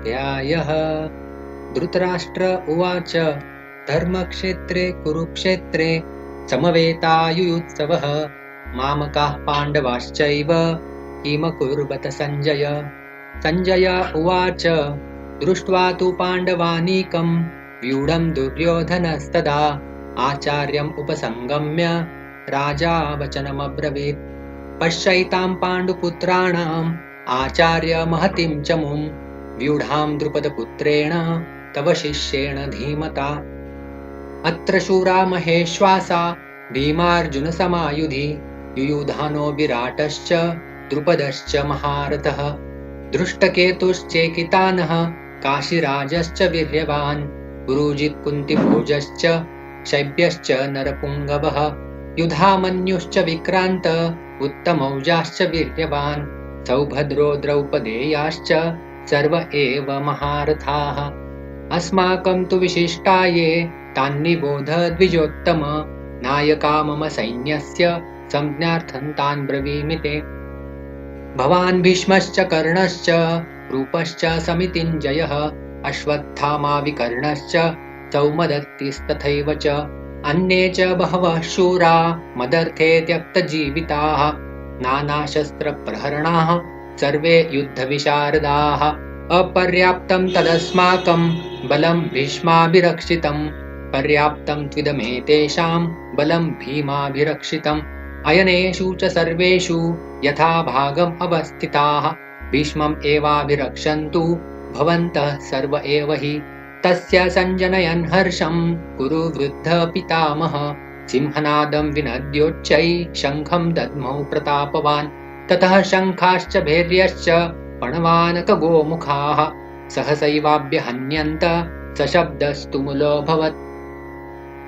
अध्यायः। धृतराष्ट्र उवाच धर्मक्षेत्रे कुरुक्षेत्रे समवेतायुयुत्सवः मामकाः पाण्डवाश्चैव किमकुर्वत सञ्जय। सञ्जय उवाच दृष्ट्वा तु पाण्डवानीकं व्यूढं दुर्योधनस्तदा आचार्यम् उपसंगम्य राजा वचनमब्रवीत्। पश्यैतां पाण्डुपुत्राणाम् आचार्य महतीं च मुं व्यूढां द्रुपदपुत्रेण तव शिष्येण धीमता। अत्र शूरा महेश्वासा भीमार्जुनसमायुधि युयुधानो विराटश्च द्रुपदश्च महारथः दृष्टकेतुश्चेकितानः काशीराजश्च वीर्यवान् पुरुजित् कुन्तिभोजश्च शैब्यश्च नरपुङ्गवः युधामन्युश्च विक्रान्त उत्तमौजाश्च वीर्यवान् सौभद्रो द्रौपदेयाश्च सर्व एव महारथाः। अस्माकं तु विशिष्टाये तान्निबोध द्विजोत्तम नायका मम सैन्यस्य संज्ञार्थं तान् ब्रवीमि ते। भवान् भीष्मश्च कर्णश्च रूपश्च समितिञ्जयः अश्वत्थामा विकर्णश्च सौमदत्तिस्तथैव च अन्ये च बहवः शूरा मदर्थे त्यक्तजीविताः नानाशस्त्रप्रहरणाः सर्वे युद्धविशारदाः। अपर्याप्तं तदस्माकं बलं भीष्माभिरक्षितं पर्याप्तं त्विदमेतेषां बलं भीमाभिरक्षितम्। अयनेषु च सर्वेषु यथा भागम् अवस्थिताः भीष्मम् एवाभिरक्षन्तु भवन्तः सर्व एव हि। तस्य सञ्जनयन् हर्षं कुरु वृद्ध पितामह सिंहनादं विनद्योच्चैः शङ्खं दद्मौ प्रतापवान्। ततः शङ्खाश्च भैर्यश्च पणवानक गोमुखाः सहसैवाभ्यहन्यन्त सशब्दस्तु मुलोऽभवत्।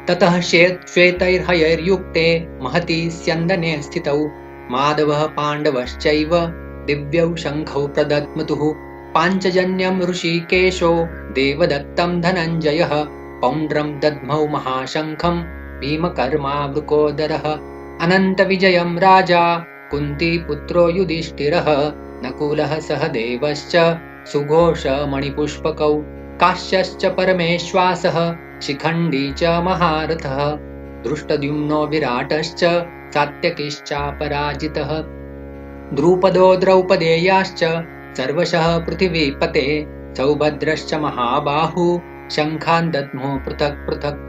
ततः श्वेतैर्हयैर्युक्ते महती स्यन्दने स्थितौ माधवः पाण्डवश्चैव दिव्यौ शङ्खौ प्रदद्मतुः। पाञ्चजन्यं ऋषिकेशो देवदत्तं धनञ्जयः पौण्ड्रं दद्मौ महाशङ्खं भीमकर्मा वृकोदरः। अनन्तविजयं राजा कुन्तीपुत्रो युधिष्ठिरः नकुलः सहदेवश्च सुघोषमणिपुष्पकौ काश्यश्च परमेश्वासः शिखण्डी च महारथः दृष्टद्युम्नो विराटश्च सात्यकिश्चापराजितः। द्रुपदो द्रौपदेयाश्च सर्वशः पृथिवीपते सौभद्रश्च महाबाहु शङ्खान् दद्मो पृथक् पृथक्।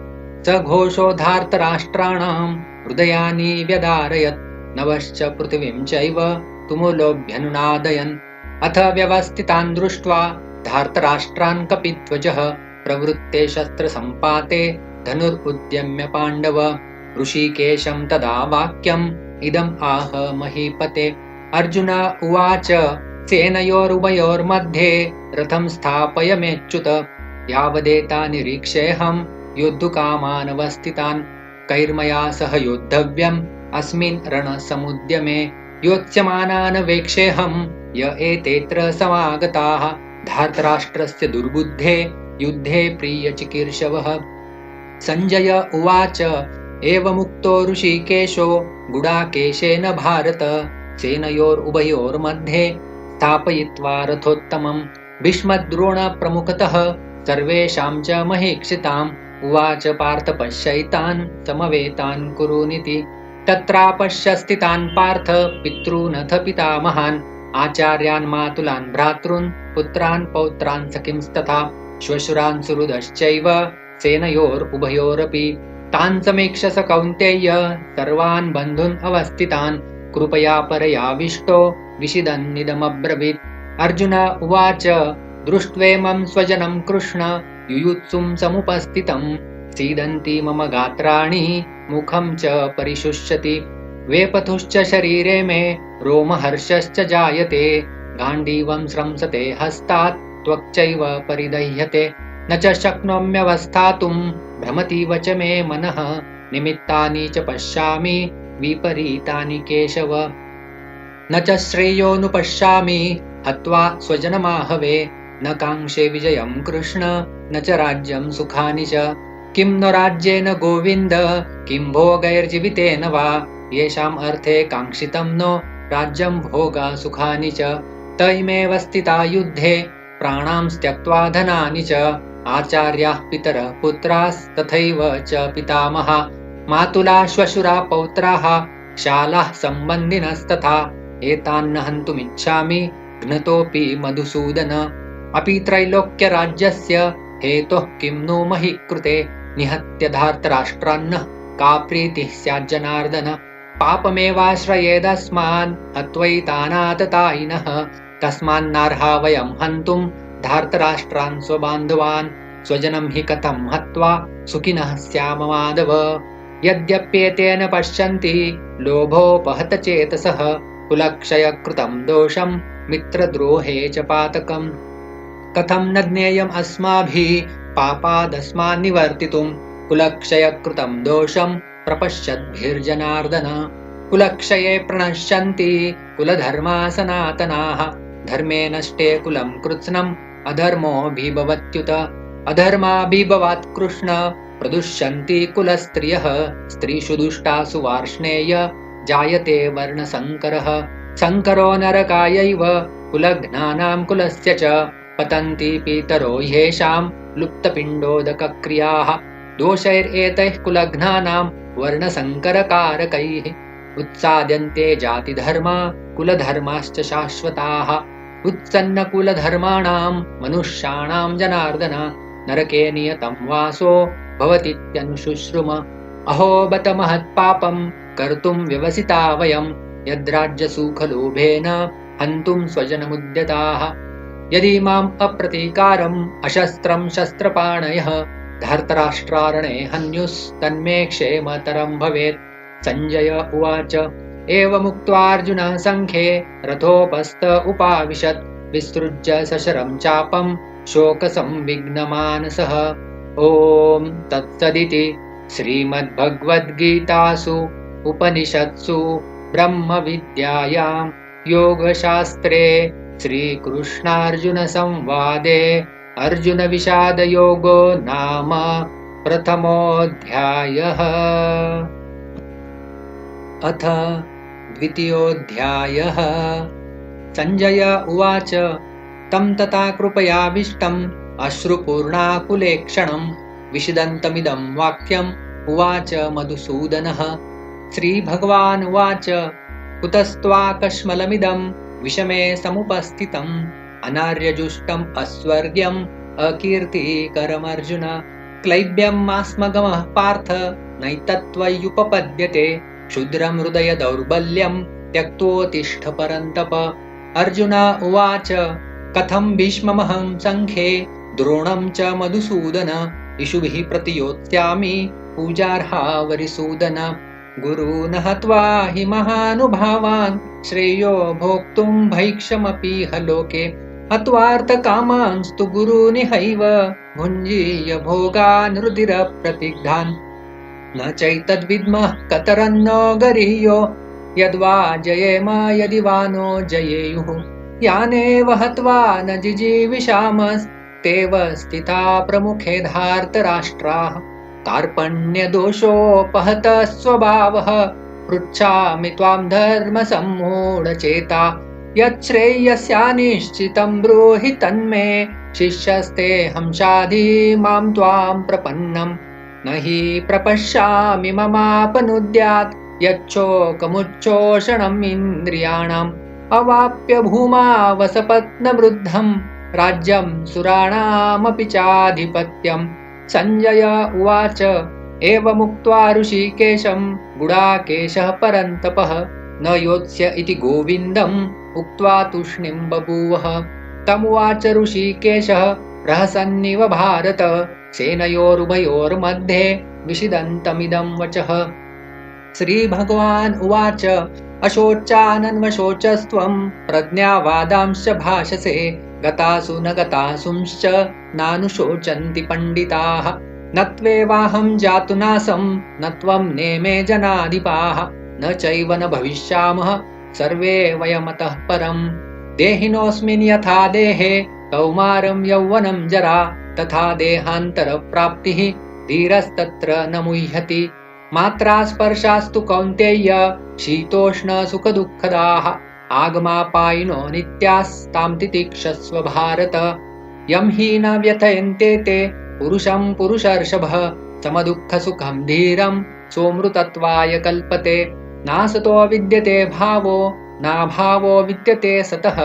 स घोषो धार्तराष्ट्राणां हृदयानि व्यदारयत् नवश्च पृथिवीं चैव तुमुलोऽभ्यनुनादयन्। अथ व्यवस्थितान् दृष्ट्वा धार्तराष्ट्रान् कपिध्वजः प्रवृत्ते शस्त्रसम्पाते धनुरुद्यम्य पाण्डव। ऋषिकेशं तदा वाक्यम् इदम् आह महीपते। अर्जुन उवाच सेनयोरुभयोर्मध्ये रथं स्थापयमेच्युत यावदेता निरीक्षेऽहं योद्धुकामानवस्थितान्। कैर्मया सह योद्धव्यम् अस्मिन् रणसमुद्यमे योत्स्यमानान् वेक्षेऽहं य एतेऽत्र समागताः धार्तराष्ट्रस्य दुर्बुद्धे युद्धे प्रियचिकीर्षवः। सञ्जय उवाच एवमुक्तो ऋषिकेशो गुडाकेशेन भारत सेनयोरुभयोर्मध्ये स्थापयित्वा रथोत्तमम्। भीष्मद्रोणप्रमुखतः सर्वेषां च महीक्षिताम् उवाच पार्थ पश्यैतान् समवेतान् कुरूनिति। तत्रापश्य स्थितान् पार्थ पितॄनथ पितामहान् आचार्यान् मातुलान् भ्रातॄन् पुत्रान् पौत्रान् सखींस्तथा श्वशुरान् सुहृदश्चैव सेनयोरुभयोरपि। तान् समीक्ष्य स कौन्तेय सर्वान् बन्धून् अवस्थितान् कृपया परयाविष्टो विषिदन्निदमब्रवीत्। अर्जुन उवाच दृष्ट्वेमं स्वजनं कृष्ण युयुत्सुं समुपस्थितं सीदन्ति मम गात्राणि मुखं च परिशुष्यति। वेपथुश्च शरीरे मे रोमहर्षश्च जायते गाण्डीवं स्रंसते हस्तात् त्वक्चैव परिदह्यते। न च शक्नोम्यवस्थातुं भ्रमतीव च मे मनः निमित्तानि च पश्यामि विपरीतानि केशव। न च श्रेयोऽनुपश्यामि हत्वा स्वजनमाहवे न काङ्क्षे विजयं कृष्ण न च राज्यं सुखानि च। किं न राज्येन गोविन्द किं भोगैर्जीवितेन वा येषाम् अर्थे काङ्क्षितं नो राज्यं भोगा सुखानि च। तैमेव स्थिता युद्धे प्राणां त्यक्त्वा धनानि च आचार्याः पितरः पुत्रास्तथैव च पितामहा मातुला श्वशुरा पौत्राः शालाः सम्बन्धिनस्तथा एतान्न हन्तुमिच्छामि घ्नतोऽपि मधुसूदन अपि त्रैलोक्यराज्यस्य हेतोः किं नो महि कृते निहत्य धार्तराष्ट्रान्नः का प्रीतिः स्याज्जनार्दन पापमेवाश्रयेदस्मान् हत्वैतानाततायिनः तस्मान्नार्हा वयं हन्तुं धार्तराष्ट्रान् स्वबान्धवान् स्वजनं हि कथं हत्वा सुखिनः स्याम माधव यद्यप्येतेन पश्यन्ति लोभोपहतचेतसः कुलक्षयकृतं दोषं मित्रद्रोहे च पातकम् कथं न ज्ञेयम् अस्माभिः पापादस्मान् निवर्तितुं कुलक्षयकृतं दोषं प्रपश्यद्भिर्जनार्दन कुलक्षये प्रणश्यन्ति कुलधर्मा सनातनाः धर्मे नष्टे कुलं कृत्स्नम् अधर्मोऽभिभवत्युत अधर्माभिभवात् कृष्ण प्रदुष्यन्ति कुलस्त्रियः स्त्रीषु दुष्टासु वार्ष्णेय जायते वर्णसङ्करः सङ्करो नरकायैव कुलघ्नानां कुलस्य च पतन्ति पितरो ह्येषां लुप्तपिण्डोदकक्रियाः दोषैरेतैः कुलघ्नानां वर्णसङ्करकारकैः उत्साद्यन्ते जातिधर्मा कुलधर्माश्च शाश्वताः उत्सन्नकुलधर्माणां मनुष्याणां जनार्दन नरके नियतं वासो भवतीत्यनुशुश्रुम अहो बत महत्पापं कर्तुं व्यवसिता वयं यद्राज्यसुखलोभेन हन्तुं स्वजनमुद्यताः यदि माम् अप्रतीकारम् अशस्त्रं शस्त्रपाणयः धार्तराष्ट्रारणे हन्युस्तन्मे क्षेमतरं भवेत् सञ्जय उवाच एवमुक्त्वार्जुनः सङ्ख्ये रथोपस्थ उपाविशत् विसृज्य सशरं चापं शोकसंविघ्नमानसः ॐ तत्सदिति श्रीमद्भगवद्गीतासु उपनिषत्सु ब्रह्मविद्यायां योगशास्त्रे श्रीकृष्णार्जुनसंवादे अर्जुनविषादयोगो नाम प्रथमोऽध्यायः। अथ द्वितीयोऽध्यायः। सञ्जय उवाच तं तथा कृपयाभीष्टम् अश्रुपूर्णाकुलेक्षणं विषदन्तमिदं वाक्यम् उवाच मधुसूदनः। श्रीभगवान् उवाच कुतस्त्वाकश्मलमिदं विषमे समुपस्थितम् अनार्यजुष्टम् अस्वर्ग्यम् अकीर्तिकरमर्जुन क्लैब्यमास्मगमः पार्थ नैतत्त्वय्युपपद्यते क्षुद्रं हृदय दौर्बल्यं त्यक्तोत्तिष्ठ परन्तप। अर्जुन उवाच कथं भीष्ममहं सङ्ख्ये द्रोणं च मधुसूदन इषुभिः प्रतियोत्स्यामि पूजार्हा वरिसूदन गुरून् हत्वा हि महानुभावान् श्रेयो भोक्तुं भैक्षमपीह लोके हत्वार्थकामांस्तु गुरूनिहैव भुञ्जीय भोगान् रुधिरप्रतिग्धान् न चैतद्विद्मः कतरन्नो गरीयो यद्वा जयेम यदि वा नो जयेयुः यानेव हत्वा न जिजीविषामस्तेव स्थिता प्रमुखे धार्तराष्ट्राः कार्पण्यदोषोपहतः स्वभावः पृच्छामि त्वां धर्मसम्मूढचेता यच्छ्रेयस्यानिश्चितं ब्रूहि तन्मे शिष्यस्तेऽहं शाधि मां त्वां प्रपन्नम् न हि प्रपश्यामि ममापनुद्यात् यच्छोकमुच्छोषणम् इन्द्रियाणाम् अवाप्य भूमा वसपत्नवृद्धं राज्यं सुराणामपि चाधिपत्यम्। सञ्जय उवाच एवमुक्त्वा ऋषिकेशं गुडाकेशः परन्तपः न योत्स्य इति गोविन्दम् उक्त्वा तूष्णीं बभूवः। तमुवाच ऋषिकेशः प्रहसन्निव भारत सेनयोरुभयोर्मध्ये विषिदन्तमिदं वचः। श्रीभगवान् उवाच अशोचानन्वशोचस्त्वं प्रज्ञावादांश्च भाषसे गतासु न गतासूंश्च नानुशोचन्ति पण्डिताः न त्वेवाहं जातुनासं न त्वं नेमे जनाधिपाः न चैव न भविष्यामः सर्वे वयमतः परम् देहिनोऽस्मिन् यथा देहे कौमारं यौवनं जरा तथा देहान्तरप्राप्तिः धीरस्तत्र न मुह्यति मात्रा स्पर्शास्तु कौन्तेय शीतोष्ण सुखदुःखदाः आगमापायिनो नित्यास्तां तितिक्षस्व भारत यं हि न व्यथयन्ते ते पुरुषं पुरुषर्षभः समदुःखसुखं धीरं सोऽमृतत्वाय कल्पते नासतो विद्यते भावो नाभावो विद्यते सतः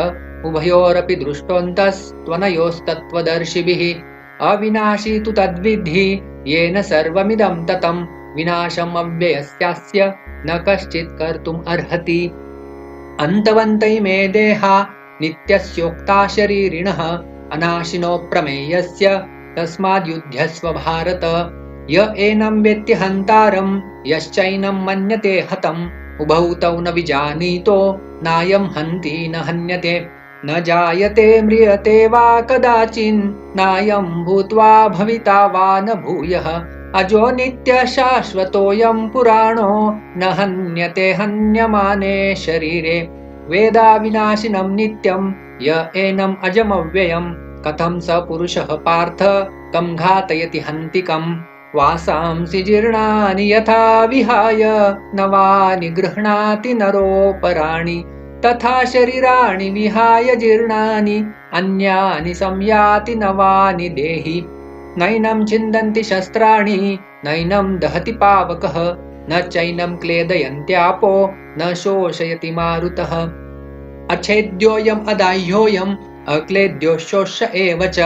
उभयोरपि दृष्टोऽन्तस्त्वनयोस्तत्त्वदर्शिभिः अविनाशी तु तद्विद्धि येन सर्वमिदं ततं विनाशम् अव्ययस्यास्य न कश्चित् कर्तुम् अर्हति अन्तवन्तैमे देहा नित्यस्योक्ता शरीरिणः अनाशिनो प्रमेयस्य तस्माद्युध्यस्व भारत य एनं वेत्ति हन्तारं यश्चैनं मन्यते हतम् उभौ तौ न विजानीतो नायं हन्ति न हन्यते न जायते म्रियते वा कदाचिन्नायं भूत्वा भविता वा न भूयः अजो नित्यशाश्वतोऽयं पुराणो न हन्यते हन्यमाने शरीरे वेदाविनाशिनं नित्यं य एनम् अजमव्ययम् कथं स पुरुषः पार्थ कं घातयति हन्तिकम् वासांसि जीर्णानि यथा विहाय नवानि गृह्णाति नरोपराणि तथा शरीराणि विहाय जीर्णानि अन्यानि संयाति नवानि देहि नैनं छिन्दन्ति शस्त्राणि नैनं दहति पावकः न चैनं क्लेदयन्त्यापो न शोषयति मारुतः अच्छेद्योऽयम् अदाह्योऽयम् अक्लेद्योशोष्य एव च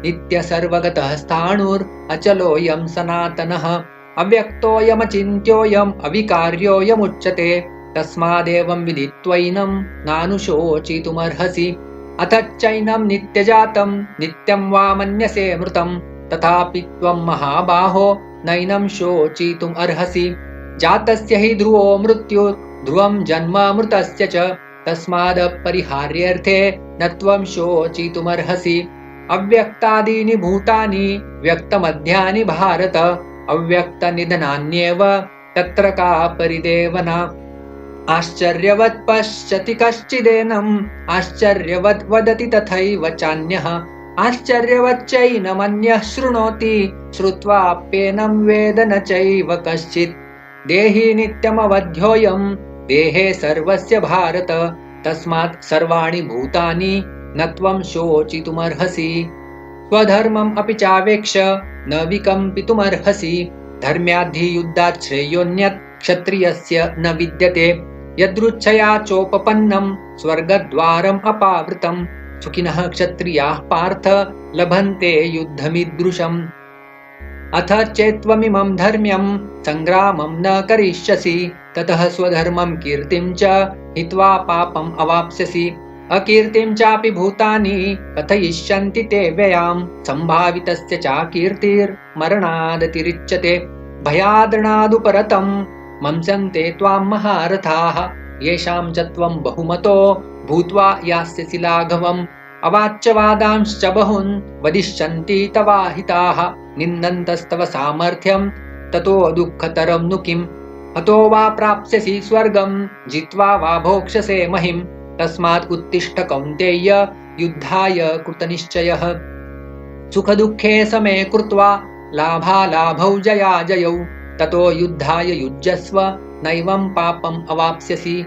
नित्यसर्वगतः स्थाणुरचलोऽयं सनातनः अव्यक्तोऽयमचिन्त्योऽयम् अविकार्योऽयमुच्यते तस्मादेवं विदित्वैनं नानुशोचितुमर्हसि अथ चैनं नित्यजातं नित्यं वा मन्यसे मृतं तथापि त्वं महाबाहो नैनं शोचितुम् अर्हसि जातस्य हि ध्रुवो मृत्युर्ध्रुवं जन्म मृतस्य च तस्मादपरिहार्यर्थे न त्वं शोचितुमर्हसि अव्यक्तादीनि भूतानि व्यक्तमध्यानि भारत अव्यक्तनिधनान्येव तत्र का परिदेवना आश्चर्यवत् पश्यति कश्चिदेनम् आश्चर्यवत् वदति तथैव चान्यः आश्चर्यवच्चैनमन्यः शृणोति श्रुत्वाप्येनं वेद न चैव कश्चित् देहि नित्यमवध्योऽयं देहे सर्वस्य भारत तस्मात् सर्वाणि भूतानि न त्वं शोचितुमर्हसि स्वधर्मम् अपि चावेक्ष न विकम्पितुमर्हसि धर्म्याद्धि युद्धात् श्रेयोऽन्यत् क्षत्रियस्य न विद्यते यदृच्छया चोपपन्नं स्वर्गद्वारम् अपावृतं सुखिनः क्षत्रियाः पार्थ लभन्ते युद्धमीदृशम् अथ चेत्त्वमिमं धर्म्यं सङ्ग्रामं न करिष्यसि ततः स्वधर्मं कीर्तिं च हित्वा पापम् अवाप्स्यसि अकीर्तिं चापि भूतानि कथयिष्यन्ति ते व्ययां सम्भावितस्य चाकीर्तिर्मरणादतिरिच्यते भयाद्रणादुपरतं मंसन्ते त्वां महारथाः येषां च त्वं बहुमतो भूत्वा यास्यसि लाघवम् अवाच्यवादांश्च बहून् वदिष्यन्ति तवाहिताः निन्दन्तस्तव सामर्थ्यं ततो दुःखतरं नु किम् अतो वा प्राप्स्यसि स्वर्गं जित्वा वा भोक्ष्यसे महिम् तस्मात् उत्तिष्ठ कौन्तेय युद्धाय कृतनिश्चयः सुखदुःखे समे कृत्वा लाभालाभौ जयाजयौ ततो युद्धाय युज्यस्व नैवं पापम् अवाप्स्यसि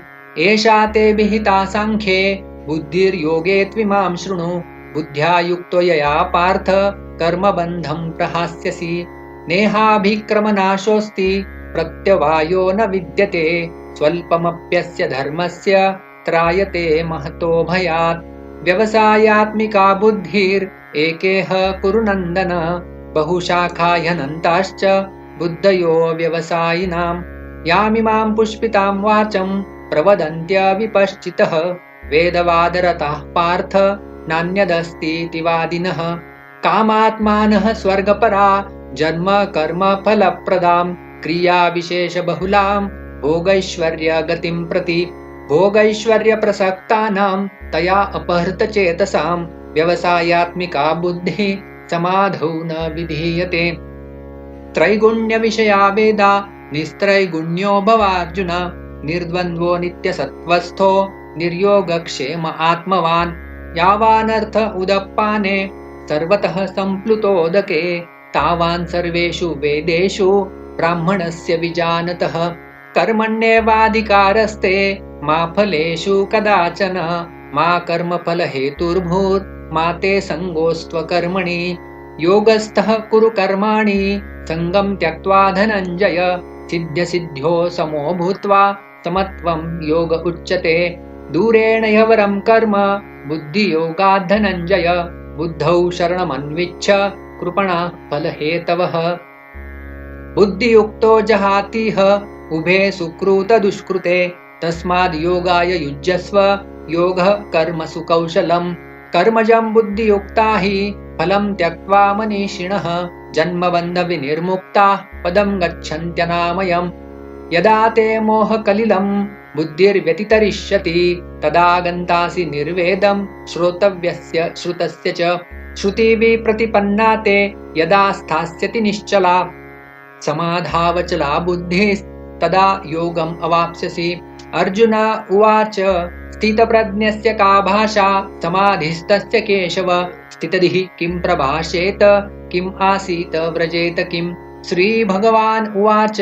एषा ते विहिता साङ्ख्ये बुद्धिर्योगे त्विमां शृणु बुद्ध्या युक्तो यया पार्थ कर्मबन्धं प्रहास्यसि नेहाभिक्रमनाशोऽस्ति प्रत्यवायो न विद्यते स्वल्पमप्यस्य धर्मस्य त्रायते महतो भयात् व्यवसायात्मिका बुद्धिरेकेह कुरु नन्दन बहुशाखा ह्यनन्ताश्च बुद्धयो व्यवसायिनां यामिमां पुष्पितां वाचं प्रवदन्त्यविपश्चितः वेदवादरताः पार्थ नान्यदस्तीति वादिनः कामात्मानः स्वर्गपरा जन्म कर्म फलप्रदां क्रियाविशेषबहुलां भोगैश्वर्यगतिं प्रति भोगैश्वर्यप्रसक्तानां तया अपहृतचेतसां व्यवसायात्मिका बुद्धिः समाधौ न विधीयते त्रैगुण्यविषया वेदा निस्त्रैगुण्यो भवार्जुन निर्द्वन्द्वो नित्यसत्त्वस्थो निर्योगक्षेम आत्मवान् यावानर्थ उदप्पाने सर्वतः सम्प्लुतोदके तावान् सर्वेषु वेदेषु ब्राह्मणस्य विजानतः कर्मण्येवाधिकारस्ते मा फलेषु कदाचन मा कर्मफलहेतुर्भूत् माते सङ्गोऽस्त्वकर्मणि योगस्थः कुरु कर्माणि सङ्गं त्यक्त्वा धनञ्जय सिद्ध्यसिद्ध्यो समो भूत्वा समत्वं योग उच्यते दूरेण ह्यवरं कर्म बुद्धियोगात् धनञ्जय बुद्धौ शरणमन्विच्छ कृपणः फलहेतवः बुद्धियुक्तो जहातीह उभे सुकृतदुष्कृते तस्माद् योगाय युज्यस्व योगः कर्मसु कौशलम् कर्मजं बुद्धियुक्ता हि फलं त्यक्त्वा मनीषिणः जन्मबन्धविनिर्मुक्ताः पदं गच्छन्त्यनामयम् यदा ते मोहकलिलं बुद्धिर्व्यतितरिष्यति तदा गन्तासि निर्वेदं श्रोतव्यस्य श्रुतस्य च श्रुतिभिः प्रतिपन्ना ते यदा स्थास्यति निश्चला समाधावचला बुद्धिस्तदा योगम् अवाप्स्यसि अर्जुन उवाच स्थितप्रज्ञस्य का भाषा समाधिस्तस्य केशव स्थितधिः किं प्रभाषेत किम् आसीत व्रजेत किम् श्रीभगवान् उवाच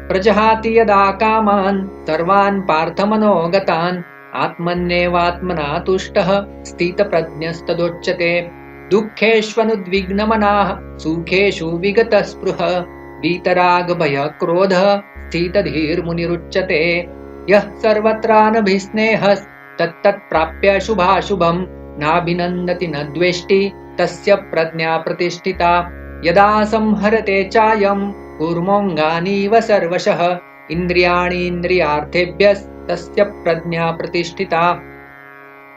प्रजहाति यदा कामान् सर्वान् पार्थमनोगतान् आत्मन्येवात्मना तुष्टः स्थितप्रज्ञस्तदोच्यते दुःखेष्वनुद्विग्नमनाः सुखेषु विगतस्पृहः वीतरागभयक्रोधः स्थितधीर्मुनिरुच्यते यः सर्वत्रानभिस्नेहस्तत्तत्प्राप्य शुभाशुभं नाभिनन्दति न द्वेष्टि तस्य प्रज्ञा प्रतिष्ठिता यदा संहरते चायं कूर्मोऽङ्गानीव सर्वशः इन्द्रियाणीन्द्रियार्थेभ्यस्तस्य प्रज्ञा प्रतिष्ठिता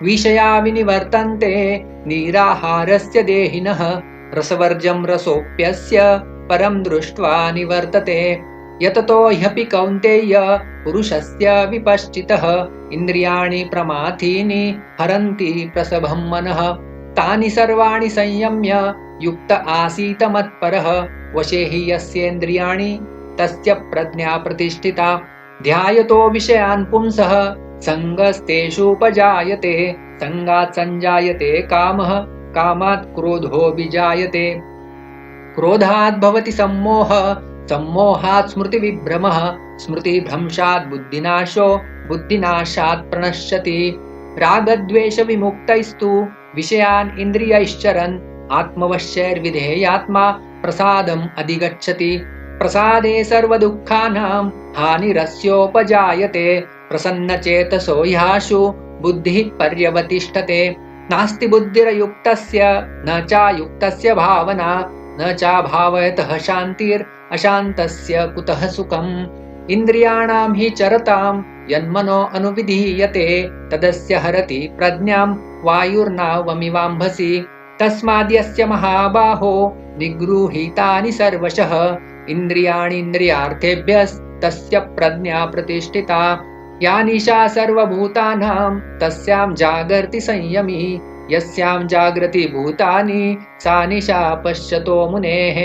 विषया विनिवर्तन्ते निराहारस्य देहिनः रसवर्जं रसोऽप्यस्य परं दृष्ट्वा निवर्तते यततो ह्यपि कौन्तेय पुरुषस्य विपश्चितः इन्द्रियाणि प्रमाथीनि हरन्ति प्रसभं मनः तानि सर्वाणि संयम्य युक्त आसीत मत्परः वशे हि यस्येन्द्रियाणि तस्य प्रज्ञा प्रतिष्ठिता ध्यायतो विषयान् पुंसः सङ्गस्तेषूपजायते सङ्गात् सञ्जायते कामः कामात् क्रोधो विजायते क्रोधात् भवति सम्मोहः सम्मोहात् स्मृतिविभ्रमः स्मृतिभ्रंशात् बुद्धिनाशो बुद्धिनाशात् प्रणश्यति रागद्वेषविमुक्तैस्तु विषयान् इन्द्रियैश्चरन् आत्मवश्यैर्विधेयात्मा प्रसादम् अधिगच्छति प्रसादे सर्वदुःखानां हानिरस्योपजायते प्रसन्नचेतसो ह्याशु बुद्धिः पर्यवतिष्ठते नास्ति बुद्धिरयुक्तस्य न चायुक्तस्य भावना न चाभावयतः शान्तिरशान्तस्य कुतः सुखम् इन्द्रियाणां हि चरतां यन्मनो अनुविधीयते तदस्य हरति प्रज्ञां वायुर्नावमिवाम्भसि तस्माद्यस्य महाबाहो निगृहीतानि सर्वशः इन्द्रियाणीन्द्रियार्थेभ्यस्तस्य प्रज्ञा प्रतिष्ठिता या निशा सर्वभूतानां तस्यां जागर्ति संयमी यस्यां जागृति भूतानि सा निशा पश्यतो मुनेः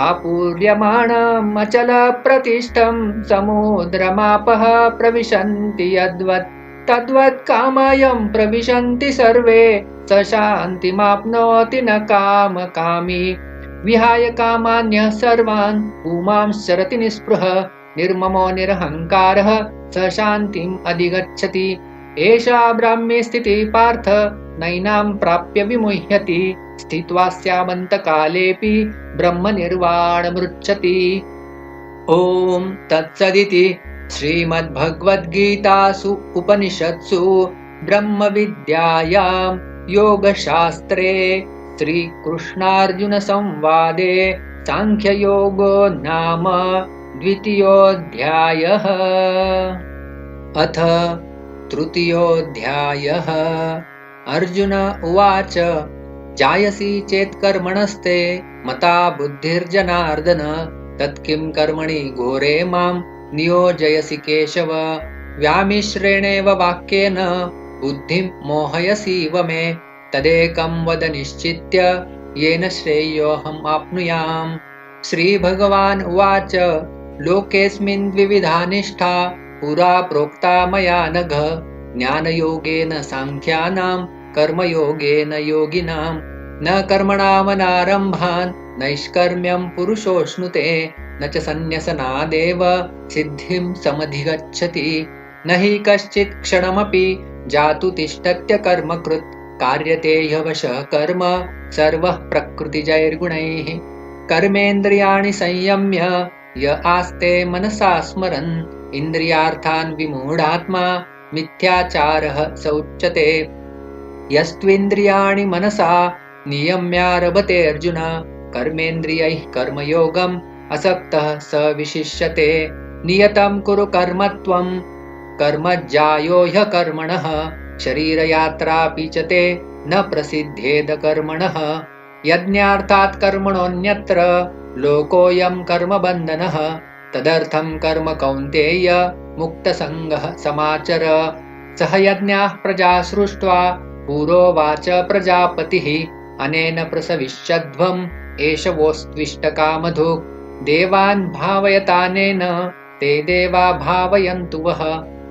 आपूर्यमाणम् अचलप्रतिष्ठं समुद्रमापः प्रविशन्ति यद्वत् तद्वत् कामयं प्रविशन्ति सर्वे स शान्तिमाप्नोति न कामकामी विहाय कामान्यः सर्वान् पुमांश्चरति निःस्पृहः निर्ममो निरहङ्कारः स शान्तिम् अधिगच्छति एषा ब्राह्मी स्थितिः पार्थ नैनां प्राप्य विमुह्यति स्थित्वा स्यामन्तकालेऽपि ब्रह्मनिर्वाणमृच्छति। ॐ तत्सदिति श्रीमद्भगवद्गीतासु उपनिषत्सु ब्रह्मविद्यायां योगशास्त्रे श्रीकृष्णार्जुनसंवादे साङ्ख्ययोगो नाम द्वितीयोऽध्यायः। अथ तृतीयोऽध्यायः। अर्जुन उवाच जायसि चेत् कर्मणस्ते मता बुद्धिर्जनार्दन तत्किं कर्मणि घोरे मां नियोजयसि केशव व्यामिश्रेणेव वाक्येन बुद्धिं मोहयसीव मे तदेकं वद निश्चित्य येन श्रेयोऽहम् आप्नुयाम्। श्रीभगवान् उवाच लोकेऽस्मिन् द्विविधा निष्ठा पुरा प्रोक्ता मया नघ ज्ञानयोगेन साङ्ख्यानां कर्मयोगेन योगिनां न कर्मणामनारम्भान् नैष्कर्म्यं पुरुषोऽश्नुते न च सन्न्यसनादेव सिद्धिं समधिगच्छति न हि कश्चित् क्षणमपि जातु तिष्ठत्य कर्मकृत् कार्यते ह्यवशः कर्म सर्वः प्रकृतिजैर्गुणैः कर्मेन्द्रियाणि संयम्य य आस्ते मनसा स्मरन् इन्द्रियार्थान् विमूढात्मा मिथ्याचारः स उच्यते यस्त्विन्द्रियाणि मनसा नियम्यारभते अर्जुन कर्मेन्द्रियैः कर्मयोगम् असक्तः स विशिष्यते नियतं कुरु कर्म त्वं कर्मज्यायो ह्यकर्मणः शरीरयात्रापि च ते न प्रसिद्धेद कर्मणः यज्ञार्थात् कर्मणोऽन्यत्र लोकोऽयं कर्मबन्धनः तदर्थं कर्म कौन्तेय मुक्तसङ्गः समाचर सह यज्ञाः प्रजा सृष्ट्वा पुरोवाच प्रजापतिः अनेन प्रसविष्यध्वम् एष वोस्त्विष्टकामधुक् देवान् भावयतानेन ते देवा भावयन्तु वः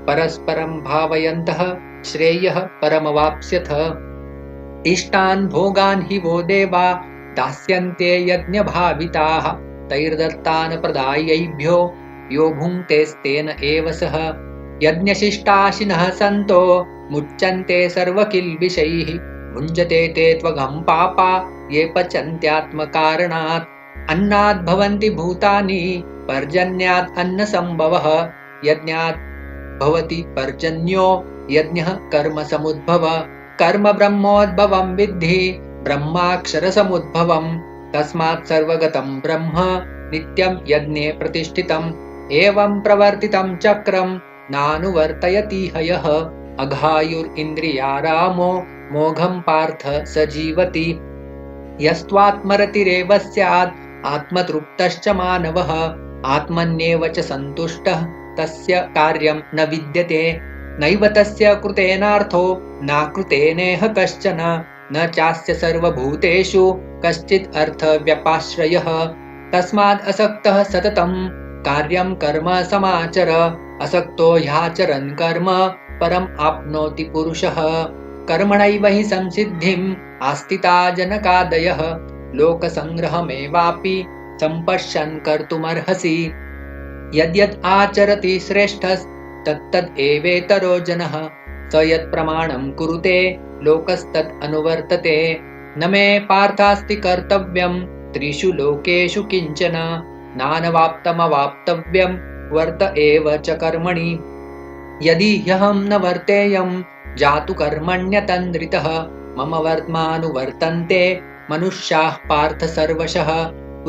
परस्परं भावयन्तः श्रेयः परमवाप्स्यथ इष्टान् भोगान् हि वो देवा दास्यन्ते यज्ञभाविताः तैर्दत्तान् प्रदायैभ्यो यो भुङ्क्तेस्तेन एव सः यज्ञशिष्टाशिनः सन्तो मुच्यन्ते सर्वकिल्बिषैः भुञ्जते ते त्वगं पापा ये पचन्त्यात्मकारणात् अन्नात् भवन्ति भूतानि पर्जन्यात् अन्नसम्भवः यज्ञात् भवति पर्जन्यो यज्ञः कर्मसमुद्भव कर्म ब्रह्मोद्भवं विद्धि ब्रह्माक्षरसमुद्भवम् तस्मात् सर्वगतं ब्रह्म नित्यं यज्ञे प्रतिष्ठितम् एवं प्रवर्तितं चक्रं नानुवर्तयति हयः अघायुरिन्द्रियारामो मोघं पार्थ स जीवति यस्त्वात्मरतिरेव स्यात् आत्मतृप्तश्च मानवः आत्मन्येव च सन्तुष्टः तस्य कार्यं न विद्यते नैव तस्य कृतेनार्थो नाकृतेनेह कश्चन न चास्य सर्वभूतेषु कश्चित् अर्थव्यपाश्रयः तस्माद् असक्तः सततं कार्यं कर्म समाचर असक्तो ह्याचरन् कर्म परम् आप्नोति पुरुषः कर्मणैव हि संसिद्धिम् आस्थिता जनकादयः लोकसङ्ग्रहमेवापि सम्पश्यन् कर्तुमर्हसि यद्यद् आचरति श्रेष्ठस्तत्तद् एवेतरो जनः स यत् प्रमाणं कुरुते लोकस्तत् अनुवर्तते न मे पार्थास्ति कर्तव्यं त्रिषु लोकेषु किञ्चन नानवाप्तमवाप्तव्यं वर्त एव च कर्मणि यदि ह्यहं न वर्तेयं जातु कर्मण्यतन्द्रितः मम वर्त्मानुवर्तन्ते मनुष्याः पार्थ सर्वशः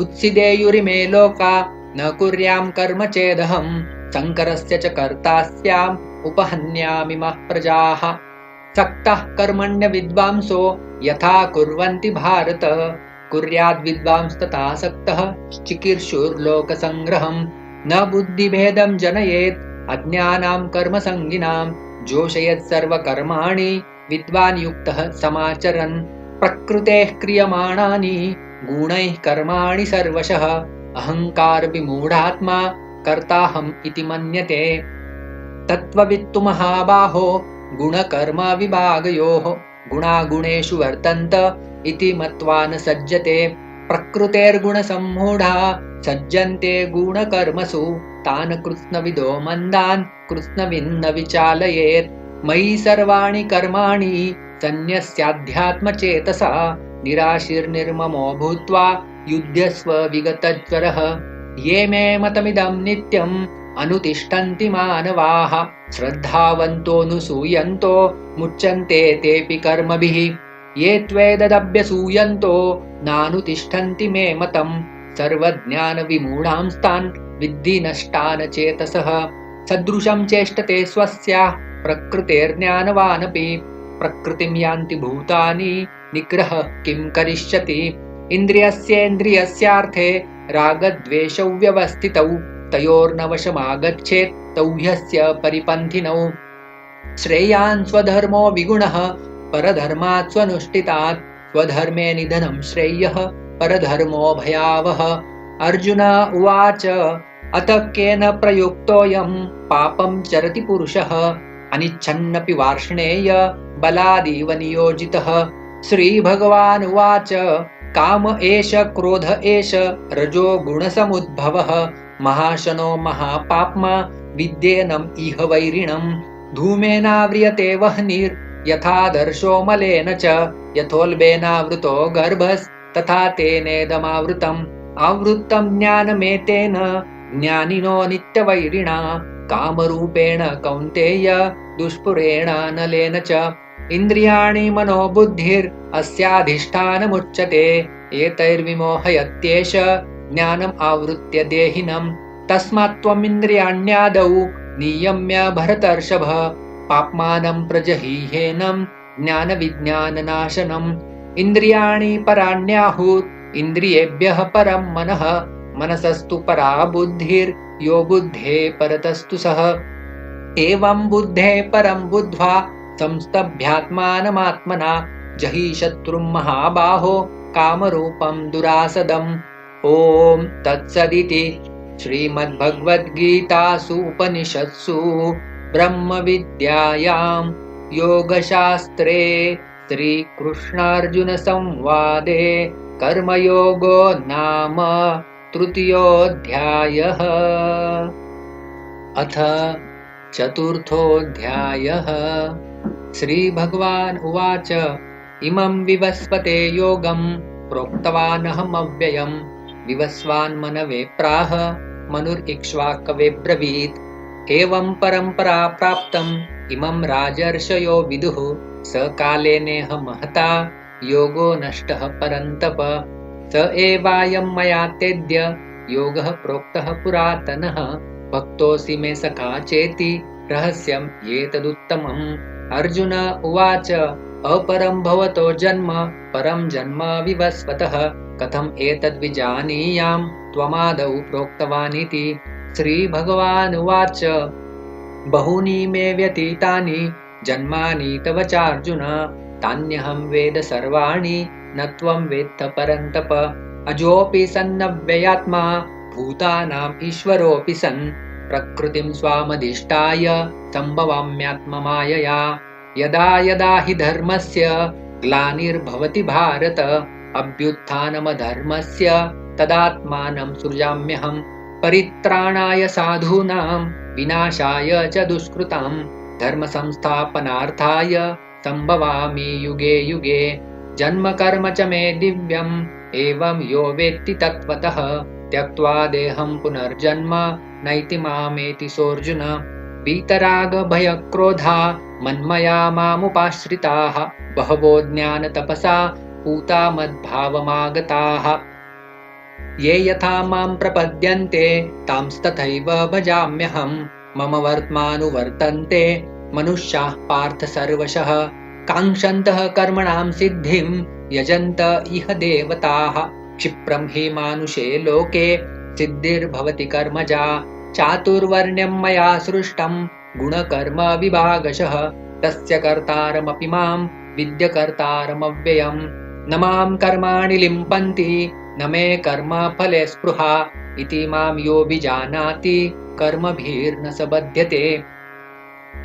उत्सिदेयुरिमे लोका न कुर्यां कर्म चेदहं शङ्करस्य च कर्ता स्याम् उपहन्यामिमः प्रजाः सक्तः कर्मण्य विद्वांसो यथा कुर्वन्ति भारत कुर्याद्विद्वांस्तथा सक्तः चिकीर्षुर्लोकसङ्ग्रहम् न बुद्धिभेदं जनयेत् अज्ञानां कर्मसङ्गिनां जोषयेत् सर्वकर्माणि विद्वान् युक्तः समाचरन् प्रकृतेः क्रियमाणानि गुणैः कर्माणि सर्वशः अहङ्कारविमूढात्मा कर्ताहम् इति मन्यते तत्त्ववित्तु महाबाहो गुणकर्मविभागयोः गुणागुणेषु वर्तन्त इति मत्वा न सज्जते प्रकृतेर्गुणसम्मूढा सज्जन्ते गुणकर्मसु तान् कृत्स्नविदो मन्दान् कृत्स्नविन्न विचालयेत् मयि सर्वाणि कर्माणि सन्न्यस्याध्यात्मचेतसा निराशीर्निर्ममो भूत्वा युध्यस्व विगतज्वरः ये मे मतमिदं नित्यम् अनुतिष्ठन्ति मानवाः श्रद्धावन्तोऽनुसूयन्तो मुच्यन्ते तेऽपि कर्मभिः ये त्वेददभ्यसूयन्तो नानुतिष्ठन्ति मे मतम् सर्वज्ञानविमूढांस्तान् विद्धि नष्टान् चेतसः सदृशं चेष्टते स्वस्याः प्रकृतेर्ज्ञानवानपि प्रकृतिं यान्ति भूतानि निग्रह किं करिष्यति इन्द्रियस्येन्द्रियस्यार्थे रागद्वेषौ व्यवस्थितौ तयोर्नवशमागच्छेत् तौ ह्यस्य परिपन्थिनौ श्रेयान् स्वधर्मो विगुणः परधर्मात् स्वनुष्ठितात् स्वधर्मे निधनं श्रेयः परधर्मो भयावह अर्जुन उवाच अथ केन प्रयुक्तोऽयं पापं चरति पुरुषः अनिच्छन्नपि वार्ष्णेय बलादिव नियोजितः श्रीभगवान् उवाच काम एष क्रोध एष रजो गुणसमुद्भवः महाशनो महापाप्मा विद्येनम् इह वैरिणम् धूमेनाव्रियते वह्निर् यथादर्शो मलेन च यथोल्बेनावृतो गर्भस्तथा तेनेदमावृतम् आवृत्तं ज्ञानमेतेन ज्ञानिनो नित्यवैरिणा कामरूपेण कौन्तेय दुष्पुरेण नलेन च इन्द्रियाणि मनोबुद्धिर् अस्याधिष्ठानमुच्यते एतैर्विमोहयत्येष ज्ञानम् आवृत्य देहिनम् तस्मात् त्वमिन्द्रियाण्यादौ नियम्य भरतर्षभ पाप्मानं प्रजहीहेनं ज्ञानविज्ञाननाशनम् इन्द्रियाणि पराण्याहुः इन्द्रियेभ्यः परं मनः मनसस्तु परा बुद्धिर्यो बुद्धे परतस्तु सः एवं बुद्धे परं बुद्ध्वा संस्तभ्यात्मानमात्मना जहि शत्रुं महाबाहो कामरूपं दुरासदम् ॐ तत्सदिति श्रीमद्भगवद्गीतासु उपनिषत्सु ब्रह्मविद्यायां योगशास्त्रे श्रीकृष्णार्जुनसंवादे कर्मयोगो नाम तृतीयोऽध्यायः। अथ चतुर्थोऽध्यायः। श्रीभगवान् उवाच इमं विवस्वते योगं प्रोक्तवानहमव्ययम् विवस्वान्मनवे प्राह मनुरिक्ष्वाकवे ब्रवीत् एवं परम्परा प्राप्तम् इमं राजर्षयो विदुः स कालेनेह महता योगो नष्टः परन्तप स एवायं मया तेद्य योगः प्रोक्तः पुरातनः भक्तोऽसि मे सखा चेति रहस्यम् एतदुत्तमम्। अर्जुन उवाच अपरं भवतो जन्म परं जन्म विवस्वतः कथम् एतद्विजानीयाम् त्वमादौ प्रोक्तवानिति। श्रीभगवान् उवाच बहूनि मे व्यतीतानि जन्मानि तव चार्जुन तान्यहं वेद सर्वाणि न त्वं वेत्थ परन्तप अजोऽपि सन्नव्ययात्मा भूतानाम् ईश्वरोऽपि सन् प्रकृतिं स्वामधिष्ठाय सम्भवाम्यात्ममायया यदा यदा हि धर्मस्य ग्लानिर्भवति भारत अभ्युत्थानमधर्मस्य तदात्मानं सृजाम्यहं परित्राणाय साधूनां विनाशाय च दुष्कृतां धर्मसंस्थापनार्थाय सम्भवामि युगे युगे जन्म कर्म च मे दिव्यम् एवं यो वेत्ति तत्त्वतः त्यक्त्वा देहं पुनर्जन्म नैति मामेति सोऽर्जुन वीतरागभयक्रोधा मन्मया मामुपाश्रिताः बहवो ज्ञानतपसा पूता मद्भावमागताः ये यथा मां प्रपद्यन्ते तांस्तथैव भजाम्यहं मम वर्त्मानुवर्तन्ते मनुष्याः पार्थ सर्वशः काङ्क्षन्तः कर्मणां सिद्धिं यजन्त इह देवताः क्षिप्रं हि मानुषे लोके सिद्धिर्भवति कर्मजा चातुर्वर्ण्यं मया सृष्टं गुणकर्म विभागशः तस्य कर्तारमपि मां विद्यकर्तारमव्ययम् न मां कर्माणि लिम्पन्ति न मे कर्म फले स्पृहा इति मां यो विजानाति कर्मभिर्न स बध्यते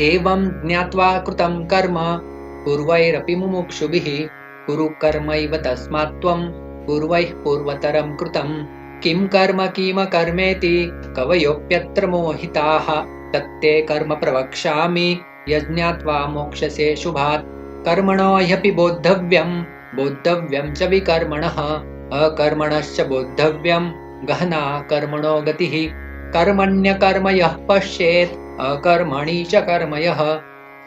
एवं ज्ञात्वा कृतं कर्म पूर्वैरपि मुमुक्षुभिः कुरु कर्मैव तस्मात् त्वं पूर्वैः पूर्वतरं कृतं किं कर्म किमकर्मेति कवयोऽप्यत्र मोहिताः तत्ते कर्म प्रवक्ष्यामि यज्ञात्वा मोक्षसे शुभात् कर्मणो ह्यपि बोद्धव्यं च विकर्मणः अकर्मणश्च बोद्धव्यं गहना कर्मणो गतिः कर्मण्यकर्म यः पश्येत् अकर्मणि च कर्म यः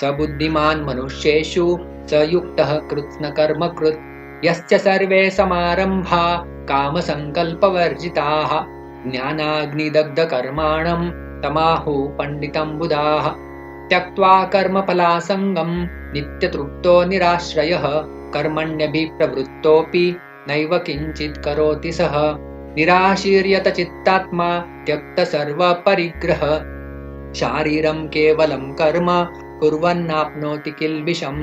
स बुद्धिमान् मनुष्येषु स युक्तः कृत्स्नकर्मकृत् यस्य सर्वे समारम्भा कामसङ्कल्पवर्जिताः ज्ञानाग्निदग्धकर्माणं तमाहुः पण्डितं बुधाः त्यक्त्वा कर्मफलासङ्गं नित्यतृप्तो निराश्रयः कर्मण्यभिप्रवृत्तोऽपि नैव किञ्चित् करोति सः निराशीर्यत चित्तात्मा त्यक्तसर्वपरिग्रह शारीरं केवलं कर्म कुर्वन्नाप्नोति किल्बिषम्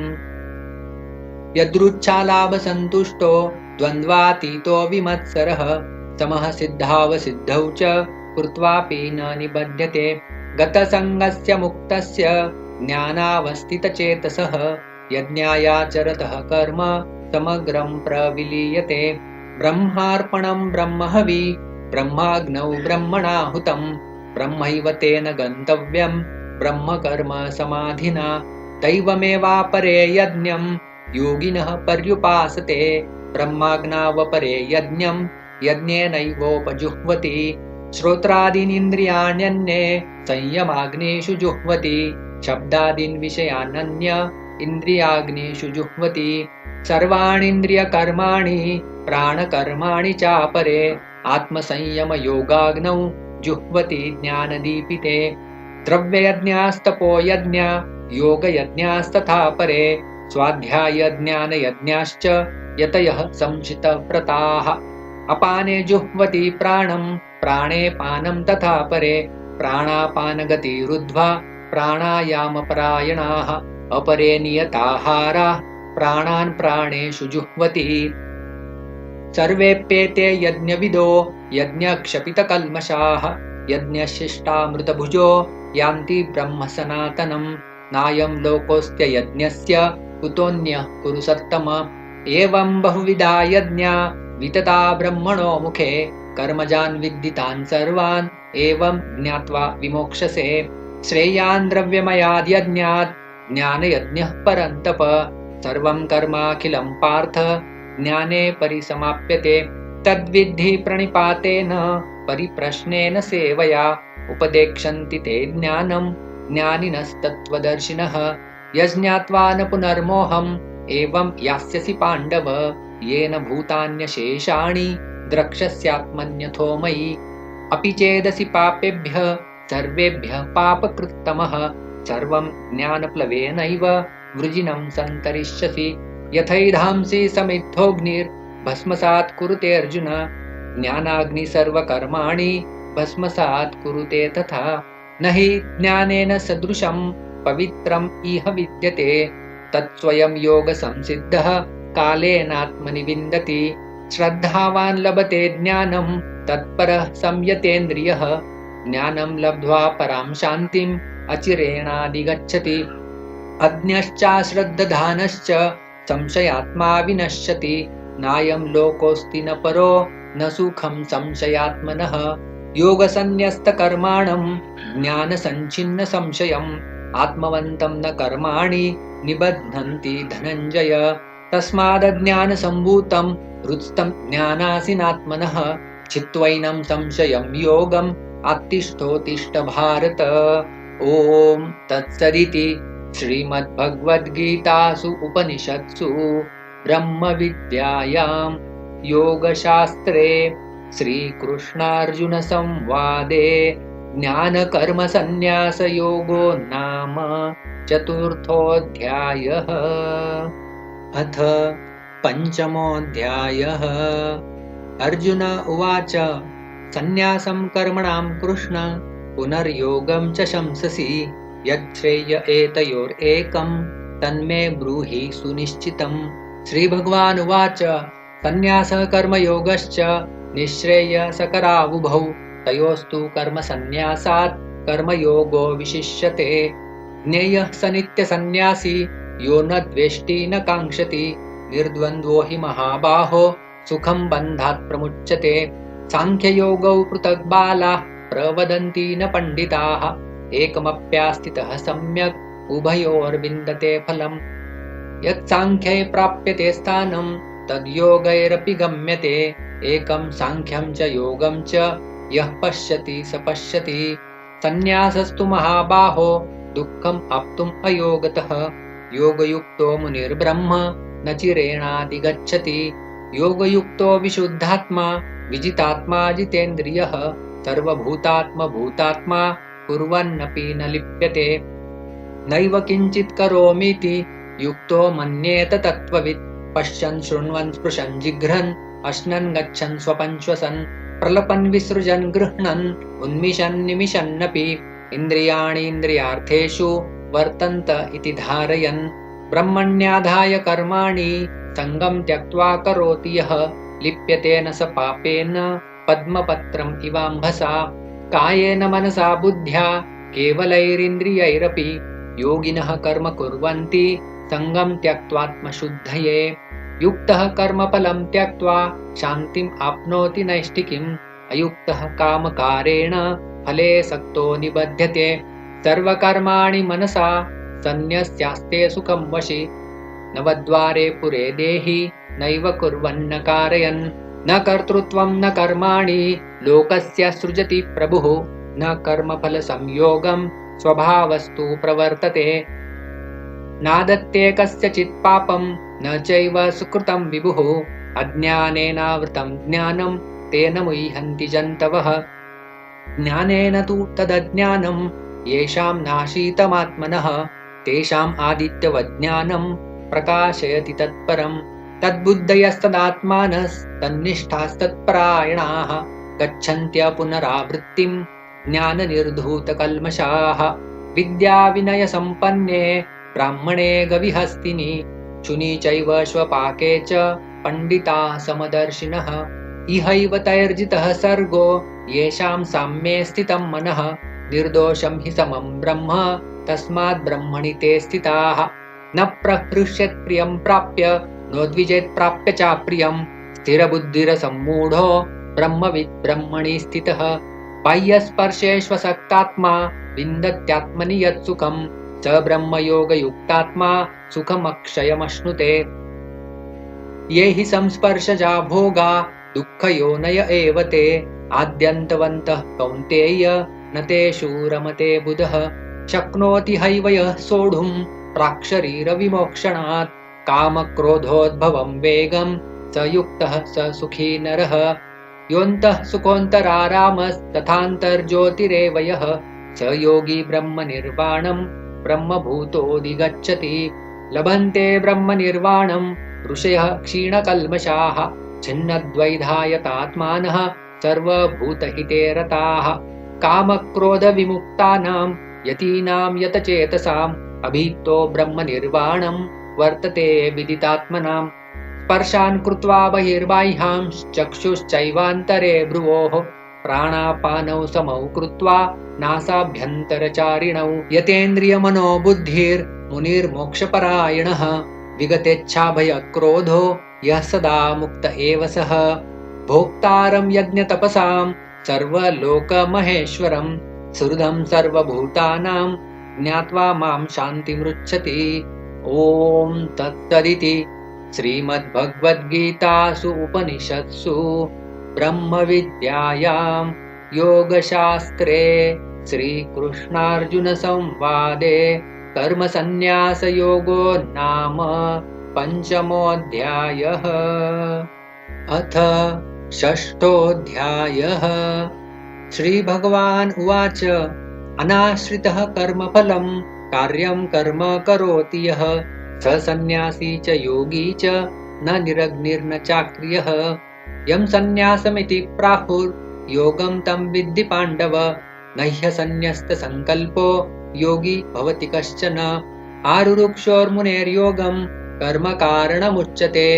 यदृच्छालाभसन्तुष्टो द्वन्द्वातीतो विमत्सरः समः सिद्धावसिद्धौ च कृत्वापि न निबध्यते गतसङ्गस्य मुक्तस्य ज्ञानावस्थितचेतसः यज्ञायाचरतः कर्म समग्रं प्रविलीयते ब्रह्मार्पणं ब्रह्महवि ब्रह्माग्नौ ब्रह्मणाहुतं ब्रह्मैव तेन गन्तव्यं ब्रह्मकर्म समाधिना दैवमेवापरे यज्ञं योगिनः पर्युपासते ब्रह्माज्ञावपरे यज्ञं यज्ञेनैवोपजुह्वति श्रोत्रादीनिन्द्रियाण्यन्ये संयमाग्नेषु जुह्वति शब्दादीन् विषयानन्य इन्द्रियाग्नेषु जुह्वति सर्वाणीन्द्रियकर्माणि प्राणकर्माणि चापरे आत्मसंयमयोगाग्नौ जुह्वति ज्ञानदीपिते द्रव्ययज्ञास्तपो यज्ञा योगयज्ञास्तथा परे स्वाध्यायज्ञानयज्ञाश्च यतयः संशितव्रताः अपाने जुह्वति प्राणं प्राणे पानं तथा परे प्राणापानगतिरुद्ध्वा प्राणायामपरायणाः अपरे नियताहाराः प्राणान् प्राणेषु जुह्वति सर्वेप्येते यज्ञविदो यज्ञक्षपितकल्मषाः यज्ञशिष्टामृतभुजो यान्ति ब्रह्म सनातनं नायं लोकोऽस्त्य यज्ञस्य कुतोऽन्यः कुरु सत्तम एवं बहुविधा यज्ञा वितता ब्रह्मणो मुखे कर्मजान् विद्धितान् सर्वान् एवं ज्ञात्वा विमोक्षसे श्रेयान् द्रव्यमयाद्यज्ञात् ज्ञानयज्ञः परन्तप सर्वं कर्माखिलं पार्थ ज्ञाने परिसमाप्यते तद्विद्धि प्रणिपातेन परिप्रश्नेन सेवया उपदेक्षन्ति ते ज्ञानं ज्ञानिनस्तत्त्वदर्शिनः यज्ञात्वा न पुनर्मोहम् एवं यास्यसि पाण्डव येन भूतान्यशेषाणि द्रक्ष्यस्यात्मन्यथो मयि अपि चेदसि पापेभ्यः सर्वेभ्यः पापकृत्तमः सर्वं ज्ञानप्लवेनैव वृजिनं सन्तरिष्यसि यथैधांसि समिद्धोऽग्निर्भस्मसात् कुरुते अर्जुन ज्ञानाग्नि सर्वकर्माणि भस्मसात् कुरुते तथा न हि ज्ञानेन सदृशं पवित्रम् इह विद्यते तत्स्वयं योगसंसिद्धः कालेनात्मनि विन्दति श्रद्धावान् लभते ज्ञानं तत्परः संयतेन्द्रियः ज्ञानं लब्ध्वा परां शान्तिम् अचिरेणाधिगच्छति अज्ञश्चाश्रद्धधानश्च संशयात्मा विनश्यति नायं लोकोऽस्ति न परो न सुखं संशयात्मनः योगसन्न्यस्तकर्माणं ज्ञानसञ्छिन्न संशयम् आत्मवन्तं न कर्माणि निबध्नन्ति धनञ्जय तस्मादज्ञानसम्भूतं हृत्स्थं ज्ञानासीनात्मनः चित्वैनं संशयं योगम् आत्तिष्ठोत्तिष्ठ भारत ॐ तत्सदिति श्रीमद्भगवद्गीतासु उपनिषत्सु ब्रह्मविद्यायां योगशास्त्रे श्रीकृष्णार्जुनसंवादे ज्ञानकर्मसन्न्यासयोगो नाम चतुर्थोऽध्यायः। अथ पञ्चमोऽध्यायः। अर्जुन उवाच सन्न्यासं कर्मणां कृष्ण पुनर्योगं च शंससि यच्छ्रेय एतयोरेकं तन्मे ब्रूहि सुनिश्चितम्। श्रीभगवानुवाच सन्न्यासः कर्मयोगश्च निःश्रेयसकरावुभौ तयोस्तु कर्मसन्न्यासात् कर्मयोगो विशिष्यते। ज्ञेयः स नित्यसन्न्यासी यो न द्वेष्टि न काङ्क्षति निर्द्वन्द्वो हि महाबाहो सुखं बन्धात् प्रमुच्यते। साङ्ख्ययोगौ पृथक् बालाः प्रवदन्ति न पण्डिताः एकमप्यास्थितः सम्यक् उभयोर्विन्दते फलम्। यत्साङ्ख्ये प्राप्यते स्थानं तद्योगैरपि गम्यते एकं साङ्ख्यं च योगं च यः पश्यति स पश्यति। सन्न्यासस्तु महाबाहो दुःखम् आप्तुम् अयोगतः योगयुक्तो मुनिर्ब्रह्म न चिरेणाधिगच्छति। योगयुक्तो विशुद्धात्मा विजितात्मा जितेन्द्रियः सर्वभूतात्मभूतात्मा कुर्वन्नपि न लिप्यते। नैव किञ्चित् करोमीति युक्तो मन्येत तत्त्ववित् पश्यन् शृण्वन् स्पृशन् जिघ्रन् अश्नन् गच्छन् स्वपन् श्वसन् प्रलपन् विसृजन् गृह्णन् उन्मिषन् निमिषन्नपि इन्द्रियाणि इन्द्रियार्थेषु वर्तन्त इति धारयन् ब्रह्मण्याधाय कर्माणि सङ्गं त्यक्त्वा करोति यः लिप्यते न स पापेन पद्मपत्रम् इवाम्भसा। कायेन मनसा बुद्ध्या केवलैरिन्द्रियैरपि योगिनः कर्म कुर्वन्ति सङ्गं त्यक्त्वात्मशुद्धये। युक्तः कर्मफलं त्यक्त्वा शान्तिम् आप्नोति नैष्ठिकीम् अयुक्तः कामकारेण फले सक्तो निबध्यते। सर्वकर्माणि मनसा सन्न्यस्यास्ते सुखं वशि नवद्वारे पुरे देहि नैव कुर्वन्न कारयन् न कर्तृत्वं न कर्माणि लोकस्य सृजति प्रभुः न कर्मफलसंयोगं स्वभावस्तु प्रवर्तते नादत्ते कस्यचित् पापं न चैव सुकृतं विभुः अज्ञानेनावृतं ज्ञानं तेन मुह्यन्ति जन्तवः ज्ञानेन तु तदज्ञानं येषां नाशीतमात्मनः तेषाम् आदित्यवज्ञानं प्रकाशयति तत्परम् तद्बुद्धयस्तदात्मानस्तन्निष्ठास्तत्परायणाः गच्छन्त्य पुनरावृत्तिं ज्ञाननिर्धूतकल्मषाः विद्याविनयसम्पन्ने ब्राह्मणे गविहस्तिनि शुनि चैव स्वपाके च पण्डिताः समदर्शिनः इहैव तैर्जितः सर्गो येषां साम्ये स्थितं मनः निर्दोषं हि समं ब्रह्म तस्मात् ब्रह्मणि ते स्थिताः न प्रहृष्यत् प्रियं प्राप्य नोद्विजेत् प्राप्य चाप्रियं स्थिरबुद्धिरसम्मूढो ब्रह्मविद् ब्रह्मणि स्थितः बाह्यस्पर्शेष्वसक्तात्मा विन्दत्यात्मनि यत्सुखं स ब्रह्मयोगयुक्तात्मा सुखमक्षयमश्नुते ये हि संस्पर्शजा भोगा दुःखयोनय एव ते आद्यन्तवन्तः कौन्तेय न तेषु रमते बुधः शक्नोति हैव यः सोढुं प्राक्शरीरविमोक्षणात् कामक्रोधोद्भवं वेगं स युक्तः स सुखी नरः योऽन्तः सुखोऽन्तरारामस्तथान्तर्ज्योतिरेव यः स योगी ब्रह्मनिर्वाणं ब्रह्मभूतोऽधिगच्छति लभन्ते ब्रह्मनिर्वाणं ऋषयः क्षीणकल्मषाः छिन्नद्वैधायतात्मानः सर्वभूतहिते रताः कामक्रोधविमुक्तानां यतीनां यतचेतसाम् अभीतो ब्रह्मनिर्वाणं वर्तते विदितात्मनां स्पर्शान् कृत्वा बहिर्बाह्यांश्चक्षुश्चैवान्तरे भ्रुवोः प्राणापानौ समौ कृत्वा नासाभ्यन्तरचारिणौ यतेन्द्रियमनो बुद्धिर्मुनिर्मोक्षपरायणः विगतेच्छाभयक्रोधो यः सदा मुक्त एव सः भोक्तारं यज्ञतपसां सर्वलोकमहेश्वरं सुहृदं सर्वभूतानां ज्ञात्वा मां शान्तिमृच्छति। ॐ तत्सदिति श्रीमद्भगवद्गीतासु उपनिषत्सु ब्रह्मविद्यायां योगशास्त्रे श्रीकृष्णार्जुनसंवादे कर्मसन्न्यासयोगो नाम पञ्चमोऽध्यायः। अथ षष्ठोऽध्यायः। श्रीभगवान् उवाच अनाश्रितः कर्मफलं कार्यं कर्म करोति यः स सन्न्यासी च योगी च न निरग्निर्न चाक्रियः यं सन्न्यासमिति प्राहुर्योगं तं विद्धि पाण्डव न ह्यसन्न्यस्तसङ्कल्पो योगी भवति कश्चन आरुरुक्षोर्मुनेर्योगं कर्म कारणमुच्यते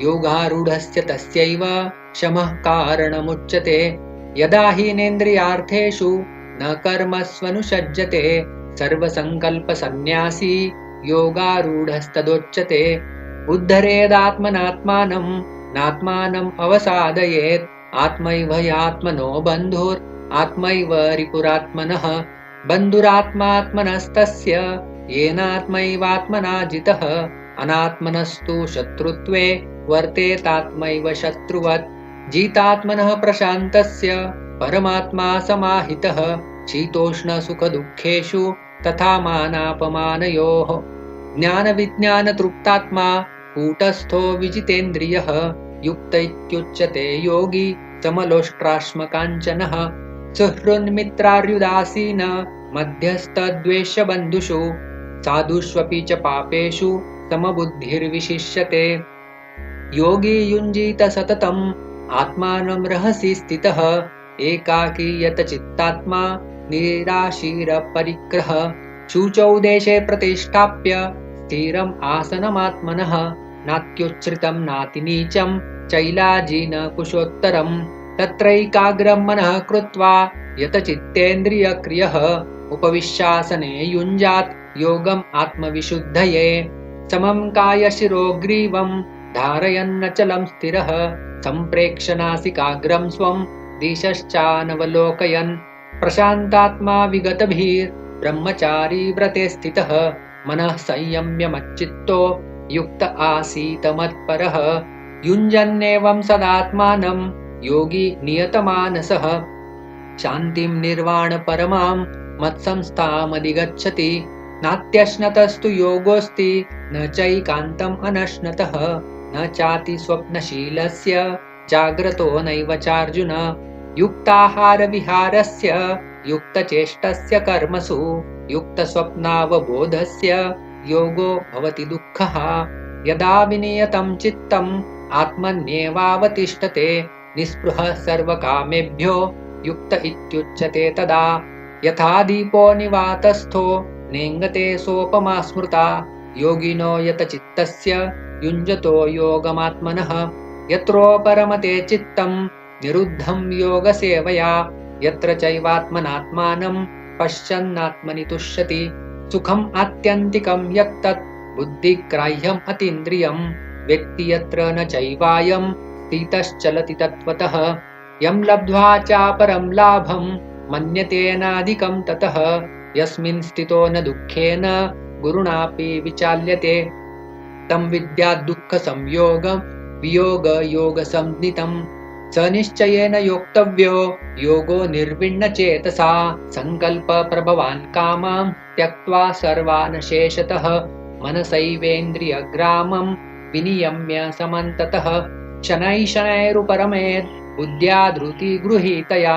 योगारूढस्य तस्यैव शमः कारणमुच्यते यदा हीनेन्द्रियार्थेषु न कर्मस्वनुषज्यते सर्वसङ्कल्पसन्न्यासी योगारूढस्तदोच्यते उद्धरेदात्मनात्मानं नात्मानम् अवसादयेत् आत्मैव ह्यात्मनो बन्धुरात्मैव रिपुरात्मनः बन्धुरात्मात्मनस्तस्य येनात्मैवात्मना जितः अनात्मनस्तु शत्रुत्वे वर्तेतात्मैव शत्रुवत् जितात्मनः प्रशान्तस्य परमात्मा समाहितः शीतोष्णसुखदुःखेषु तथा मानापमानयोः ज्ञानविज्ञानतृप्तात्मा कूटस्थो विजितेन्द्रियः युक्त इत्युच्यते योगी समलोष्ट्राश्मकाञ्चनः सुहृन्मित्रार्युदासीन मध्यस्थद्वेषबन्धुषु साधुष्वपि च पापेषु समबुद्धिर्विशिष्यते योगी युञ्जीत सततम् आत्मानं रहसि स्थितः एकाकी यतचित्तात्मा निराशीरपरिग्रह शुचौ देशे प्रतिष्ठाप्य स्थिरम् आसनमात्मनः नात्युच्छ्रितं नातिनीचं चैलाजीन कुशोत्तरं तत्रैकाग्रं मनः कृत्वा यतचित्तेन्द्रियक्रियः उपविश्यासने युञ्जात् योगम् आत्मविशुद्धये समं कायशिरोग्रीवं धारयन्नचलं स्थिरः सम्प्रेक्ष्य नासिकाग्रं स्वं दिशश्चानवलोकयन् प्रशान्तात्मा विगतभिर्ब्रह्मचारी व्रते स्थितः मनः संयम्य मच्चित्तो युक्त आसीत मत्परः युञ्जन्नेवं सदात्मानं योगी नियतमानसः शान्तिं निर्वाण परमां मत्संस्थामधिगच्छति नात्यश्नतस्तु योगोऽस्ति न चैकान्तम् अनश्नतः न चाति स्वप्नशीलस्य जाग्रतो नैव चार्जुन युक्ताहारविहारस्य युक्तचेष्टस्य कर्मसु युक्तस्वप्नावबोधस्य योगो भवति दुःखः यदा विनियतं चित्तम् आत्मन्येवावतिष्ठते निःस्पृहः सर्वकामेभ्यो युक्त इत्युच्यते तदा यथा दीपो निवातस्थो नेङ्गते सोपमा स्मृता योगिनो यतचित्तस्य युञ्जतो योगमात्मनः यत्रोपरमते चित्तं निरुद्धं योगसेवया यत्र चैवात्मनात्मानं पश्यन्नात्मनि तुष्यति सुखम् आत्यन्तिकं यत्तत् बुद्धिग्राह्यम् अतीन्द्रियं वेत्ति यत्र न चैवायं स्थितश्चलति तत्त्वतः यं लब्ध्वा चापरं लाभं मन्यतेनाधिकं ततः यस्मिन् स्थितो न दुःखेन गुरुणापि विचाल्यते तं विद्यात् दुःखसंयोगं वियोगयोगसंज्ञितं स निश्चयेन योक्तव्यो योगो निर्विण्णचेतसा सङ्कल्पप्रभवान् कामां त्यक्त्वा सर्वान् शेषतः मनसैवेन्द्रियग्रामं विनियम्य समन्ततः शनैः शनैरुपरमेत् बुद्ध्या धृतिगृहीतया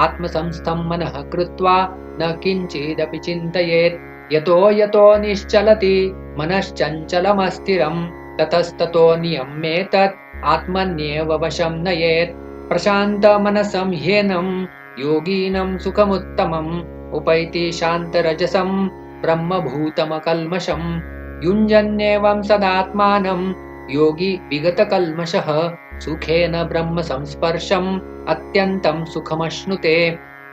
आत्मसंस्थं मनः कृत्वा न किञ्चिदपि चिन्तयेत् यतो यतो निश्चलति मनश्चञ्चलमस्थिरं ततस्ततो नियम्येतत् आत्मन्येव वशं नयेत् प्रशान्तमनसं ह्येनं योगिनं सुखमुत्तमम् उपैति शान्तरजसं ब्रह्मभूतमकल्मषम् युञ्जन्नेवं सदात्मानं योगी विगतकल्मषः सुखेन ब्रह्मसंस्पर्शम् अत्यन्तं सुखमश्नुते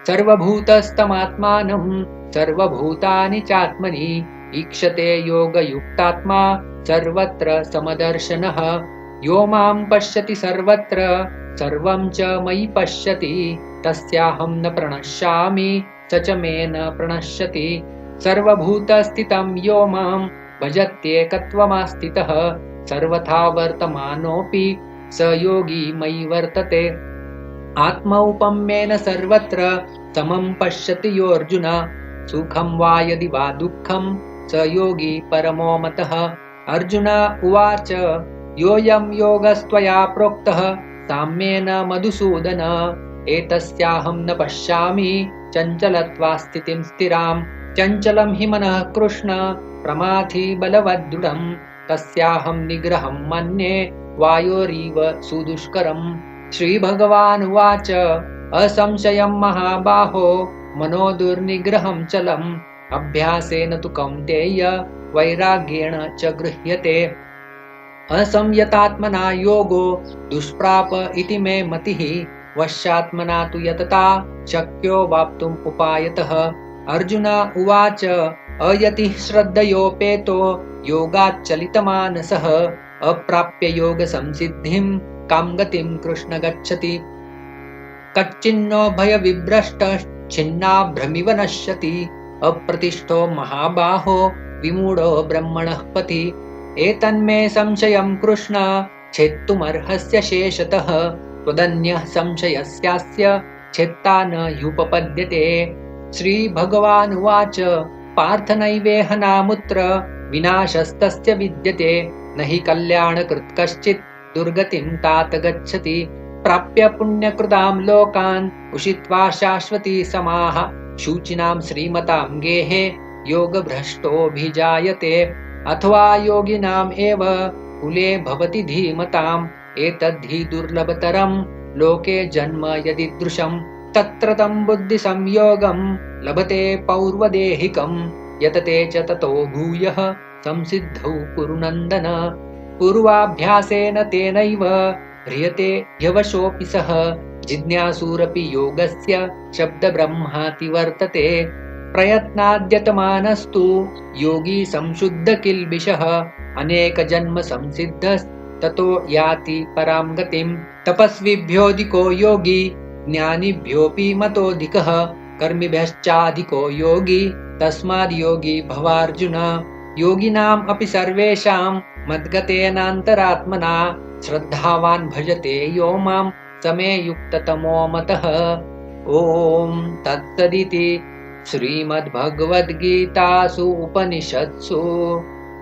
सर्वभूतस्थमात्मानं सर्वभूतानि चात्मनि ईक्षते योगयुक्तात्मा सर्वत्र समदर्शनः यो मां पश्यति सर्वत्र सर्वं च मयि पश्यति तस्याहं न प्रणश्यामि स च मे न प्रणश्यति सर्वभूतस्थितं यो मां भजत्येकत्वमास्थितः सर्वथा वर्तमानोऽपि स योगी मयि वर्तते आत्मौपम्येन सर्वत्र समं पश्यति योऽर्जुन सुखं वा यदि वा दुःखं स योगी परमो मतः अर्जुन उवाच योऽयं योगस्त्वया प्रोक्तः साम्येन मधुसूदन एतस्याहं न पश्यामि चञ्चलत्वास्थितिं स्थिरां चञ्चलं हि मनः कृष्ण प्रमाथि बलवद्दृढं तस्याहं निग्रहं मन्ये वायोरिव सुदुष्करम् श्रीभगवानुवाच असंशयं महाबाहो मनो दुर्निग्रहं चलम् अभ्यासेन तु कौन्तेय वैराग्येण च गृह्यते असंयतात्मना योगो दुष्प्राप इति मे मतिः वश्यात्मना तु यतता शक्यो वाप्तुम् उपायतः अर्जुन उवाच अयतिः श्रद्धयोपेतो योगाच्चलितमानसः अप्राप्य योगसंसिद्धिं कां गतिं कृष्ण गच्छति कच्चिन्नो भयविभ्रष्टश्छिन्नाभ्रमिव नश्यति अप्रतिष्ठो महाबाहो विमूढो ब्रह्मणः पथि एतन्मे संशयं कृष्ण छेत्तुमर्हस्य शेषतः त्वदन्यः संशयस्यास्य छेत्ता न ह्युपपद्यते श्रीभगवानुवाच पार्थ नैवेह नामुत्र विनाशस्तस्य विद्यते न हि कल्याणकृत् कश्चित् दुर्गतिं तात गच्छति प्राप्य पुण्यकृतां लोकान् उषित्वा शाश्वती समाः शुचिनां श्रीमतां गेहे योगभ्रष्टोऽभिजायते अथवा योगिनाम् एव कुले भवति धीमताम् एतद्धि दुर्लभतरं लोके जन्म यदीदृशं तत्र तं बुद्धिसंयोगं लभते पौर्वदेहिकं यतते च ततो भूयः संसिद्धौ कुरु नन्दन पूर्वाभ्यासेन तेनैव ह्रियते ह्यवशोऽपि सः जिज्ञासुरपि योगस्य शब्दब्रह्माति वर्तते प्रयत्नाद्यतमानस्तु योगी संशुद्धकिल्बिषः अनेकजन्म संसिद्धस्ततो याति परां गतिं तपस्विभ्योऽधिको योगी ज्ञानिभ्योऽपि मतोऽधिकः कर्मिभ्यश्चाधिको योगी तस्माद् योगी भवार्जुन योगिनाम् अपि सर्वेषां मद्गतेनान्तरात्मना श्रद्धावान् भजते यो मां स मे युक्ततमो मतः। ॐ तत्सदिति श्रीमद्भगवद्गीतासु उपनिषत्सु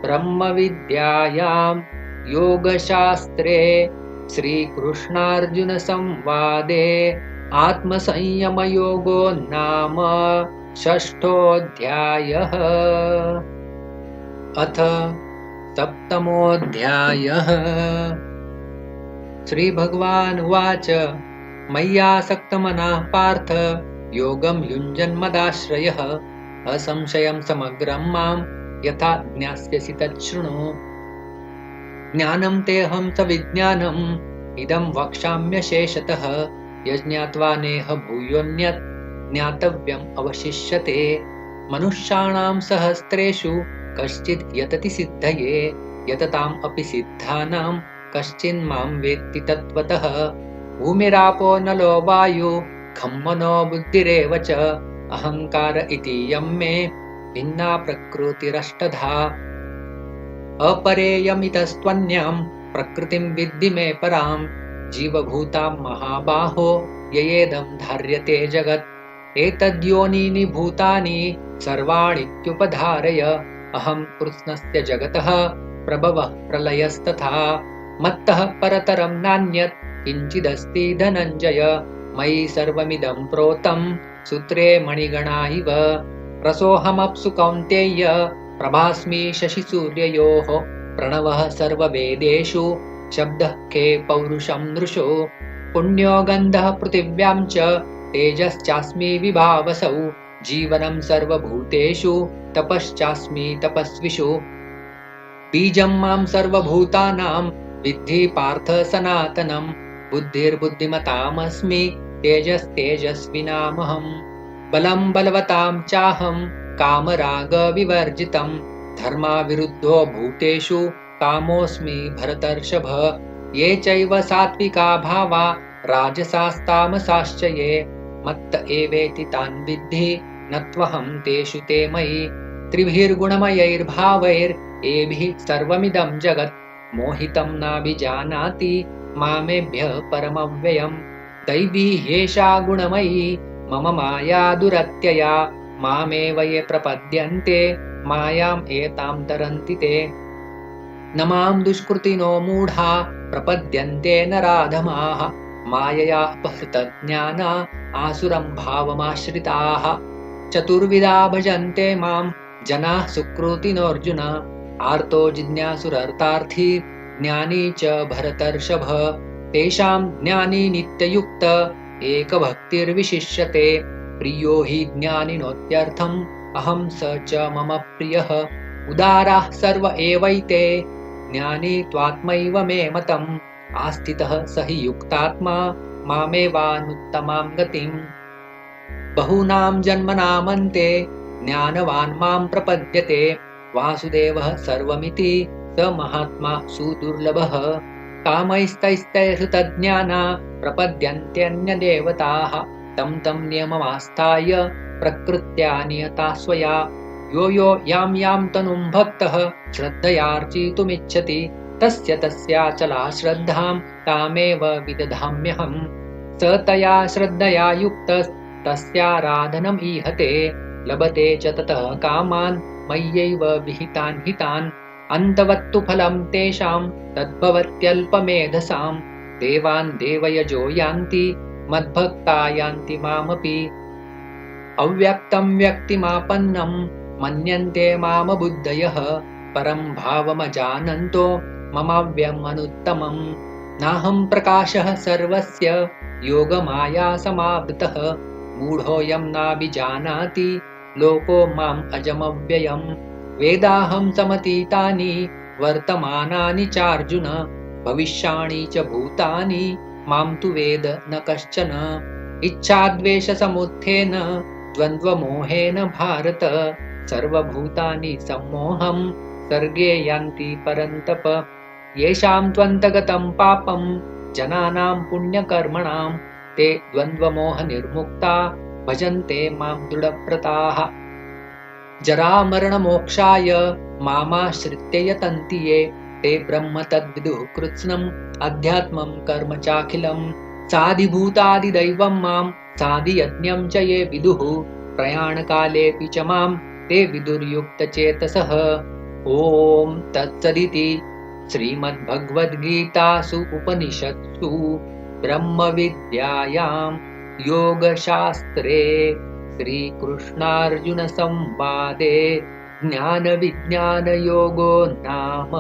ब्रह्मविद्यायां योगशास्त्रे श्रीकृष्णार्जुनसंवादे आत्मसंयमयोगो नाम षष्ठोऽध्यायः। अथ सप्तमोऽध्यायः। श्रीभगवानुवाच मय्यासक्तमनः पार्थ योगं युञ्जन्मदाश्रयः असंशयं समग्रं मां यथा ज्ञास्यसि तच्छृणु। ज्ञानं तेऽहं सविज्ञानम् इदं वक्ष्याम्यशेषतः यज्ञात्वा नेह भूयोऽन्यत् ज्ञातव्यम् अवशिष्यते। मनुष्याणां सहस्रेषु कश्चित् यतति सिद्धये यतताम् अपि सिद्धानां कश्चिन्मां वेत्ति तत्त्वतः। भूमिरापो नलो वायु खं मनो बुद्धिरेव च अहङ्कार इतीयं मे भिन्ना प्रकृतिरष्टधा। अपरेयमितस्त्वन्यां प्रकृतिं विद्धि मे परां जीवभूतां महाबाहो ययेदं धार्यते जगत्। एतद्योनीनि भूतानि सर्वाणीत्युपधारय अहं कृत्स्नस्य जगतः प्रभवः प्रलयस्तथा। मत्तः परतरं नान्यत् किञ्चिदस्ति धनञ्जय मयि सर्वमिदं प्रोतं सूत्रे मणिगणा इव। रसोऽहमप्सु कौन्तेय प्रभास्मि शशिसूर्ययोः प्रणवः सर्ववेदेषु शब्दः के पौरुषं नृषु। पुण्यो गन्धः पृथिव्यां च तेजश्चास्मि विभावसौ जीवनं सर्वभूतेषु तपश्चास्मि तपस्विषु। बीजं मां सर्वभूतानां विद्धि पार्थ सनातनं बुद्धिर्बुद्धिमतामस्मि तेजस्तेजस्विनामहं। बलं बलवतां चाहं कामरागविवर्जितं धर्माविरुद्धो भूतेषु कामोऽस्मि भरतर्षभ। ये चैव सात्विका भावा राजसास्तामसाश्च ये मत्त एवेति तान् विद्धि न त्वहं तेषु ते मयि। त्रिभिर्गुणमयैर्भावैरेभिः सर्वमिदं जगत् मोहितं नाभिजानाति मामेभ्यः परमव्ययम्। दैवी ह्येषा गुणमयी मम माया दुरत्यया मामेव ये प्रपद्यन्ते मायाम् एतां तरन्ति ते। न मां दुष्कृतिनो मूढा प्रपद्यन्ते नराधमाः मायया अपहृतज्ञाना आसुरं भावमाश्रिताः। चतुर्विधा भजन्ते मां जनाः सुकृतिनोऽर्जुन आर्तो जिज्ञासुरर्तार्थी ज्ञानी च भरतर्षभ। तेषां ज्ञानी नित्ययुक्त एकभक्तिर्विशिष्यते प्रियो हि ज्ञानिनोत्यर्थम् अहं स च मम प्रियः। उदाराः सर्व एवैते ज्ञानी त्वात्मैव मे मतम् आस्थितः स हि युक्तात्मा मामेवानुत्तमां गतिम्। बहूनां जन्मनामन्ते ज्ञानवान् मां प्रपद्यते वासुदेवः सर्वमिति स महात्मा सुदुर्लभः। कामैस्तैस्तैर्हृतज्ञाना प्रपद्यन्त्यन्यदेवताः तं तं नियममास्ताय प्रकृत्या नियता स्वया। यो यो यां यां तनुं भक्तः श्रद्धयार्चितुमिच्छति तस्य तस्याचला श्रद्धां तामेव विदधाम्यहम्। स तया श्रद्धया युक्तस्तस्याराधनम् ईहते लभते च ततः कामान् मय्यैव विहितान् हितान्। अन्तवत्तु फलं तेषां तद्भवत्यल्पमेधसां देवान् देवयजो यान्ति मद्भक्ता यान्ति मामपि। अव्यक्तं व्यक्तिमापन्नं मन्यन्ते मामबुद्धयः परं भावमजानन्तो ममाव्यम् अनुत्तमम्। नाहं प्रकाशः सर्वस्य योगमाया समावृतः मूढोऽयं नाभिजानाति लोको माम् अजमव्ययम्। वेदाहं समतीतानि वर्तमानानि चार्जुन भविष्याणि च भूतानि मां तु वेद न कश्चन। इच्छाद्वेषसमुत्थेन द्वन्द्वमोहेन भारत सर्वभूतानि सम्मोहं सर्गे यान्ति परन्तप। येषां त्वन्तगतं पापं जनानां पुण्यकर्मणां ते द्वन्द्वमोहनिर्मुक्ता भजन्ते मां दृढव्रताः। जरामरणमोक्षाय मामाश्रित्य यतन्ति ये ते ब्रह्म तद्विदुः कृत्स्नम् अध्यात्मं कर्म चाखिलम् साधिभूतादिदैवं मां साधियज्ञं च ये विदुः प्रयाणकालेऽपि च मां ते विदुर्युक्तचेतसः। ॐ तत्सदिति श्रीमद्भगवद्गीतासु उपनिषत्सु ब्रह्मविद्यायां योगशास्त्रे श्रीकृष्णार्जुनसंवादे ज्ञानविज्ञानयोगो नाम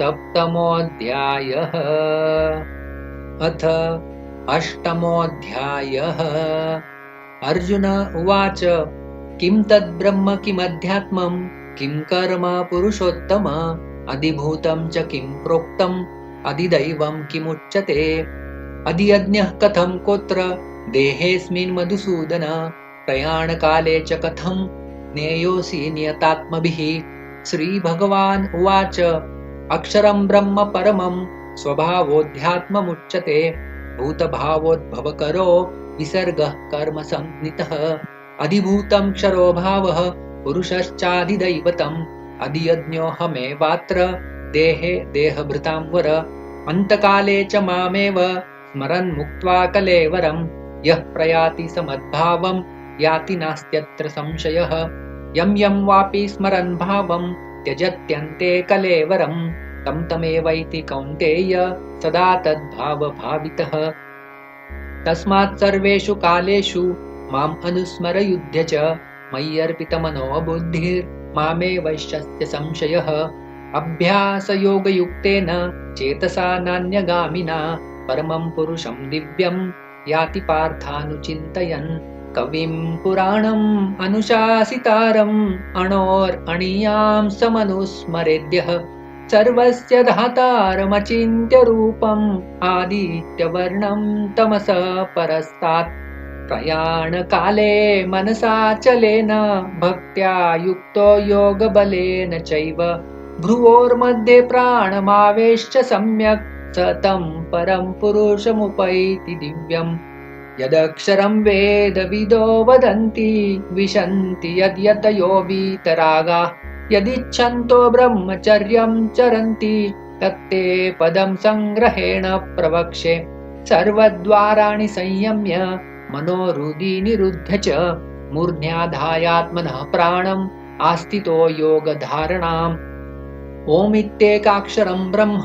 सप्तमोऽध्यायः। अथ अष्टमोऽध्यायः। अर्जुन उवाच किं तद्ब्रह्म किमध्यात्मं किं कर्म पुरुषोत्तम अधिभूतं च किं प्रोक्तम् अधिदैवं किमुच्यते अधियज्ञः कथं कोत्र देहेऽस्मिन् मधुसूदन प्रयाणकाले च कथं ज्ञेयोऽसि नियतात्मभिः। श्रीभगवान् उवाच अक्षरं ब्रह्म परमं स्वभावोऽध्यात्ममुच्यते भूतभावोद्भवकरो विसर्गः कर्म संज्ञितः अधिभूतं क्षरो भावः पुरुषश्चाधिदैवतम् अधियज्ञोऽहमेवात्र देहे देहभृतां वर अन्तकाले च मामेव स्मरन् मुक्त्वा कलेवरं यः प्रयाति समद्भावं याति नास्त्यत्र संशयः यं यं वापि स्मरन् भावं त्यजत्यन्ते कलेवरं तं तमेवैति कौन्तेय सदा तद्भावभावितः। तस्मात् सर्वेषु कालेषु माम् अनुस्मर युध्य च मय्यर्पितमनो बुद्धिर्मामेवैष्यस्य संशयः अभ्यासयोगयुक्तेन चेतसा नान्यगामिना परमं पुरुषं दिव्यं याति पार्थानुचिन्तयन् कविं पुराणम् अनुशासितारम् अणोरणीयां समनुस्मरेद्यः सर्वस्य धातारमचिन्त्य रूपम् आदित्यवर्णं तमसः परस्तात् प्रयाणकाले मनसाचलेन भक्त्या युक्तो योगबलेन चैव भ्रुवोर्मध्ये प्राणमावेश्य सम्यक् स तं परं पुरुषमुपैति दिव्यम् यदक्षरं वेदविदो वदन्ति विशन्ति यद्यतयो वीतरागाः यदिच्छन्तो ब्रह्मचर्यं चरन्ति तत्ते पदं संग्रहेण प्रवक्ष्ये सर्वद्वाराणि संयम्य मनोहृदि निरुध्य च मूर्ध्याधायात्मनः प्राणम् आस्थितो योगधारणाम् ओमित्येकाक्षरं ब्रह्म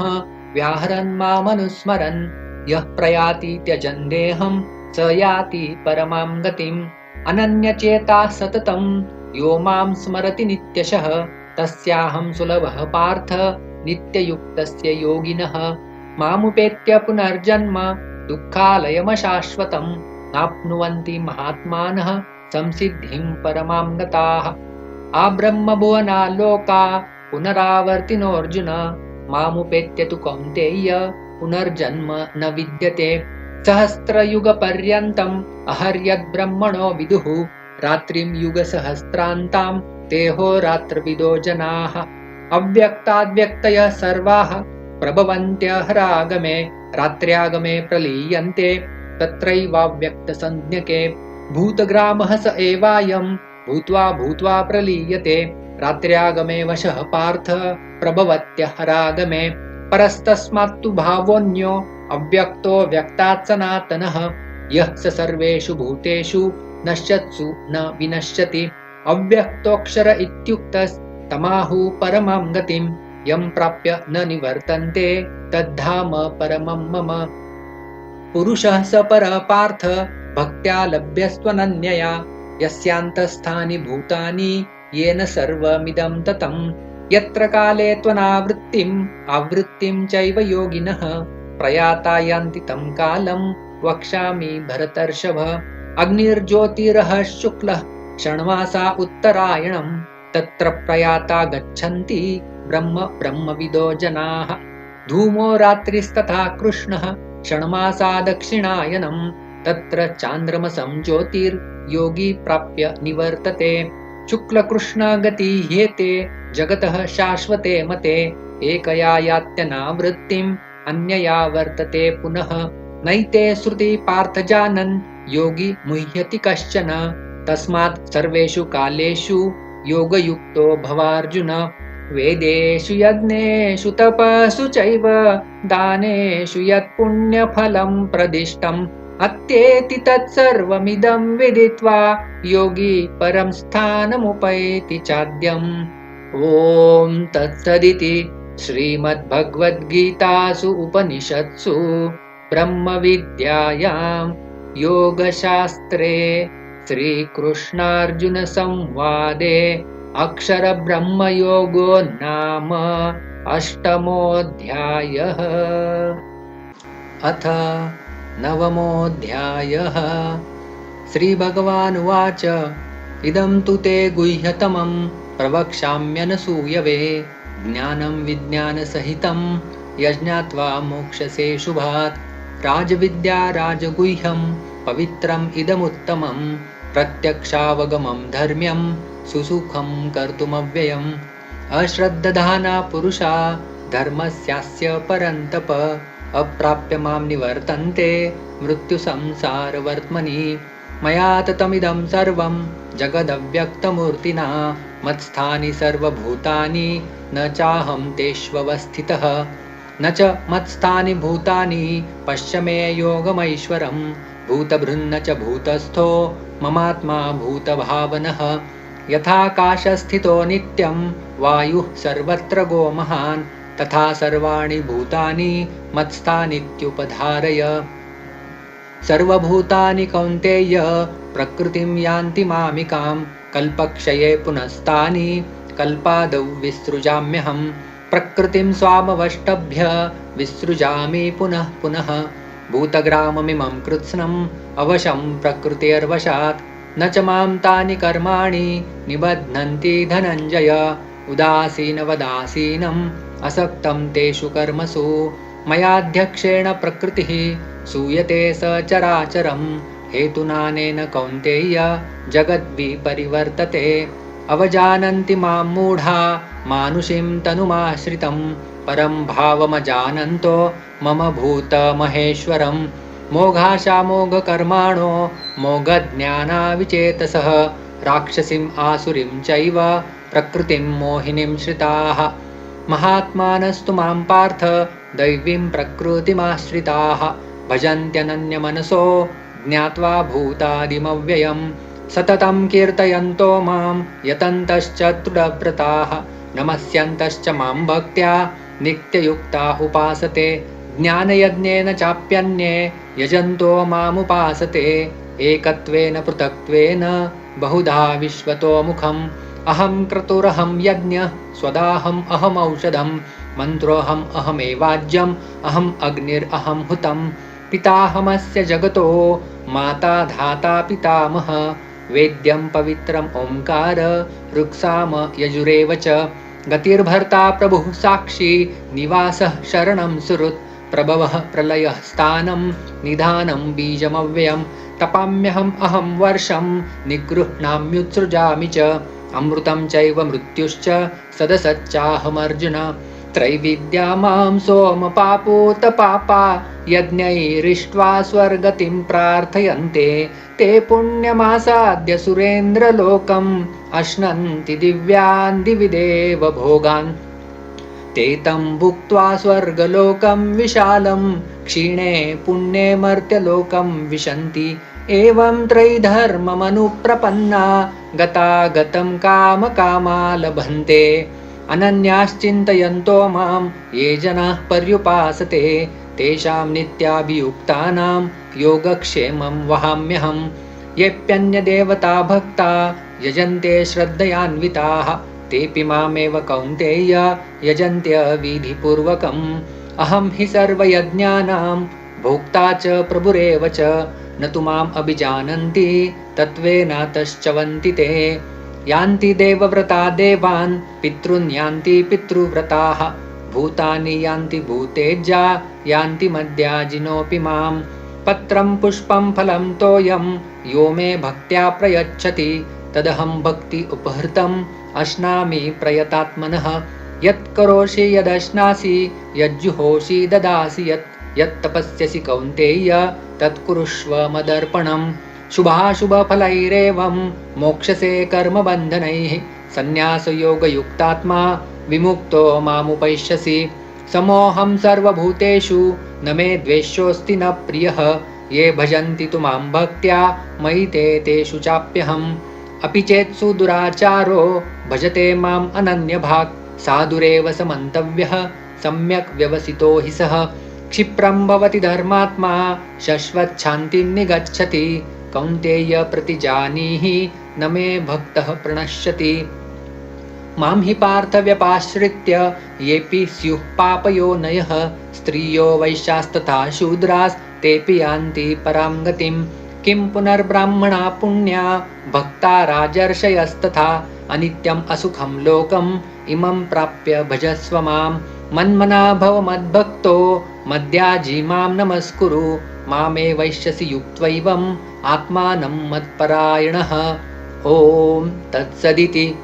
व्याहरन् मामनुस्मरन् यः प्रयाति त्यजन् देहं स याति परमां गतिम् अनन्यचेताः सततं यो मां स्मरति नित्यशः तस्याहं सुलभः पार्थ नित्ययुक्तस्य योगिनः मामुपेत्य पुनर्जन्म दुःखालयमशाश्वतं नाप्नुवन्ति महात्मानः संसिद्धिं परमां गताः आब्रह्मभुवनालोका पुनरावर्तिनोऽर्जुन मामुपेत्य तु कौन्तेय पुनर्जन्म न विद्यते सहस्रयुगपर्यन्तम् अहर्यद्ब्रह्मणो विदुः रात्रिं युगसहस्रान्तां देहोरात्रविदो जनाः अव्यक्ताद्व्यक्तयः सर्वाः प्रभवन्त्यहरागमे रात्र्यागमे प्रलीयन्ते तत्रैवाव्यक्तसंज्ञके भूतग्रामः स एवायं भूत्वा भूत्वा प्रलीयते रात्र्यागमे वशः पार्थ प्रभवत्यहरागमे परस्तस्मात्तु भावोऽन्यो अव्यक्तो व्यक्तात् सनातनः यः स सर्वेषु भूतेषु नश्यत्सु न विनश्यति अव्यक्तोऽक्षर इत्युक्तस्तमाहुः परमां गतिं यं प्राप्य न निवर्तन्ते तद्धाम परमं मम पुरुषः स परः पार्थ भक्त्या लभ्यस्त्वनन्यया यस्यान्तस्थानि भूतानि येन सर्वमिदं ततं यत्र काले त्वनावृत्तिम् आवृत्तिं चैव योगिनः प्रयाता यान्ति तं कालं वक्ष्यामि भरतर्षभ अग्निर्ज्योतिरः शुक्लः षण्मासा उत्तरायणं तत्र प्रयाता गच्छन्ति ब्रह्मविदो जनाः धूमो रात्रिस्तथा कृष्णः षण्मासा दक्षिणायनं तत्र चान्द्रमसं ज्योतिर्योगी प्राप्य निवर्तते शुक्लकृष्णगति ह्येते जगतः शाश्वते मते एकया यात्यनावृत्तिम् अन्यया वर्तते पुनः नैते श्रुति पार्थ जानन् योगी मुह्यति कश्चन तस्मात् सर्वेषु कालेषु योगयुक्तो भवार्जुन। वेदेषु यज्ञेषु तपसु चैव दानेषु यत्पुण्यफलं प्रदिष्टम् अत्येति तत्सर्वमिदं विदित्वा योगी परं स्थानमुपैति चाद्यम्। ॐ तत्सदिति श्रीमद्भगवद्गीतासु उपनिषत्सु ब्रह्मविद्यायां योगशास्त्रे श्रीकृष्णार्जुनसंवादे अक्षरब्रह्मयोगो नाम अष्टमोऽध्यायः। अथ नवमोऽध्यायः। श्रीभगवानुवाच इदं तु ते गुह्यतमं प्रवक्ष्याम्यनसूयवे ज्ञानं विज्ञानसहितं यज्ञात्वा मोक्षसे शुभात्। राजविद्या राजगुह्यं पवित्रम् इदमुत्तमं प्रत्यक्षावगमं धर्म्यं सुसुखं कर्तुमव्ययम्। अश्रद्धधाना पुरुषा धर्मस्यास्य परन्तप अप्राप्य मां निवर्तन्ते मृत्युसंसारवर्त्मनि। मया ततमिदं सर्वं जगदव्यक्तमूर्तिना मत्स्थानि सर्वभूतानि न चाहं तेष्वस्थितः न च मत्स्थानि भूतानि पश्य मे योगमैश्वरम्। भूतभृन्न च भूतस्थो ममात्मा भूतभावनः। यथाकाशस्थितो नित्यं वायुः सर्वत्र गो महान् तथा सर्वाणि भूतानि मत्स्थानीत्युपधारय। सर्वभूतानि कौन्तेय प्रकृतिं यान्ति मामिकां कल्पक्षये पुनस्तानि कल्पादौ विसृजाम्यहं। प्रकृतिं स्वामवष्टभ्य विसृजामि पुनः पुनः। भूतग्राममिमं कृत्स्नम् अवशं प्रकृतेर्वशात् न च मां तानि कर्माणि निबध्नन्ति धनञ्जय। उदासीनवदासीनम् असक्तं तेषु कर्मसु मयाध्यक्षेण प्रकृतिः सूयते सचराचरं। हेतुनानेन कौन्तेय जगद्विपरिवर्तते। अवजानन्ति मां मूढा मानुषीं तनुमाश्रितं परं भावमजानन्तो मम भूतमहेश्वरं। मोघाशामोघकर्माणो मोघज्ञानाविचेतसः राक्षसीम् आसुरीं चैव प्रकृतिं मोहिनीं श्रिताः। महात्मानस्तु मां पार्थ दैवीं प्रकृतिमाश्रिताः भजन्त्यनन्यमनसो ज्ञात्वा भूतादिमव्ययम्। सततं कीर्तयन्तो मां यतन्तश्च दृढव्रताः नमस्यन्तश्च मां भक्त्या नित्ययुक्ता उपासते। ज्ञानयज्ञेन चाप्यन्ये यजन्तो मामुपासते एकत्वेन पृथक्त्वेन बहुधा विश्वतोमुखम्। अहं क्रतुरहं यज्ञः स्वदाहम् अहमौषधं मन्त्रोऽहम् अहमेवाज्यम् अहम् अग्निरहं हुतं। पिताहमस्य जगतो माता धाता पितामह वेद्यं पवित्रम् ओंकार ऋक्साम यजुरेव च। गतिर्भर्ता प्रभुः साक्षी निवासः शरणं सुहृत् प्रभवः प्रलयः स्थानं निधानं बीजमव्ययं। तपाम्यहम् अहं वर्षं निगृह्णाम्युत्सृजामि च अमृतं चैव मृत्युश्च सदसच्चाहमर्जुन। त्रैविद्या मां सोमपापूतपापा यज्ञैरिष्ट्वा स्वर्गतिं प्रार्थयन्ते ते पुण्यमासाद्य सुरेन्द्रलोकम् अश्नन्ति दिव्यान् दिवि देव भोगान्। ते तं भुक्त्वा स्वर्गलोकं विशालं क्षीणे पुण्ये मर्त्यलोकं विशन्ति। एवं त्रैधर्ममनुप्रपन्ना गतागतं कामकामा लभन्ते। अनन्याश्चिन्तयन्तो मां ये जनाः पर्युपासते तेषां नित्याभियुक्तानां योगक्षेमं वहाम्यहम्। येऽप्यन्यदेवता भक्ता यजन्ते श्रद्धयान्विताः तेऽपि मामेव कौन्तेय यजन्त्यविधिपूर्वकम्। अहं हि सर्वयज्ञानां भोक्ता च प्रभुरेव च न तु माम् अभिजानन्ति तत्त्वेन तश्चवन्ति ते। यान्ति देवव्रता देवान् पितॄन् यान्ति पितृव्रताः भूतानि यान्ति भूतेज्या यान्ति मद्याजिनोऽपि माम्। पत्रं पुष्पं फलं तोयं यो मे भक्त्या प्रयच्छति तदहं भक्ति उपहृतम् अश्नामि प्रयतात्मनः। यत्करोषि यदश्नासि यज्जुहोषि ददासि यत्तपस्यसि कौन्तेय तत्कुरुष्व मदर्पणम्। शुभाशुभफलैरेवं मोक्षसे कर्मबन्धनैः संन्यासयोगयुक्तात्मा विमुक्तो मामुपैष्यसि। समोऽहं सर्वभूतेषु न मे द्वेष्योऽस्ति न प्रियः। ये भजन्ति तु मां भक्त्या मयि ते तेषु चाप्यहम्। अपि चेत्सु दुराचारो भजते माम् अनन्यभाक् साधुरेव स मन्तव्यः सम्यक् व्यवसितो हि सः। क्षिप्रं भवति धर्मात्मा शश्वच्छान्तिं निगच्छति। कौन्तेय प्रतिजानीहि न मे भक्तः प्रणश्यति। मां हि पार्थ व्यपाश्रित्य येऽपि स्युः पापयोनयः स्त्रियो वैश्यास्तथा शूद्रास्तेऽपि यान्ति परां गतिम्। किं पुनर्ब्राह्मणा पुण्या भक्ता राजर्षयस्तथा अनित्यम् असुखं लोकम् इमं प्राप्य भजस्व माम्। मन्मना भव मद्भक्तो मद्याजी मां नमस्कुरु मामे वैश्यसि युक्त्वैवम् आत्मानं मत्परायणः। ॐ तत्सदिति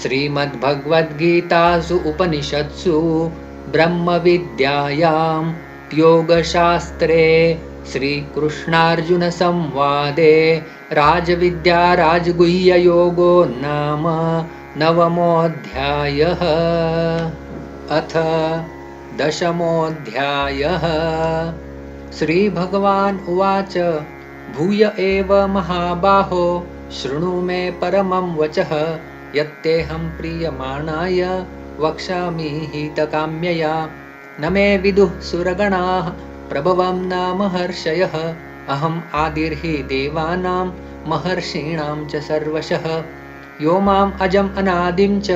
श्रीमद्भगवद्गीतासु उपनिषत्सु ब्रह्मविद्यायां योगशास्त्रे श्रीकृष्णार्जुनसंवादे राजविद्या राजगुह्ययोगो नाम 9मोऽध्यायः। अथ 10मोऽध्यायः। श्रीभगवान् उवाच भूय एव महाबाहो शृणु मे परमं वचः यत्तेऽहं प्रीयमाणाय वक्ष्यामि हितकाम्यया। न मे विदुः सुरगणाः प्रभवं न महर्षयः अहम् आदिर्हि देवानां महर्षीणां च सर्वशः। यो माम् अजम् अनादिं च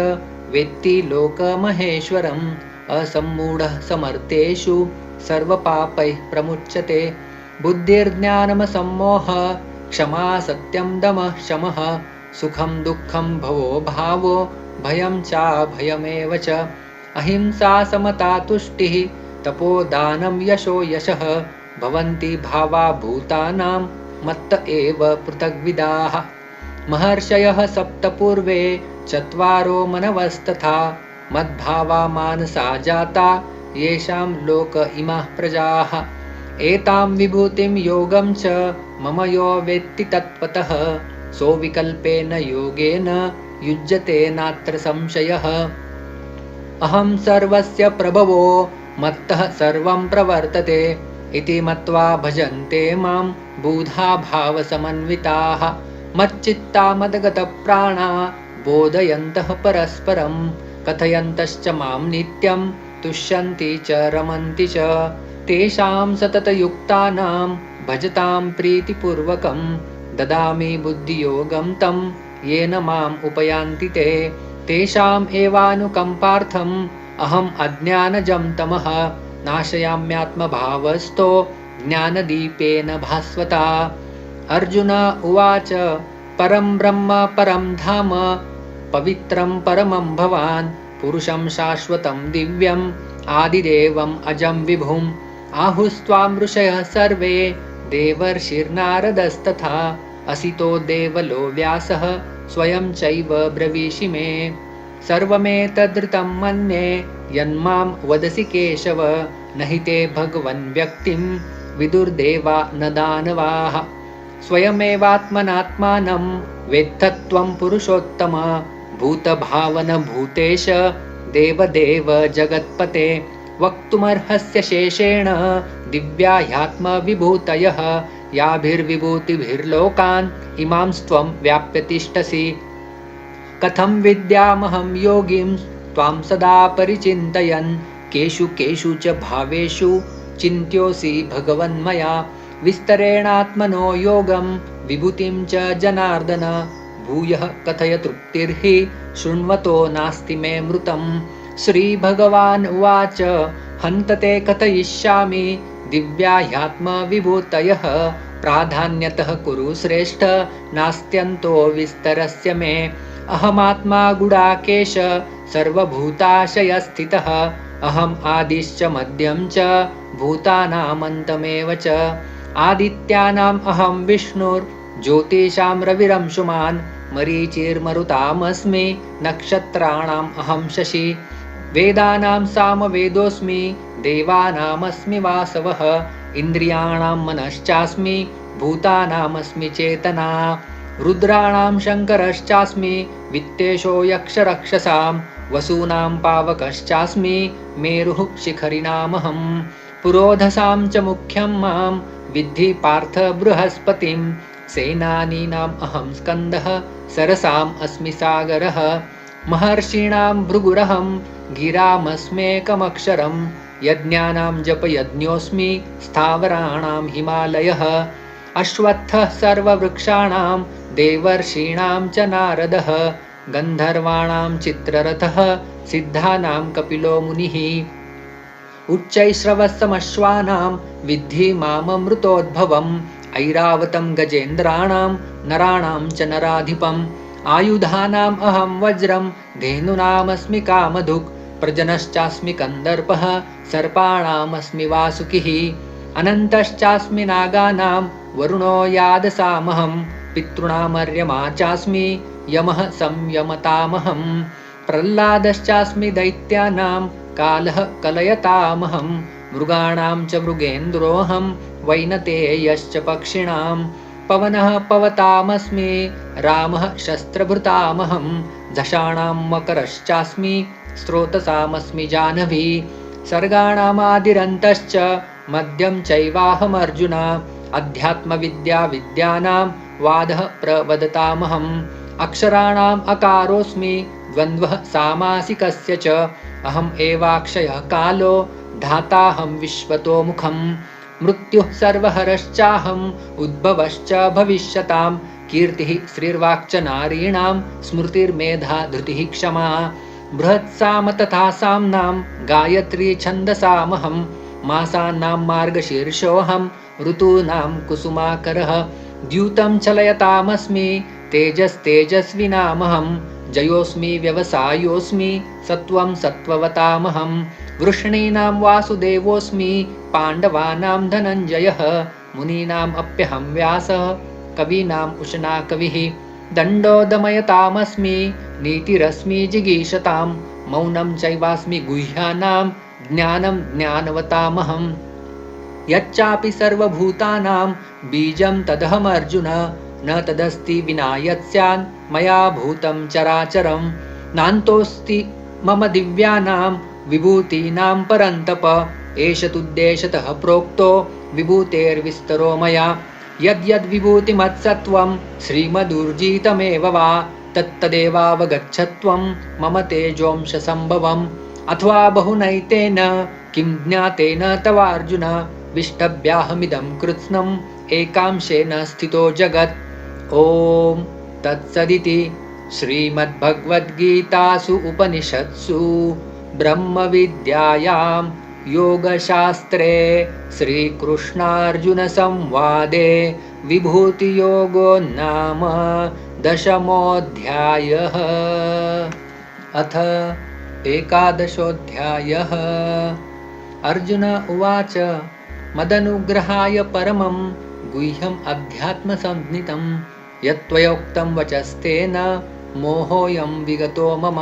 वेत्ति लोकमहेश्वरम् असम्मूढः समर्थेषु सर्वपापैः प्रमुच्यते। बुद्धिर्ज्ञानमसम्मोहः क्षमा सत्यं दमः शमः सुखं दुःखं भवो भावो भयं चाभयमेव च। अहिंसा समता तुष्टिः तपोदानं यशो यशः भवन्ति भावा भूतानां मत्त एव पृथग्विदाः। महर्षयः सप्त पूर्वे चत्वारो मनवस्तथा मद्भावा मानसा जाता येषां लोक इमाः प्रजाः। एतां विभूतिं योगं च मम यो वेत्ति तत्त्वतः सोऽविकल्पेन योगेन युज्यते नात्र संशयः। अहं सर्वस्य प्रभवो मत्तः सर्वं प्रवर्तते इति मत्वा भजन्ते मां बुधा भावसमन्विताः। मच्चित्ता मद्गतप्राणा बोधयन्तः परस्परं कथयन्तश्च मां नित्यं तुष्यन्ति च रमन्ति च। तेषां सततयुक्तानां भजतां प्रीतिपूर्वकं ददामि बुद्धियोगं तं येन माम् उपयान्ति ते। तेषाम् एवानुकम्पार्थम् अहम् अज्ञानजं तमः नाशयाम्यात्मभावस्थो ज्ञानदीपेन भास्वता। अर्जुन उवाच परं ब्रह्म परं धाम पवित्रं परमं भवान् पुरुषं शाश्वतं दिव्यम् आदिदेवम् अजं विभुम्। आहुस्त्वां ऋषयः सर्वे देवर्षिर्नारदस्तथा असितो देवलो व्यासः स्वयं चैव ब्रवीषि मे। सर्वमेतदृतं मन्ये यन्मां वदसि केशव न हि ते भगवन् व्यक्तिं विदुर्देवा न दानवाः। स्वयमेवात्मनात्मानं वेत्थत्वं पुरुषोत्तम भूतभावन भूतेश देवदेव जगत्पते। वक्तुमर्हस्य शेषेण दिव्या ह्यात्मविभूतयः याभिर्विभूतिभिर्लोकान् इमांस्त्वं व्याप्य तिष्ठसि। कथं विद्यामहं योगिं त्वां सदा परिचिन्तयन् केषु केषु च भावेषु चिन्त्योऽसि भगवन्मया। विस्तरेणात्मनो योगं विभूतिं च जनार्दन भूयः कथय तृप्तिर्हि शृण्वतो नास्ति मे मृतम्। श्रीभगवान् उवाच हन्त ते कथयिष्यामि दिव्या ह्यात्मविभूतयः प्राधान्यतः कुरु श्रेष्ठ नास्त्यन्तो विस्तरस्य मे। अहमात्मा गुडाकेश सर्वभूताशयस्थितः अहम् आदिश्च मध्यं च भूतानामन्तमेव च। आदित्यानाम् अहं विष्णुर्ज्योतिषां रविरंशुमान् मरीचिर्मरुतामस्मि नक्षत्राणाम् अहं शशि। वेदानां सामवेदोऽस्मि देवानामस्मि वासवः इन्द्रियाणां मनश्चास्मि भूतानामस्मि चेतना। रुद्राणां शङ्करश्चास्मि वित्तेशो यक्षरक्षसां वसूनां पावकश्चास्मि मेरुः शिखरिणामहम् पुरोधसां च मुख्यं मां विद्धि पार्थ बृहस्पतिं सेनानीनाम् अहं स्कन्दः सरसाम् अस्मि सागरः महर्षीणां भृगुरहं गिरामस्मेकमक्षरं यज्ञानां जपयज्ञोऽस्मि स्थावराणां हिमालयः अश्वत्थः सर्ववृक्षाणां देवर्षीणां च नारदः गन्धर्वाणां चित्ररथः सिद्धानां कपिलो मुनिः उच्चैश्रवसमश्वानां विद्धि माममृतोद्भवम् ऐरावतं गजेन्द्राणां नराणां च नराधिपम् आयुधानाम् अहं वज्रं धेनूनामस्मि कामधुक् प्रजनश्चास्मि कन्दर्पः सर्पाणामस्मि वासुकिः अनन्तश्चास्मि नागानां वरुणो यादसामहं पितॄणामर्यमा चास्मि यमः संयमतामहं प्रह्लादश्चास्मि दैत्यानां कालः कलयतामहं मृगाणां च मृगेन्द्रोऽहं वैनतेयश्च पक्षिणां पवनः पवतामस्मि रामः शस्त्रभृतामहं झषाणां मकरश्चास्मि स्रोतसामस्मि जाह्नवी सर्गाणामादिरन्तश्च मध्यं चैवाहमर्जुन अध्यात्मविद्याविद्यानां वादः प्रवदतामहम् अक्षराणाम् अकारोऽस्मि द्वन्द्वः सामासिकस्य च अहम् एवाक्षयः कालो धाताहं विश्वतोमुखम् मृत्युः सर्वहरश्चाहम् उद्भवश्च भविष्यतां कीर्तिः श्रीर्वाक्च नारीणां स्मृतिर्मेधा धृतिः क्षमा बृहत्साम तथा साम्नां गायत्री छन्दसामहं मासानां मार्गशीर्षोऽहं ऋतूनां कुसुमाकरः द्यूतं चलयतामस्मि तेजस्तेजस्विनामहं जयोऽस्मि व्यवसायोऽस्मि सत्वं सत्त्ववतामहं वृष्णीनां वासुदेवोऽस्मि पाण्डवानां धनञ्जयः मुनीनाम् अप्यहं व्यासः कवीनाम् उशना कविः दण्डो दमयतामस्मि नीतिरस्मि जिगीषतां मौनं चैवास्मि गुह्यानां ज्ञानं ज्ञानवतामहं यच्चापि सर्वभूतानां बीजं तदहमर्जुन न तदस्ति विना यत् स्यान् मया भूतं चराचरं नान्तोऽस्ति मम दिव्यानां विभूतीनां परन्तप एष तुद्देशतः प्रोक्तो विभूतेर्विस्तरो मया यद्यद्विभूतिमत्सत्त्वं श्रीमदूर्जितमेव वा तत्तदेवावगच्छत्वं मम तेजोंशसम्भवम् अथवा बहुनैतेन किं ज्ञातेन तवार्जुन विष्टभ्याहमिदं कृत्स्नम् एकांशेन स्थितो जगत् ॐ तत्सदिति श्रीमद्भगवद्गीतासु उपनिषत्सु ब्रह्मविद्यायां योगशास्त्रे श्रीकृष्णार्जुनसंवादे विभूतियोगो नाम 10मोऽध्यायः। अथ 11 अर्जुन उवाच मदनुग्रहाय परमं गुह्यम् अध्यात्मसंज्ञितं यत्त्वयोक्तं वचस्तेन मोहोऽयं विगतो मम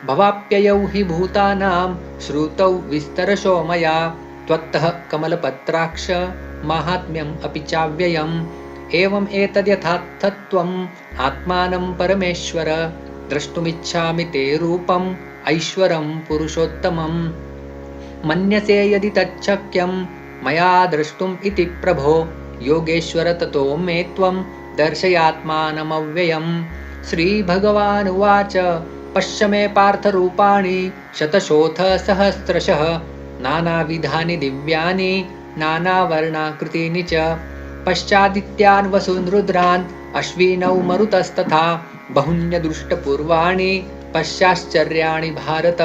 भवाप्ययौ हि भूतानां श्रुतौ विस्तरशो मया त्वत्तः कमलपत्राक्ष माहात्म्यम् अपि चाव्ययम् एवम् एतद्यथार्थत्वम् आत्मानं परमेश्वर द्रष्टुमिच्छामि ते रूपम् ऐश्वरं पुरुषोत्तमम् मन्यसे यदि तच्छक्यं मया द्रष्टुम् इति प्रभो योगेश्वर ततो मे त्वं दर्शयात्मानमव्ययम् श्रीभगवानुवाच पश्य मे पार्थरूपाणि शतशोऽथ सहस्रशः नानाविधानि दिव्यानि नानावर्णाकृतीनि च पश्चादित्यान् वसून् रुद्रान् अश्विनौ मरुतस्तथा बहुन्यदृष्टपूर्वाणि पश्चाश्चर्याणि भारत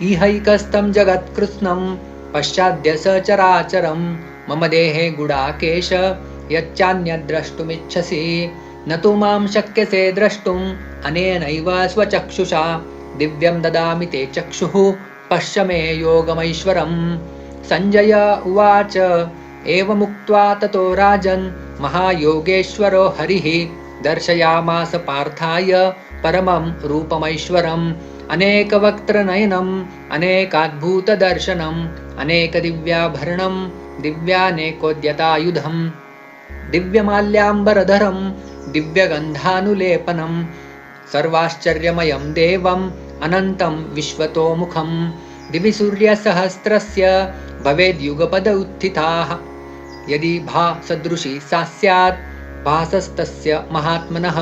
इहैकस्थं जगत्कृत्स्नं पश्चाद्य सचराचरं मम देहे गुडाकेश यच्चान्यद्द्रष्टुमिच्छसि न तु मां शक्यसे द्रष्टुम् अनेनैव स्वचक्षुषा दिव्यं ददामि ते चक्षुः पश्य मे योगमैश्वरम् सञ्जय उवाच एवमुक्त्वा ततो राजन् महायोगेश्वरो हरिः दर्शयामास पार्थाय परमं रूपमैश्वरम् अनेकवक्त्रनयनम् अनेकाद्भुतदर्शनम् अनेकदिव्याभरणम् दिव्यानेकोद्यतायुधम् दिव्यमाल्याम्बरधरम् दिव्यगन्धानुलेपनम् सर्वाश्चर्यमयं देवम् अनन्तं विश्वतोमुखं दिवि सूर्यसहस्रस्य भवेद्युगपद उत्थिताः यदि भासदृशी सा स्यात् भासस्तस्य महात्मनः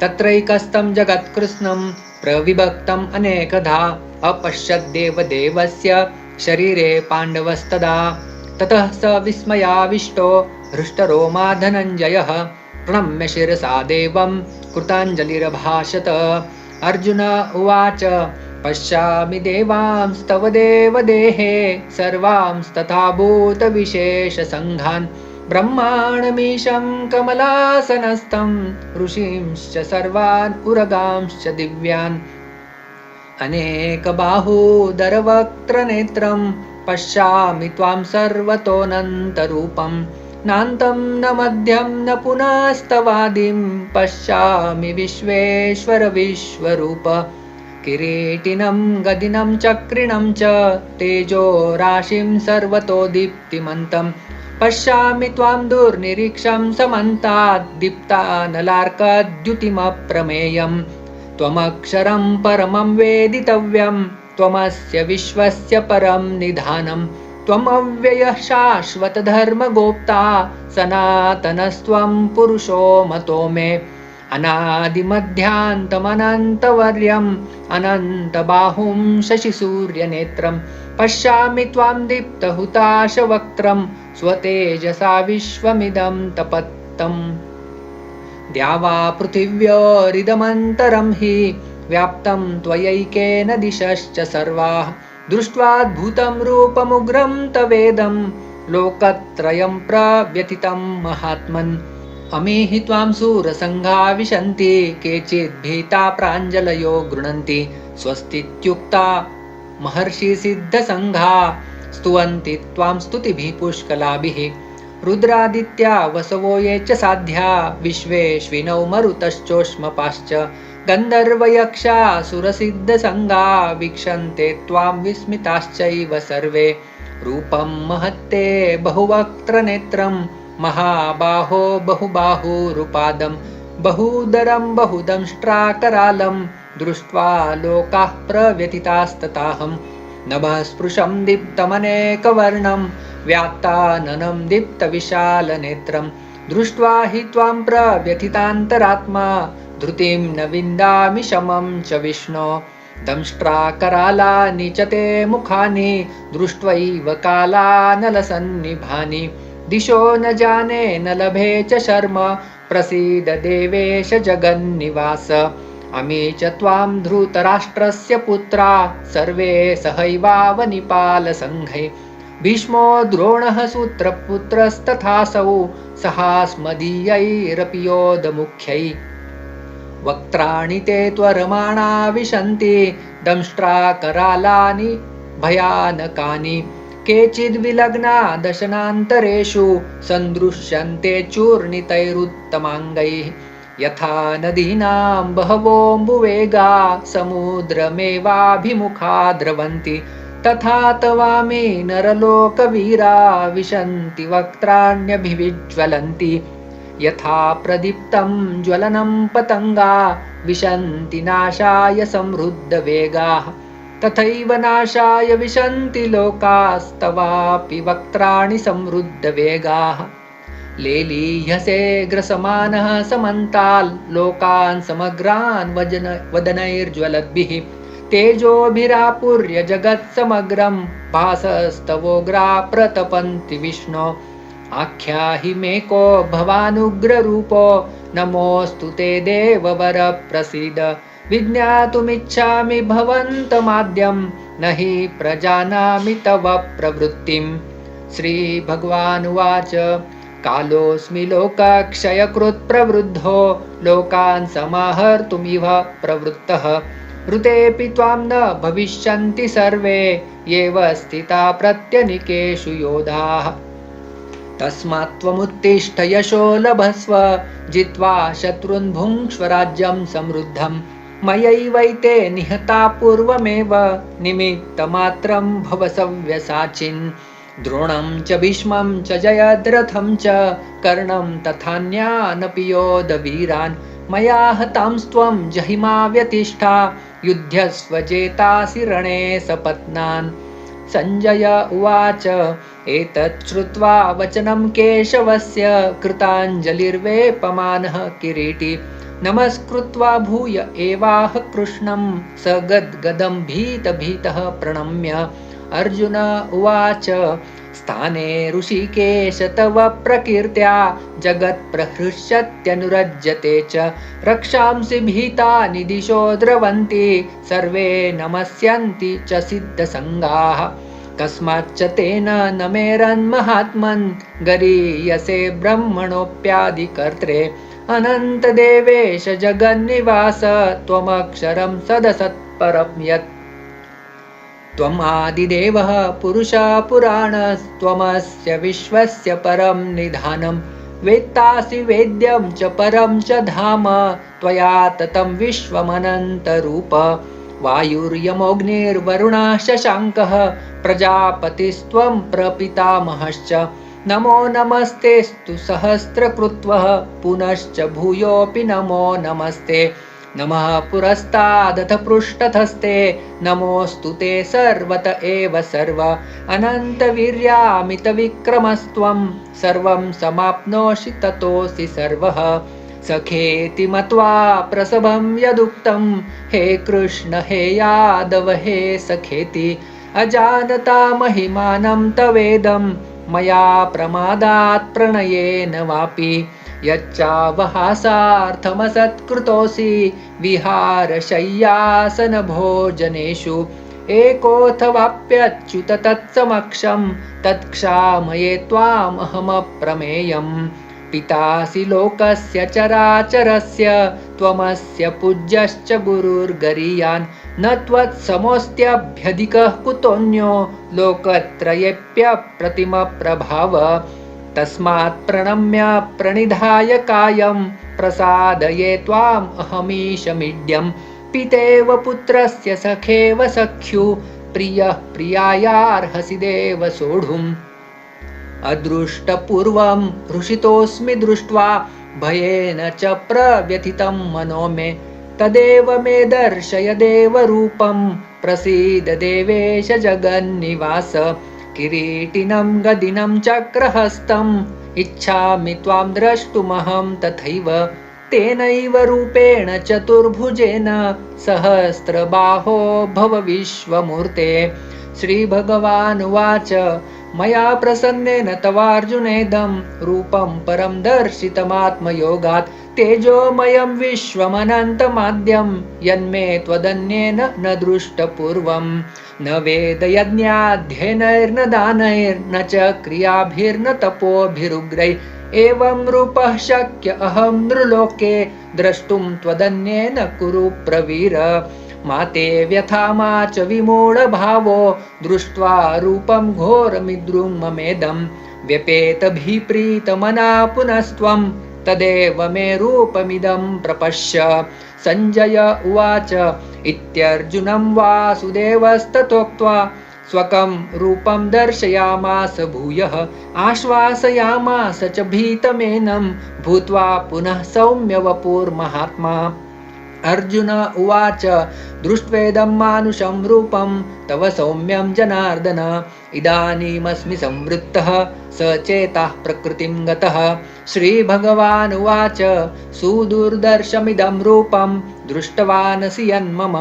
तत्रैकस्तं जगत्कृत्स्नं प्रविभक्तम् अनेकधा अपश्यद्देवदेवस्य शरीरे पाण्डवस्तदा ततः स विस्मयाविष्टो हृष्टरोमा धनञ्जयः प्रणम्य शिरसा देवं कृताञ्जलिरभाषत अर्जुन उवाच पश्यामि देवांस्तव देवदेहे सर्वांस्तथा भूतविशेषसङ्घान् ब्रह्माणमीशं कमलासनस्थं ऋषींश्च सर्वान् उरगांश्च दिव्यान् अनेकबाहूदरवक्त्रनेत्रं पश्यामि त्वां सर्वतोऽनन्तरूपं नान्तं न मध्यं न पुनस्तवादिं पश्यामि विश्वेश्वर विश्वरूप किरीटिनं गदिनं चक्रिणं च तेजो राशिं सर्वतो दीप्तिमन्तं पश्यामि त्वां दुर्निरीक्षं समन्तात् दीप्तानलार्कद्युतिमप्रमेयम् त्वमक्षरं परमं वेदितव्यं त्वमस्य विश्वस्य परं निधानं त्वमव्ययः शाश्वतधर्मगोप्ता सनातनस्त्वं पुरुषो मतो मे अनादिमध्यान्तमनन्तवर्यम् अनन्तबाहुं शशिसूर्यनेत्रं पश्यामि त्वां दीप्तहुताशवक्त्रं स्वतेजसा विश्वमिदं तपत्तम् द्यावा पृथिव्योरिदमन्तरं हि व्याप्तं त्वयैकेन दिशश्च सर्वाः दृष्ट्वाद्भुतं रूपमुग्रं तवेदं लोकत्रयं प्रव्यथितं महात्मन् अमीहि त्वां सूरसङ्घा विशन्ति केचिद्भीता प्राञ्जलयो गृह्णन्ति स्वस्तीत्युक्ता महर्षिसिद्धसङ्घा स्तुवन्ति त्वां स्तुतिभिः पुष्कलाभिः रुद्रादित्या वसवो ये च साध्या विश्वेश्विनौ मरुतश्चोष्मपाश्च गन्धर्वयक्षासुरसिद्धसङ्गा वीक्षन्ते त्वां विस्मिताश्चैव सर्वे रूपं महत्ते बहुवक्त्रनेत्रं महाबाहो बहुबाहुरुपादं बहुदरं बहुदंष्ट्राकरालं दृष्ट्वा लोकाः प्रव्यथितास्तताहं नभःस्पृशं दीप्तमनेकवर्णं व्यात्ताननं दीप्तविशालनेत्रं दृष्ट्वा हि त्वां प्रव्यथितान्तरात्मा धृतिं न विन्दामि शमं च विष्णो दंष्ट्राकरालानि च ते मुखानि दृष्ट्वैव कालानलसन्निभानि दिशो न जाने न लभे च शर्म प्रसीद देवेश जगन्निवास अमी च त्वां धृतराष्ट्रस्य पुत्रा सर्वे सहैवावनिपालसङ्घै भीष्मो द्रोणः सूत्रपुत्रस्तथासौ सहास्मदीयैरपि योधमुख्यै वक्त्राणि ते त्वरमाणा विशन्ति दंष्ट्राकरालानि भयानकानि केचिद्विलग्ना दशनान्तरेषु सन्दृश्यन्ते चूर्णितैरुत्तमाङ्गैः यथा नदीनां बहवोऽम्बुवेगा समुद्रमेवाभिमुखा द्रवन्ति तथा तवामि नरलोकवीरा विशन्ति वक्त्राण्यभिविज्वलन्ति यथा प्रदीप्तं ज्वलनं पतङ्गा विशन्ति नाशाय समृद्धवेगाः तथैव नाशाय विशन्ति लोकास्तवापि वक्त्राणि समृद्धवेगाः लेलीह्यसे ग्रसमानः समन्ताल् लोकान् समग्रान् वदनैर्ज्वलद्भिः तेजोभिरापुर्य जगत्समग्रं भासस्तवोग्रा प्रतपन्ति विष्णो आख्याहि मे को भवानुग्ररूपो नमोऽस्तु ते देववर प्रसीद विज्ञातुमिच्छामि भवन्तमाद्यं न हि प्रजानामि तव प्रवृत्तिम् श्रीभगवानुवाच कालोऽस्मि लोकक्षयकृत् प्रवृद्धो लोकान् समाहर्तुमिव प्रवृत्तः ऋतेऽपि त्वां न भविष्यन्ति सर्वे येव स्थिता प्रत्यनिकेषु योधाः तस्मात् त्वमुत्तिष्ठ यशो लभस्व जित्वा शत्रून् भुङ्क्ष्व राज्यं समृद्धं मयैवैते निहता पूर्वमेव निमित्तमात्रं भव सव्यसाचिन् द्रोणं च भीष्मं च जयद्रथं च कर्णं तथान्यानपि योधवीरान् मया हतांस्त्वं जहिमा व्यतिष्ठा युध्यस्व जेतासि रणे सपत्नान्। सञ्जय उवाच एतत् श्रुत्वा वचनं केशवस्य कृताञ्जलिर्वेपमानः किरीटी नमस्कृत्वा भूय एवाह कृष्णं स गद्गदं भीतः प्रणम्य। अर्जुन उवाच स्थाने ऋषिकेश तव प्रकीर्त्या जगत्प्रहृष्यत्यनुरज्यते च रक्षांसि भीतानि दिशो द्रवन्ति सर्वे नमस्यन्ति च सिद्धसङ्गाः। कस्माच्च तेन न मेरन्महात्मन् गरीयसे ब्रह्मणोऽप्यादिकर्त्रे अनन्तदेवेश जगन्निवास त्वमक्षरं सदसत्परं यत् त्वम् आदिदेवः पुरुषः पुराणस्त्वमस्य विश्वस्य परं निधानं वेत्तासि वेद्यं च परं च धाम त्वया ततं विश्वमनन्तरूप। वायुर्यमोऽग्निर्वरुणः शशाङ्कः प्रजापतिस्त्वं प्रपितामहश्च नमो नमस्तेस्तु सहस्रकृत्वः पुनश्च भूयोऽपि नमो नमस्ते। नमः पुरस्तादथ पृष्ठतस्ते नमोऽस्तु ते सर्वत एव सर्व अनन्तवीर्यामितविक्रमस्त्वं सर्वं समाप्नोषि ततोऽसि सर्वः। सखेति मत्वा प्रसभं यदुक्तं हे कृष्ण हे यादव हे सखेति अजानता महिमानं तवेदं मया प्रमादात् प्रणयेन वापि। यच्चावहासार्थमसत्कृतोऽसि विहारशय्यासनभोजनेषु एकोऽथवाप्यच्युत तत्समक्षं तत्क्षामये त्वामहमप्रमेयम्। पितासि लोकस्य चराचरस्य त्वमस्य पूज्यश्च गुरुर्गरीयान् न त्वत्समोऽस्त्यभ्यधिकः कुतोऽन्यो लोकत्रयेऽप्यप्रतिमप्रभाव। तस्मात् प्रणम्य प्रणिधाय कायं प्रसादये त्वाम् अहमीशमीड्यं पितेव पुत्रस्य सखेव सख्यु प्रियः प्रियायार्हसि देव सोढुम्। अदृष्टपूर्वं हृषितोऽस्मि दृष्ट्वा भयेन च प्रव्यथितं मनो मे तदेव मे दर्शय देवरूपं प्रसीद देवेश जगन्निवास। किरीटिनं गदिनं चक्रहस्तम् इच्छामि त्वां द्रष्टुमहं तथैव तेनैव रूपेण चतुर्भुजेन सहस्रबाहो भव विश्वमूर्ते। श्रीभगवानुवाच मया प्रसन्नेन तवार्जुनेदं रूपं परं दर्शितमात्मयोगात् तेजोमयं विश्वमनन्तमाद्यं यन्मे त्वदन्येन न दृष्टपूर्वं। न वेदयज्ञाध्ययनैर्न दानैर्न च क्रियाभिर्न तपोभिरुग्रैः एवं रूपः शक्य अहं नृलोके द्रष्टुं त्वदन्येन कुरु प्रवीर। मा ते व्यथा मा च विमूढभावो दृष्ट्वा रूपं घोरमिद्रुं ममेदं व्यपेतभिप्रीतमना पुनस्त्वं तदेव मे रूपमिदं प्रपश्य। सञ्जय उवाच इत्यर्जुनं वासुदेवस्ततोक्त्वा स्वकं रूपं दर्शयामास भूयः आश्वासयामास च भीतमेनं भूत्वा पुनः सौम्यवपुर्महात्मा। अर्जुन उवाच दृष्ट्वेदं मानुषं रूपं तव सौम्यं जनार्दन इदानीमस्मि संवृत्तः सचेतः प्रकृतिं गतः। श्रीभगवानुवाच सुदुर्दर्शमिदं रूपं दृष्टवानसि यन्मम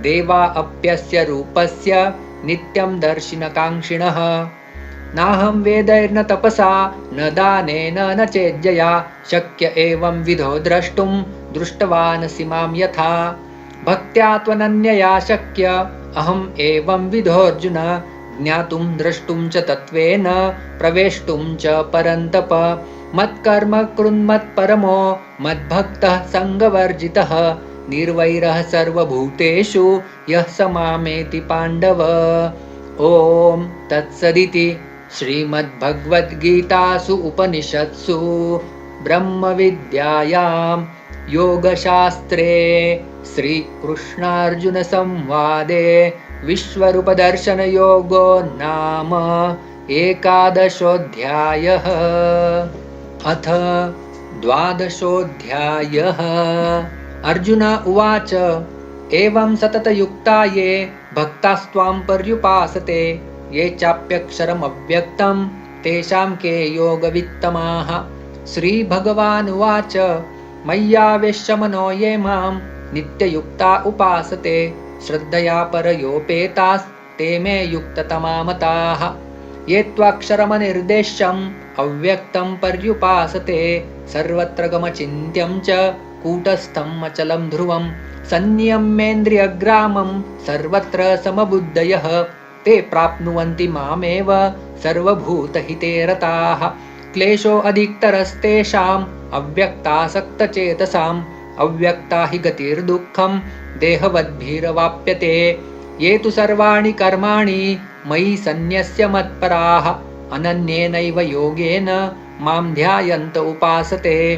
देवा अप्यस्य रूपस्य नित्यं दर्शिनकाङ्क्षिणः। नाहं वेदैर्न तपसा न दानेन न चेज्जया शक्य एवं विधो द्रष्टुं दृष्टवानसि मां यथा। भक्त्या त्वनन्यया शक्य अहम् एवं विधोऽर्जुन ज्ञातुं द्रष्टुं च तत्त्वेन प्रवेष्टुं च परन्तप। मत्कर्म कृन्मत्परमो मद्भक्तः सङ्गवर्जितः निर्वैरः सर्वभूतेषु यः स मामेति पाण्डव। ॐ तत्सदिति श्रीमद्भगवद्गीतासु उपनिषत्सु ब्रह्मविद्यायां योगशास्त्रे श्रीकृष्णार्जुनसंवादे विश्वरूपदर्शनयोगो नाम 11 अथ द्वादशोऽध्यायः। अर्जुन उवाच एवं सततयुक्ता ये भक्तास्त्वां पर्युपासते ये चाप्यक्षरमव्यक्तं तेषां के योगवित्तमाः। श्रीभगवानुवाच मय्यावेश्य मनो ये मां नित्ययुक्ता उपासते श्रद्धया परयोपेतास्ते मे युक्ततमा मताः। ये त्वाक्षरमनिर्देश्यम् अव्यक्तं पर्युपासते सर्वत्र गमचिन्त्यं च कूटस्थम् अचलं ध्रुवं संयम्येन्द्रियग्रामं सर्वत्र समबुद्धयः ते प्राप्नुवन्ति मामेव सर्वभूतहिते रताः। क्लेशो अधिकतरस्तेषाम् अव्यक्तासक्तचेतसाम् अव्यक्ता हि गतिर्दुःखं देहवद्भिरवाप्यते। ये तु सर्वाणि कर्माणि मयि सन्न्यस्य मत्पराः अनन्येनैव योगेन मां ध्यायन्त उपासते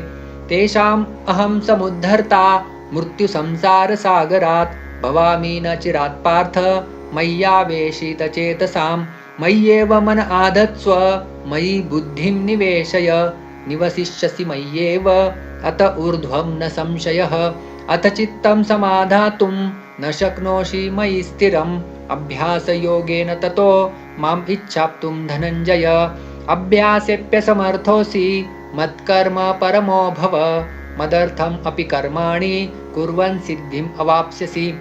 तेषाम् अहं समुद्धर्ता मृत्युसंसारसागरात् भवामि न चिरात् पार्थ मय्यावेशितचेतसां। मय्येव मन आधत्स्व मयि बुद्धिं निवेशय निवसिष्यसि मय्येव अत ऊर्ध्वं न संशयः। अथ चित्तं समाधातुं न शक्नोषि मयि स्थिरम् अभ्यासयोगेन ततो माम् इच्छाप्तुं धनञ्जय। अभ्यासेऽप्यसमर्थोऽसि मत्कर्म परमो भव मदर्थम् अपि कर्माणि कुर्वन् सिद्धिम् अवाप्स्यसि।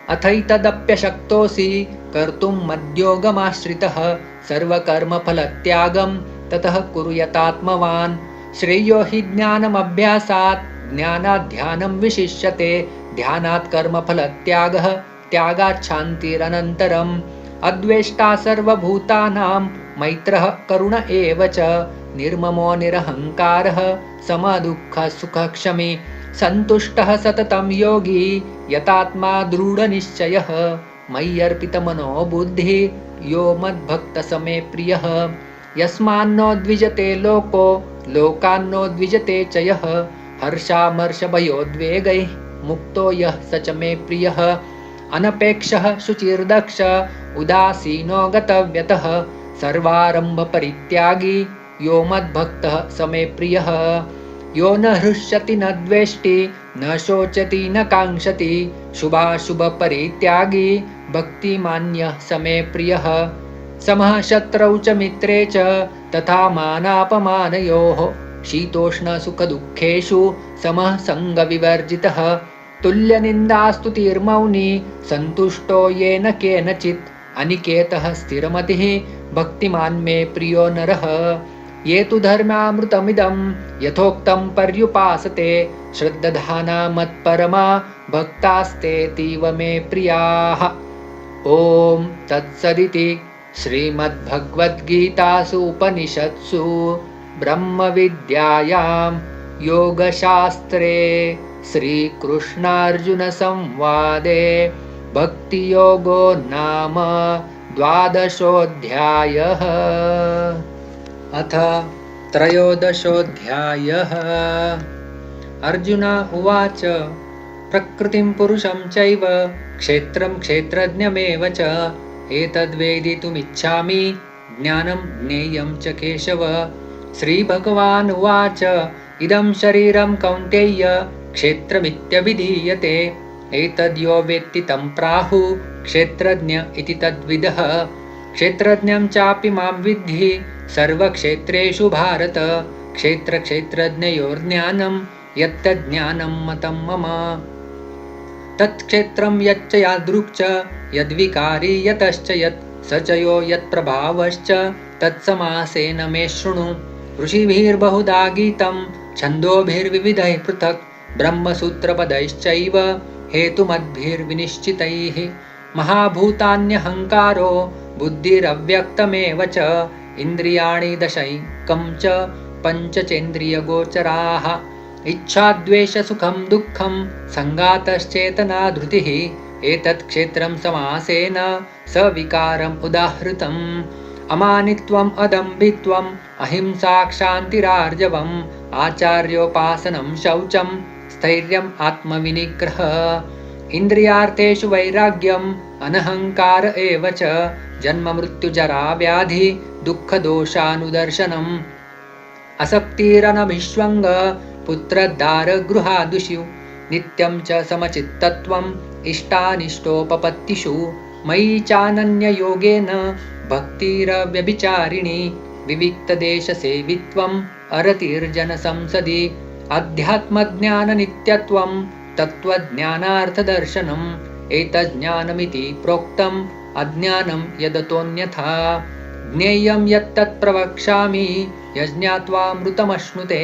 अथैतदप्यशक्तोऽसि कर्तुं मद्योगमाश्रितः सर्वकर्मफलत्यागं ततः कुरु यतात्मवान्। श्रेयो हि ज्ञानमभ्यासात् ज्ञानात् ध्यानं विशिष्यते ध्यानात् कर्मफलत्यागः त्यागात् शान्तिरनन्तरम्। अद्वेष्टा सर्वभूतानां मैत्रः करुण एव च निर्ममो निरहङ्कारः समदुःखसुखक्षमी सन्तुष्टः सततं योगी यतात्मा दृढनिश्चयः मय्यर्पितमनो बुद्धिः यो मद्भक्तः मे प्रियः। यस्मान्नो द्विजते लोको लोकान्नो द्विजते च यः हर्षामर्षभयोद्वेगैः मुक्तो यः स च मे प्रियः। अनपेक्षः शुचिर्दक्ष उदासीनो गतव्यतः सर्वारम्भपरित्यागी यो मद्भक्तः स मे प्रियः। यो न हृष्यति न द्वेष्टि न शोचति न काङ्क्षति शुभाशुभपरित्यागी भक्तिमान्यः स मे प्रियः। समः शत्रौ च मित्रे च तथा मानापमानयोः शीतोष्णसुखदुःखेषु समः सङ्गविवर्जितः। तुल्यनिन्दास्तुतिर्मौनी सन्तुष्टो येन केनचित् अनिकेतः स्थिरमतिः भक्तिमान् मे प्रियो नरः। ये तु धर्मामृतमिदं यथोक्तं पर्युपासते श्रद्धाना मत्परमा भक्तास्तेतीव मे प्रियाः। ॐ तत्सदिति श्रीमद्भगवद्गीतासु उपनिषत्सु ब्रह्मविद्यायां योगशास्त्रे श्रीकृष्णार्जुनसंवादे भक्तियोगो नाम द्वादशोऽध्यायः। अथ त्रयोदशोऽध्यायः। अर्जुन उवाच प्रकृतिं पुरुषं चैव क्षेत्रं क्षेत्रज्ञमेव च एतद्वेदितुमिच्छामि ज्ञानं ज्ञेयं च केशव। श्रीभगवान् उवाच इदं शरीरं कौन्तेय क्षेत्रमित्यभिधीयते एतद्यो वेत्ति तं प्राहुः क्षेत्रज्ञ इति तद्विदः। क्षेत्रज्ञं चापि मां विद्धि सर्वक्षेत्रेषु भारत क्षेत्रक्षेत्रज्ञयोर्ज्ञानं यत्तज्ज्ञानं मतं मम। तत्क्षेत्रं यच्च यादृक् च यद्विकारी यतश्च यत् स च यो यत्प्रभावश्च तत्समासेन मे शृणु। ऋषिभिर्बहुधा गीतं छन्दोभिर्विविधैः पृथक् ब्रह्मसूत्रपदैश्चैव हेतुमद्भिर्विनिश्चितैः। महाभूतान्यहङ्कारो बुद्धिरव्यक्तमेव च इन्द्रियाणि दशैकं च पञ्चचेन्द्रियगोचराः। इच्छाद्वेषसुखं दुःखं सङ्गातश्चेतना धृतिः एतत् क्षेत्रं समासेन सविकारम् उदाहृतम्। अमानित्वम् अदम्भित्वम् अहिंसा क्षान्तिरार्जवम् आचार्योपासनं शौचं स्थैर्यम् आत्मविनिग्रहः। इन्द्रियार्थेषु वैराग्यम् अनहङ्कार एव च जन्म मृत्युजरा व्याधि दुःखदोषानुदर्शनम्। असक्तिरनभिष्वङ्ग पुत्रदारगृहादुषु नित्यं च समचित्तत्वम् इष्टानिष्टोपपत्तिषु मयि चानन्ययोगेन भक्तिरव्यभिचारिणी विविक्तदेशसेवित्वम् अरतिर्जनसंसदि अध्यात्मज्ञाननित्यत्वं तत्त्वज्ञानार्थदर्शनम् एतज्ज्ञानमिति प्रोक्तम् अज्ञानं यदतोऽन्यथा ज्ञेयं यत्तत् प्रवक्ष्यामि यज्ञात्वामृतमश्नुते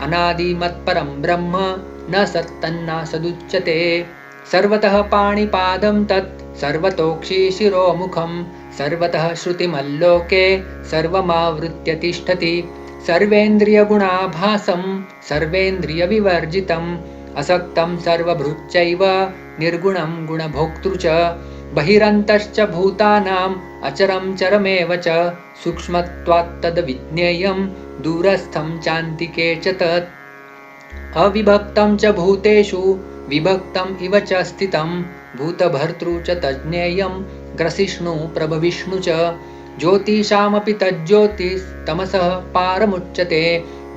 अनादिमत्परं ब्रह्म न सत्तन्नासदुच्यते सर्वतः पाणिपादं तत् सर्वतोक्षि शिरोमुखं सर्वतः श्रुतिमल्लोके सर्वमावृत्य तिष्ठति सर्वेन्द्रियगुणाभासं सर्वेन्द्रियविवर्जितम् असक्तं सर्वभृच्चैव निर्गुणं गुणभोक्तृ च बहिरन्तश्च भूतानाम् अचरं चरमेव च सूक्ष्मत्वात्तद्विज्ञेयं दूरस्थं चान्तिके च तत् अविभक्तं च भूतेषु विभक्तम् इव च स्थितं भूतभर्तृ च तज्ज्ञेयं ग्रसिष्णु प्रभविष्णु च ज्योतिषामपि तज्ज्योतिस्तमसः पारमुच्यते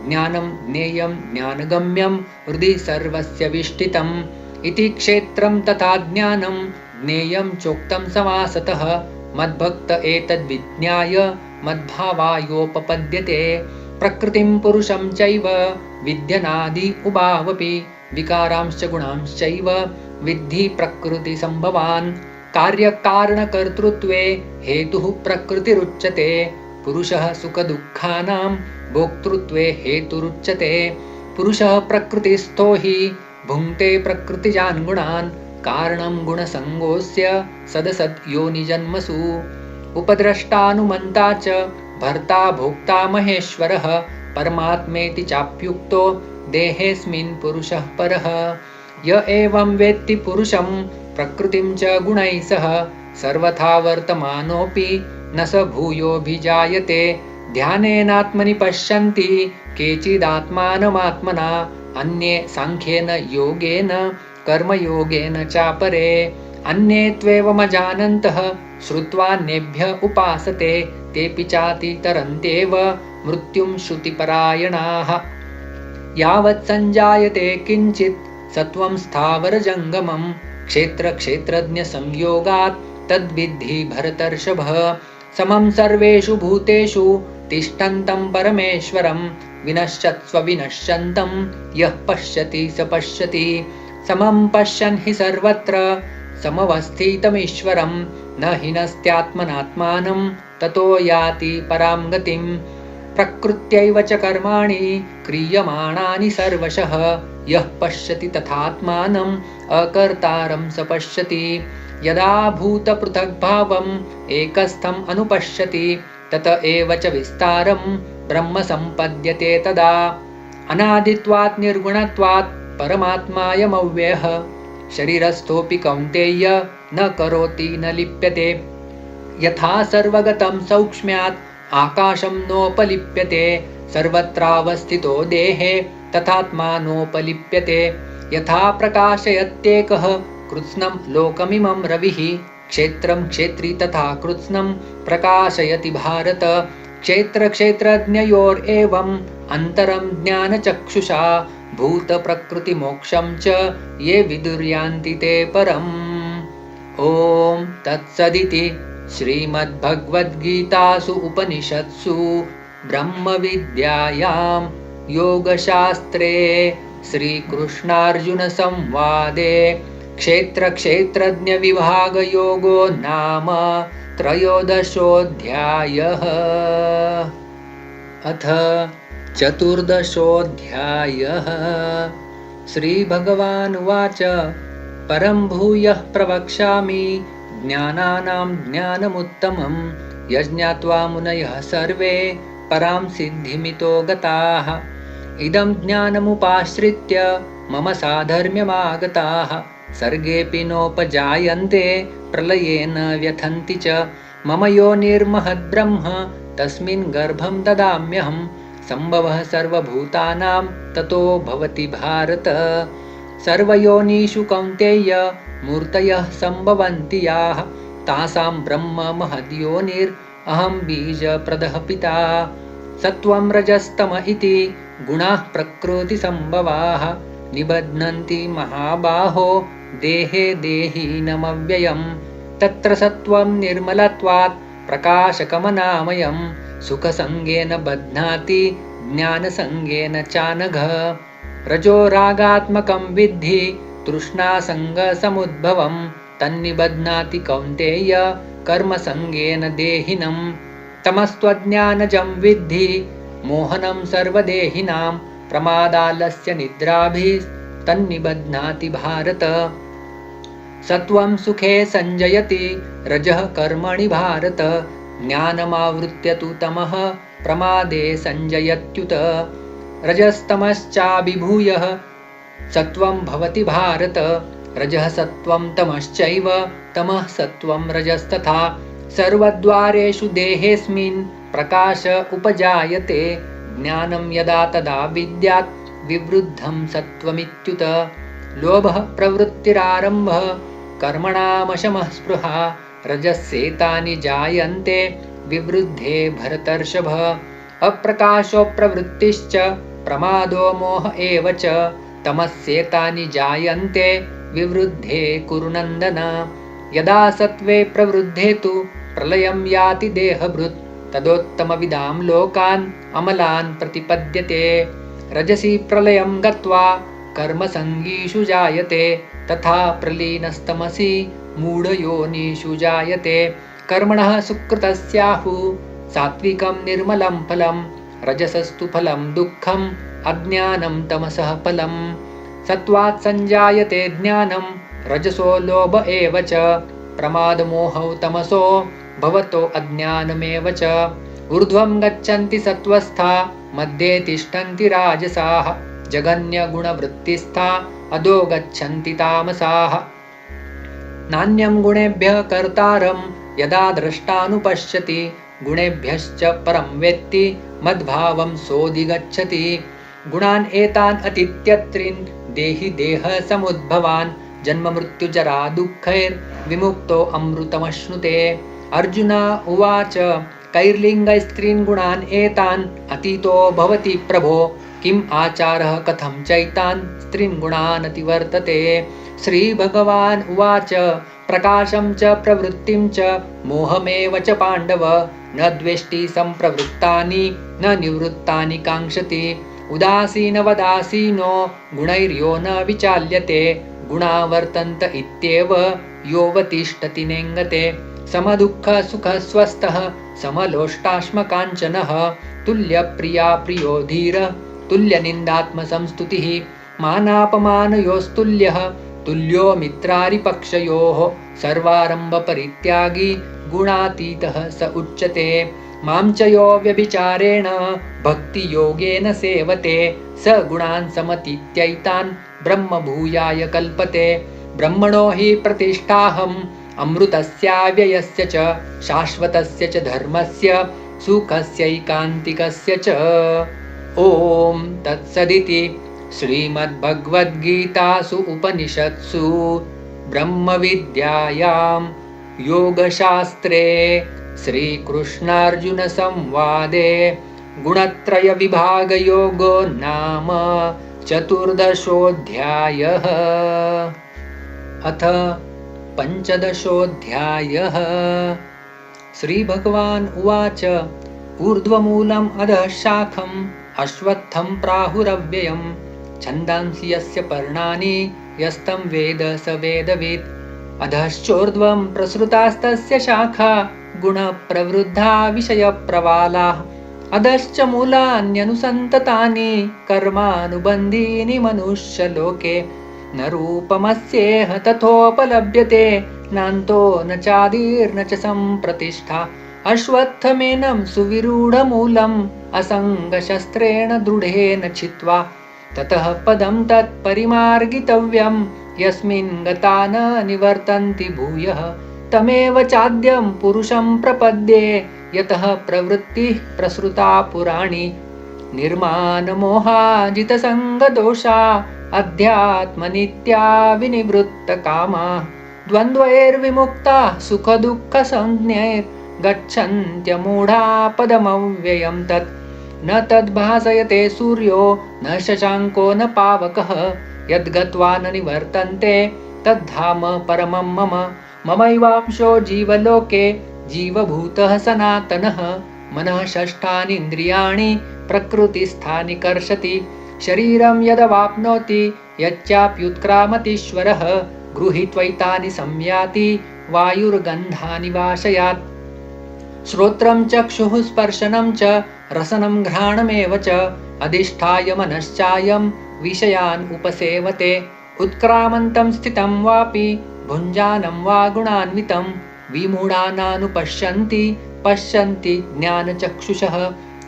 ज्ञानं ज्ञेयं ज्ञानगम्यं हृदि सर्वस्य विष्ठितम् इति क्षेत्रं तथा ज्ञानं ज्ञेयं चोक्तं समासतः मद्भक्त एतद्विज्ञाय मद्भावायोपपद्यते प्रकृतिं पुरुषं चैव विद्यनादि उभावपि विकारांश्च गुणांश्चैव विद्धि प्रकृतिसम्भवान् कार्यकारणकर्तृत्वे हेतुः प्रकृतिरुच्यते पुरुषः सुखदुःखानां भोक्तृत्वे हेतुरुच्यते पुरुषः प्रकृतिस्थो हि भुङ्क्ते प्रकृतिजान् गुणान् कारणं गुणसङ्गोऽस्य सदसद्योनिजन्मसु उपद्रष्टानुमन्ता च भर्ता भोक्ता महेश्वरः परमात्मेति चाप्युक्तो देहेऽस्मिन् पुरुषः परः य एवं वेत्ति पुरुषं प्रकृतिं च गुणैः सह सर्वथा वर्तमानोऽपि न स भूयोऽभिजायते ध्यानेनात्मनि पश्यन्ति केचिदात्मानमात्मना अन्ये साङ्ख्येन योगेन कर्मयोगेन चापरे अन्ये त्वेवमजानन्तः श्रुत्वान्येभ्य उपासते तेऽपि चातितरन्त्येव मृत्युं श्रुतिपरायणाः यावत् सञ्जायते किञ्चित् सत्त्वं स्थावरजङ्गमं क्षेत्रक्षेत्रज्ञसंयोगात् तद्विद्धि भरतर्षभ समं सर्वेषु भूतेषु तिष्ठन्तं परमेश्वरं विनश्यत्स्व विनश्यन्तं यः पश्यति स पश्यति समं पश्यन् हि सर्वत्र समवस्थितमीश्वरं न हिनस्त्यात्मनात्मानं ततो याति परां गतिं प्रकृत्यैव च कर्माणि क्रियमाणानि सर्वशः यः पश्यति तथात्मानम् अकर्तारं स पश्यति यदा भूतपृथग्भावम् एकस्थम् अनुपश्यति तत एव च विस्तारं ब्रह्म सम्पद्यते तदा अनादित्वात् निर्गुणत्वात् परमात्मायमव्ययः शरीरस्थोऽपि कौन्तेय न करोति न लिप्यते यथा सर्वगतं सौक्ष्म्यात् आकाशं नोपलिप्यते सर्वत्रावस्थितो देहे तथात्मानोपलिप्यते यथा प्रकाशयत्येकः कृत्स्नं लोकमिमं रविः क्षेत्रं क्षेत्री तथा कृत्स्नं प्रकाशयति भारत क्षेत्रक्षेत्रज्ञयोरेवम् अन्तरं ज्ञानचक्षुषा भूतप्रकृतिमोक्षं च ये विदुर्यान्ति ते परम् ॐ तत्सदिति श्रीमद्भगवद्गीतासु उपनिषत्सु ब्रह्मविद्यायां योगशास्त्रे श्रीकृष्णार्जुनसंवादे क्षेत्रक्षेत्रज्ञविभागयोगो नाम त्रयोदशोऽध्यायः। अथ चतुर्दशोऽध्यायः। श्रीभगवानुवाच परं भूयः प्रवक्ष्यामि ज्ञानानां ज्ञानमुत्तमं यज्ञात्वा मुनयः सर्वे परां सिद्धिमितो गताः इदं ज्ञानमुपाश्रित्य मम साधर्म्यमागताः सर्गेऽपि नोपजायन्ते प्रलयेन व्यथन्ति च मम योनिर्महद्ब्रह्म तस्मिन् गर्भं ददाम्यहं सम्भवः सर्वभूतानां ततो भवति भारत सर्वयोनिषु कौन्तेय मूर्तयः सम्भवन्ति याः तासां ब्रह्म महद्योनिरहं बीजप्रदः पिता सत्वं रजस्तम इति गुणाः प्रकृतिसम्भवाः निबध्नन्ति महाबाहो देहे देहिनमव्ययम् तत्र सत्वं निर्मलत्वात् प्रकाशकमनामयं सुखसंगेन बध्नाति ज्ञानसंगेन चानघ रजो रागात्मकं विद्धि तृष्णासंगसमुद्भवं तन्निबध्नाति कौन्तेय कर्मसंगेन देहिनं तमस्त्वज्ञानजं विद्धि मोहनं सर्वदेहिनां प्रमादालस्य निद्राभिस्तन्निबध्नाति भारत सत्वं सुखे संजयति रजः कर्मणि भारत ज्ञानमावृत्य तु तमः प्रमादे संजयत्युत रजस्तमश्चाभिभूयः सत्वं भवति भारत रजः सत्वं तमश्चैव तमः सत्वं रजस्तथा सर्वद्वारेषु देहेऽस्मिन् प्रकाश उपजायते ज्ञानं यदा तदा विद्यात् विवृद्धं सत्वमित्युत लोभः प्रवृत्तिरारम्भः कर्मणामशमः स्पृहा रजस्येतानि जायन्ते विवृद्धे भरतर्षभ अप्रकाशो प्रवृत्तिश्च प्रमादो मोह एव च तमस्येतानि जायन्ते विवृद्धे कुरु नन्दन यदा सत्त्वे प्रवृद्धे तु प्रलयं याति देहभृत् तदोत्तमविदां लोकान् अमलान् प्रतिपद्यते रजसि प्रलयं गत्वा कर्मसङ्गीषु जायते तथा प्रलीनस्तमसि मूढयोनिषु जायते कर्मणः सुकृतस्याहुः सात्विकं निर्मलं फलं रजसस्तु फलं दुःखम् अज्ञानं तमसः फलं सत्त्वात् संजायते ज्ञानं रजसो लोभ एव च प्रमादमोहौ तमसो भवतो अज्ञानमेव च ऊर्ध्वं गच्छन्ति सत्त्वस्था मध्ये तिष्ठन्ति राजसाः जगन्यगुणवृत्तिस्था अधो गच्छन्ति तामसाः नान्यं गुणेभ्यः कर्तारं यदा द्रष्टानुपश्यति गुणेभ्यश्च परं वेत्ति मद्भावं सोऽधिगच्छति गुणान् एतान् अतीत्यत्रिन् देहि देहसमुद्भवान् जन्ममृत्युजरा दुःखैर्विमुक्तो अमृतमश्नुते अर्जुन उवाच कैर्लिङ्गस्त्रीन् गुणान् एतान् अतीतो भवति प्रभो किम् आचारः कथं चैतान् स्त्रीन् गुणान् अतिवर्तते श्रीभगवान् उवाच प्रकाशं च प्रवृत्तिं च मोहमेव च पाण्डव न द्वेष्टि सम्प्रवृत्तानि न निवृत्तानि काङ्क्षति उदासीनवदासीनो गुणैर्यो न विचाल्यते गुणा वर्तन्त इत्येव योऽवतिष्ठति नेङ्गते समदुःखसुखस्वस्थः समलोष्टाश्मकाञ्चनः तुल्यप्रिया प्रियो धीरः तुल्यनिन्दात्मसंस्तुतिः मानापमानयोस्तुल्यः तुल्यो मित्रारिपक्षयोः सर्वारम्भपरित्यागी गुणातीतः स उच्यते मां च यो व्यभिचारेण भक्तियोगेन सेवते स गुणान् समतीत्यैतान् ब्रह्मभूयाय कल्पते ब्रह्मणो हि प्रतिष्ठाहम् अमृतस्याव्ययस्य च शाश्वतस्य च धर्मस्य सुखस्यैकान्तिकस्य च ॐ तत्सदिति श्रीमद्भगवद्गीतासु उपनिषत्सु ब्रह्मविद्यायां योगशास्त्रे श्रीकृष्णार्जुनसंवादे गुणत्रयविभागयोगो नाम 14 अथ 15 श्रीभगवान् उवाच ऊर्ध्वमूलम् अधः शाखम् अश्वत्थं प्राहुरव्ययम् छन्दांसि यस्य पर्णानि यस्तं वेद स वेदवित् अधश्चोर्ध्वं प्रसृतास्तस्य शाखा गुणप्रवृद्धा विषयप्रवालाः अधश्च मूलान्यनुसन्ततानि कर्मानुबन्धीनि मनुष्यलोके न रूपमस्येह तथोपलभ्यते नान्तो न चादिर्न च सम्प्रतिष्ठा अश्वत्थमेनं सुविरूढमूलम् असङ्गशस्त्रेण दृढेन छित्त्वा ततः पदं तत्परिमार्गितव्यं यस्मिन् गता न निवर्तन्ति भूयः तमेव चाद्यं पुरुषं प्रपद्ये यतः प्रवृत्तिः प्रसृता पुराणी निर्मानमोहाजितसङ्गदोषा अध्यात्मनित्या विनिवृत्तकामा द्वन्द्वैर्विमुक्ताः सुखदुःखसंज्ञैर्गच्छन्त्यमूढा पदमव्ययं तत् न तद्भासयते सूर्यो न शशाङ्को न पावकः यद्गत्वा न निवर्तन्ते तद्धाम परमं मम ममैवांशो जीवलोके जीवभूतः सनातनः मनः षष्ठानीन्द्रियाणि प्रकृतिस्थानि कर्षति शरीरं यदवाप्नोति यच्चाप्युत्क्रामतीश्वरः गृहीत्वैतानि संयाति वायुर्गन्धानि वाशयात् श्रोत्रं चक्षुः स्पर्शनं च रसनं घ्राणमेव च अधिष्ठाय मनश्चायं विषयान् उपसेवते उत्क्रामन्तं स्थितं वापि भुञ्जानं वा गुणान्वितं विमूढानानुपश्यन्ति पश्यन्ति ज्ञानचक्षुषः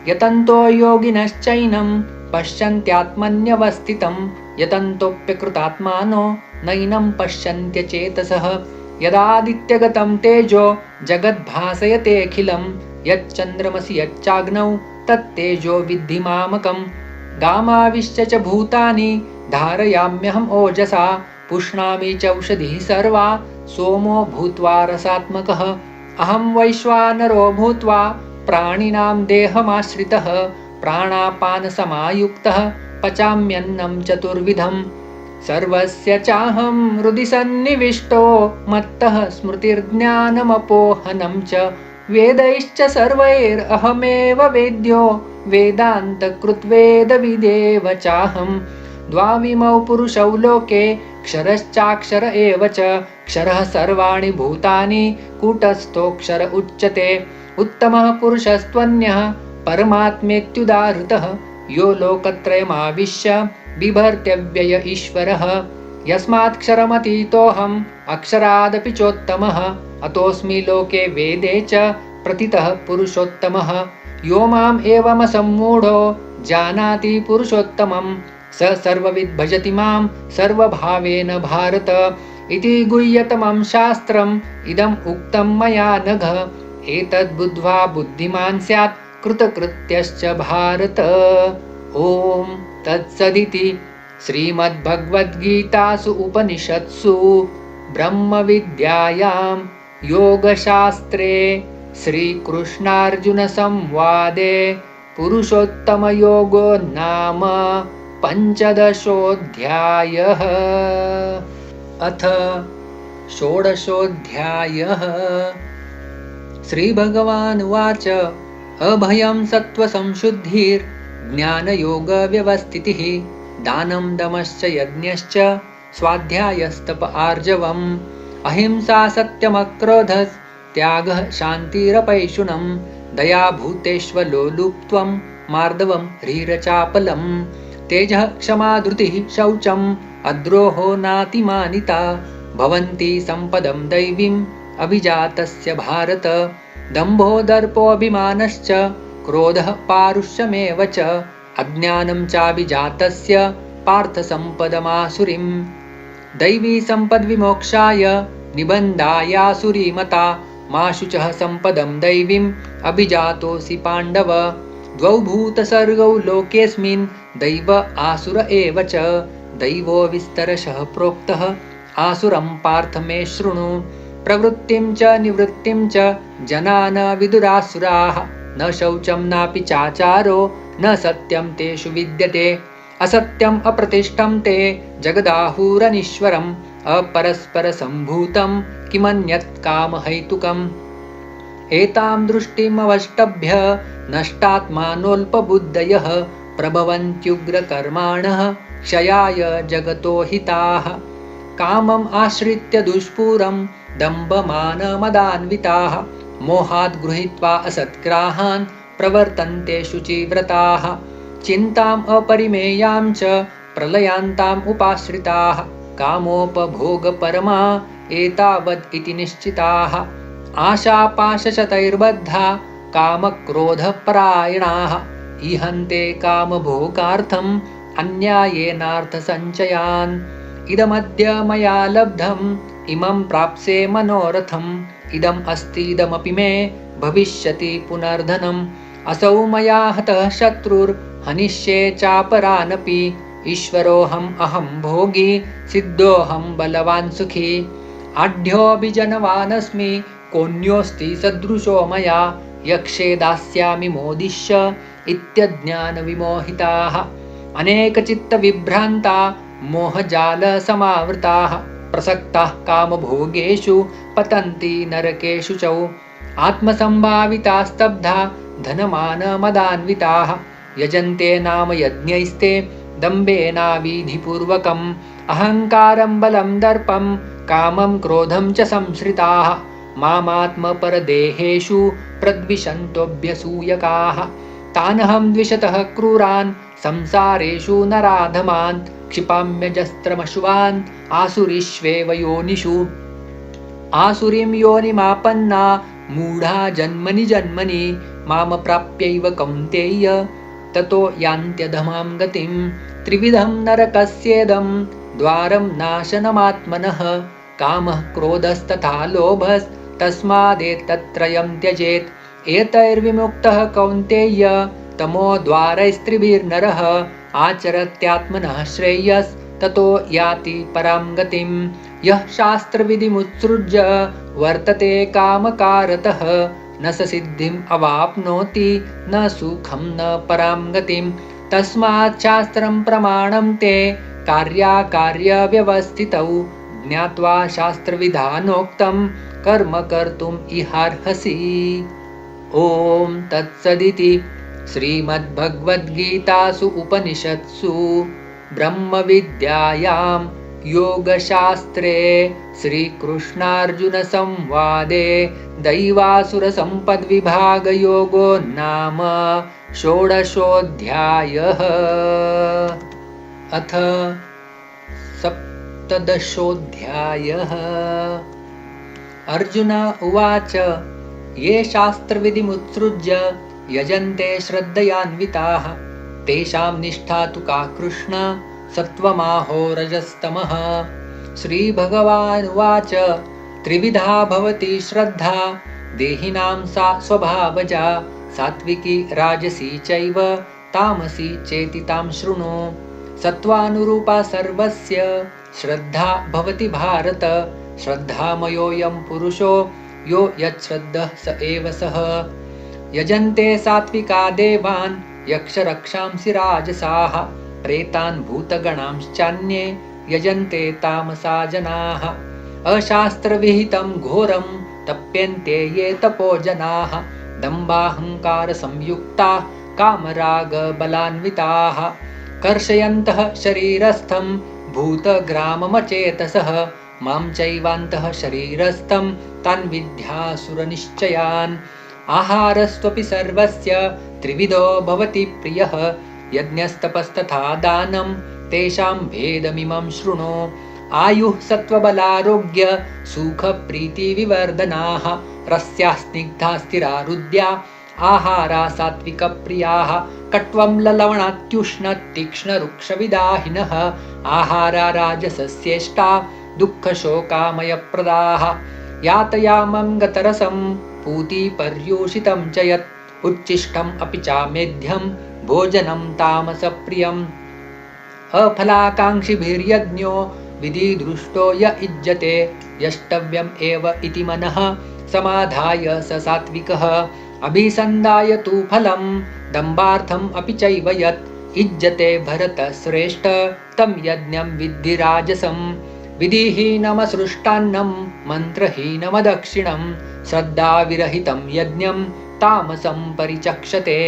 यतन्तो योगिनश्चैनं पश्यन्त्यात्मन्यवस्थितं यतन्तोऽप्यकृतात्मानो नैनं पश्यन्त्यचेतसः यदादित्यगतं तेजो जगद्भासयतेऽखिलं यच्चन्द्रमसि यच्चाग्नौ तत्तेजो विद्धि मामकम् गामाविश्य च भूतानि धारयाम्यहम् ओजसा पुष्णामि च औषधिः सर्वा सोमो भूत्वा रसात्मकः अहं वैश्वानरो भूत्वा प्राणिनां देहमाश्रितः प्राणापानसमायुक्तः पचाम्यन्नं चतुर्विधम् सर्वस्य चाहं हृदि सन्निविष्टो मत्तः स्मृतिर्ज्ञानमपोहनं च वेदैश्च सर्वैरहमेव वेद्यो वेदान्तकृद्वेदविदेव चाहं द्वाविमौ पुरुषौ लोके क्षरश्चाक्षर एव च क्षरः सर्वाणि भूतानि कूटस्थोऽक्षर उच्यते उत्तमः पुरुषस्त्वन्यः परमात्मेत्युदाहृतः यो लोकत्रयमाविश्य बिभर्त्यव्यय ईश्वरः यस्मात्क्षरमतीतोऽहम् अक्षरादपि चोत्तमः अतोऽस्मि लोके वेदे च प्रतितः पुरुषोत्तमः यो माम् एवमसम्मूढो जानाति पुरुषोत्तमं स सर्वविद् भजति मां सर्वभावेन भारत इति गुह्यतमं शास्त्रम् इदम् उक्तं मया नघ एतद्बुद्ध्वा बुद्धिमान् स्यात् कृतकृत्यश्च भारत। ॐ तत्सदिति श्रीमद्भगवद्गीतासु उपनिषत्सु ब्रह्मविद्यायां योगशास्त्रे श्रीकृष्णार्जुनसंवादे पुरुषोत्तमयोगो नाम पञ्चदशोऽध्यायः। अथ षोडशोऽध्यायः। श्रीभगवानुवाच अभयं सत्त्वसंशुद्धिर्ज्ञानयोगव्यवस्थितिः दानं दमश्च यज्ञश्च स्वाध्यायस्तप आर्जवम् अहिंसा सत्यमक्रोधः त्यागः शान्तिरपैशुनं दया भूतेष्वलोलुप्त्वं मार्दवं ह्रीरचापलं तेजः क्षमा धृतिः शौचम् अद्रोहो नातिमानिता भवन्ति सम्पदं दैवीम् अभिजातस्य भारत दम्भो दर्पोऽभिमानश्च क्रोधः पारुष्यमेव च अज्ञानं चाभिजातस्य पार्थसम्पदमासुरीम् दैवी सम्पद्विमोक्षाय निबन्धायासुरीमता मा शुचः सम्पदं दैवीम् अभिजातोऽसि पाण्डव द्वौ भूतसर्गौ लोकेऽस्मिन् दैव आसुर एव च दैवो विस्तरशः प्रोक्तः आसुरं पार्थ मे शृणु प्रवृत्तिं च निवृत्तिं च जनान विदुरासुराः न शौचं नापि चाचारो न सत्यं तेषु विद्यते असत्यम् अप्रतिष्ठं ते जगदाहुरनीश्वरम् अपरस्परसम्भूतं किमन्यत् कामहैतुकम् एतां दृष्टिमवष्टभ्य नष्टात्मानोऽल्पबुद्धयः प्रभवन्त्युग्रकर्माणः क्षयाय जगतो हिताः कामम् आश्रित्य दुष्पूरं दम्भमानमदान्विताः मोहात् गृहीत्वा असत्ग्राहान् प्रवर्तन्ते शुचिव्रताः चिन्ताम् अपरिमेयां च प्रलयान्ताम् उपाश्रिताः कामोपभोगपरमा एतावद् इति निश्चिताः आशापाशशतैर्बद्धा कामक्रोधपरायणाः ईहन्ते कामभोगार्थम् अन्यायेनार्थसञ्चयान् इदमद्य मया लब्धम् इमं प्राप्स्ये मनोरथम् इदम् अस्ति इदमपि मे भविष्यति पुनर्धनम् असौ मया हतः शत्रुर्हनिष्ये चापरानपि ईश्वरोऽहम् अहं भोगी सिद्धोऽहं बलवान् सुखी आढ्योऽभिजनवानस्मि कोऽन्योऽस्ति सदृशो मया यक्षे दास्यामि मोदिष्य इत्यज्ञानविमोहिताः अनेकचित्तविभ्रान्ता मोहजालसमावृताः प्रसक्ताः कामभोगेषु पतन्ति नरकेषु च आत्मसम्भाविता स्तब्धा धनमानमदान्विताः यजन्ते नाम यज्ञैस्ते दम्भेनाविधिपूर्वकम् अहङ्कारं बलं दर्पं कामं क्रोधं च संश्रिताः मामात्मपरदेहेषु प्रद्विषन्तोऽभ्यसूयकाः तानहं द्विषतः क्रूरान् संसारेषु नराधमान् क्षिपाम्यजस्त्रमशुवान् आसुरीष्वेव योनिषु आसुरीं योनिमापन्ना मूढा जन्मनि जन्मनि माम प्राप्यैव कौन्तेय ततो यान्त्यधमां गतिं त्रिविधं नरकस्येदं द्वारं नाशनमात्मनः कामः क्रोधस्तथा लोभस्तस्मादेतत्त्रयं त्यजेत् एतैर्विमुक्तः कौन्तेय तमोद्वारैस्त्रिभिर्नरः आचरत्यात्मनः श्रेयस्ततो याति परां गतिं यः शास्त्रविधिमुत्सृज्य वर्तते कामकारतः न स सिद्धिम् अवाप्नोति न सुखं न परां गतिं तस्मात् शास्त्रं प्रमाणं ते कार्याकार्यव्यवस्थितौ ज्ञात्वा शास्त्रविधानोक्तं कर्म कर्तुम् इहार्हसि। ॐ तत्सदिति श्रीमद्भगवद्गीतासु उपनिषत्सु ब्रह्मविद्यायां योगशास्त्रे श्रीकृष्णार्जुनसंवादे दैवासुरसम्पद्विभागयोगो नाम षोडशोऽध्यायः। अथ सप्तदशोऽध्यायः। अर्जुन उवाच ये शास्त्रविधिमुत्सृज्य यजन्ते श्रद्धयान्विताः तेषां निष्ठा तु का कृष्ण सत्त्वमाहो रजस्तमः। श्रीभगवानुवाच त्रिविधा भवति श्रद्धा देहिनां सा स्वभावजा सात्विकी राजसी चैव तामसी चेति तां शृणु। सत्त्वानुरूपा सर्वस्य श्रद्धा भवति भारत श्रद्धामयोऽयं पुरुषो यो यच्छ्रद्धः स एव सः। यजन्ते सात्विका देवान् यक्षरक्षांसि राजसाः प्रेतान् भूतगणांश्चान्ये यजन्ते तामसा जनाः। अशास्त्रविहितं घोरं तप्यन्ते ये तपो जनाः दम्भाहङ्कारसंयुक्ताः कामरागबलान्विताः कर्षयन्तः शरीरस्थं भूतग्राममचेतसः मां चैवान्तः शरीरस्थं तान् विद्यासुरनिश्चयान्। आहारस्त्वपि सर्वस्य त्रिविधो भवति प्रियः यज्ञस्तपस्तथा दानं तेषां भेदमिमं शृणु। आयुः सत्त्वबलारोग्य सुखप्रीतिविवर्धनाः रस्याः स्निग्धा स्थिरारुद्या आहारा सात्विकप्रियाः कट्वं ललवणात्युष्णतीक्ष्णरुक्षविदाहिनः आहारा राजसस्येष्टा दुःखशोकामयप्रदाः। यातयामं गतरसं पूतिपर्यूषितं च यत् उच्छिष्टम् अपि चामेध्यं भोजनं तामसप्रियम्। अफलाकाङ्क्षिभिर्यज्ञो विधिदृष्टो य इज्जते यष्टव्यम् एव इति मनः समाधाय स सात्विकः। अभिसन्धाय तु फलं दम्भार्थम् अपि चैव यत् इज्जते भरतश्रेष्ठ तं यज्ञं विद्धि राजसं। विधिहीनमसृष्टान्नं मन्त्रहीनमदक्षिणं श्रद्धाविरहितं यज्ञं तामसं परिचक्षते।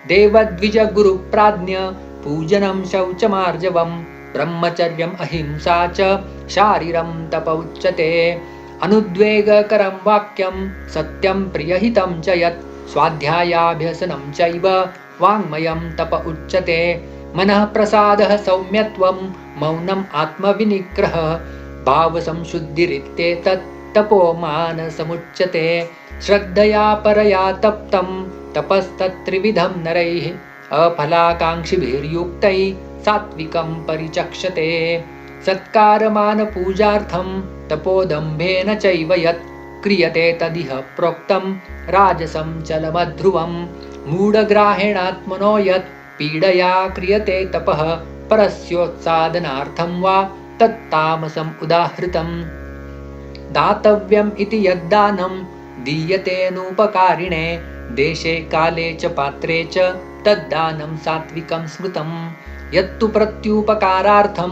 देवद्विजगुरुप्राज्ञ पूजनं शौचमार्जवं ब्रह्मचर्यम् अहिंसा च शारीरं तप उच्यते। अनुद्वेगकरं वाक्यं सत्यं प्रियहितं च यत् स्वाध्यायाभ्यसनं चैव वाङ्मयं तप उच्यते। मनः प्रसादः सौम्यत्वं मौनम् आत्मविनिग्रहः भावसंशुद्धिरित्येतत् तपो मानसमुच्यते। श्रद्धया परया तप्तं तपस्तत्त्रिविधं नरैः अफलाकाङ्क्षिभिर्युक्तैः सात्विकं परिचक्षते। सत्कारमानपूजार्थं तपोदम्भेन चैव यत् क्रियते तदिह प्रोक्तं राजसं चलमध्रुवं। मूढग्राहेणात्मनो यत् पीडया क्रियते तपः परस्योत्सादनार्थं वा तत्तामसम् उदाहृतम्। दातव्यम् इति यद्दानं दीयतेऽनुपकारिणे देशे काले च पात्रे च तद्दानं सात्विकं स्मृतं। यत्तु प्रत्युपकारार्थं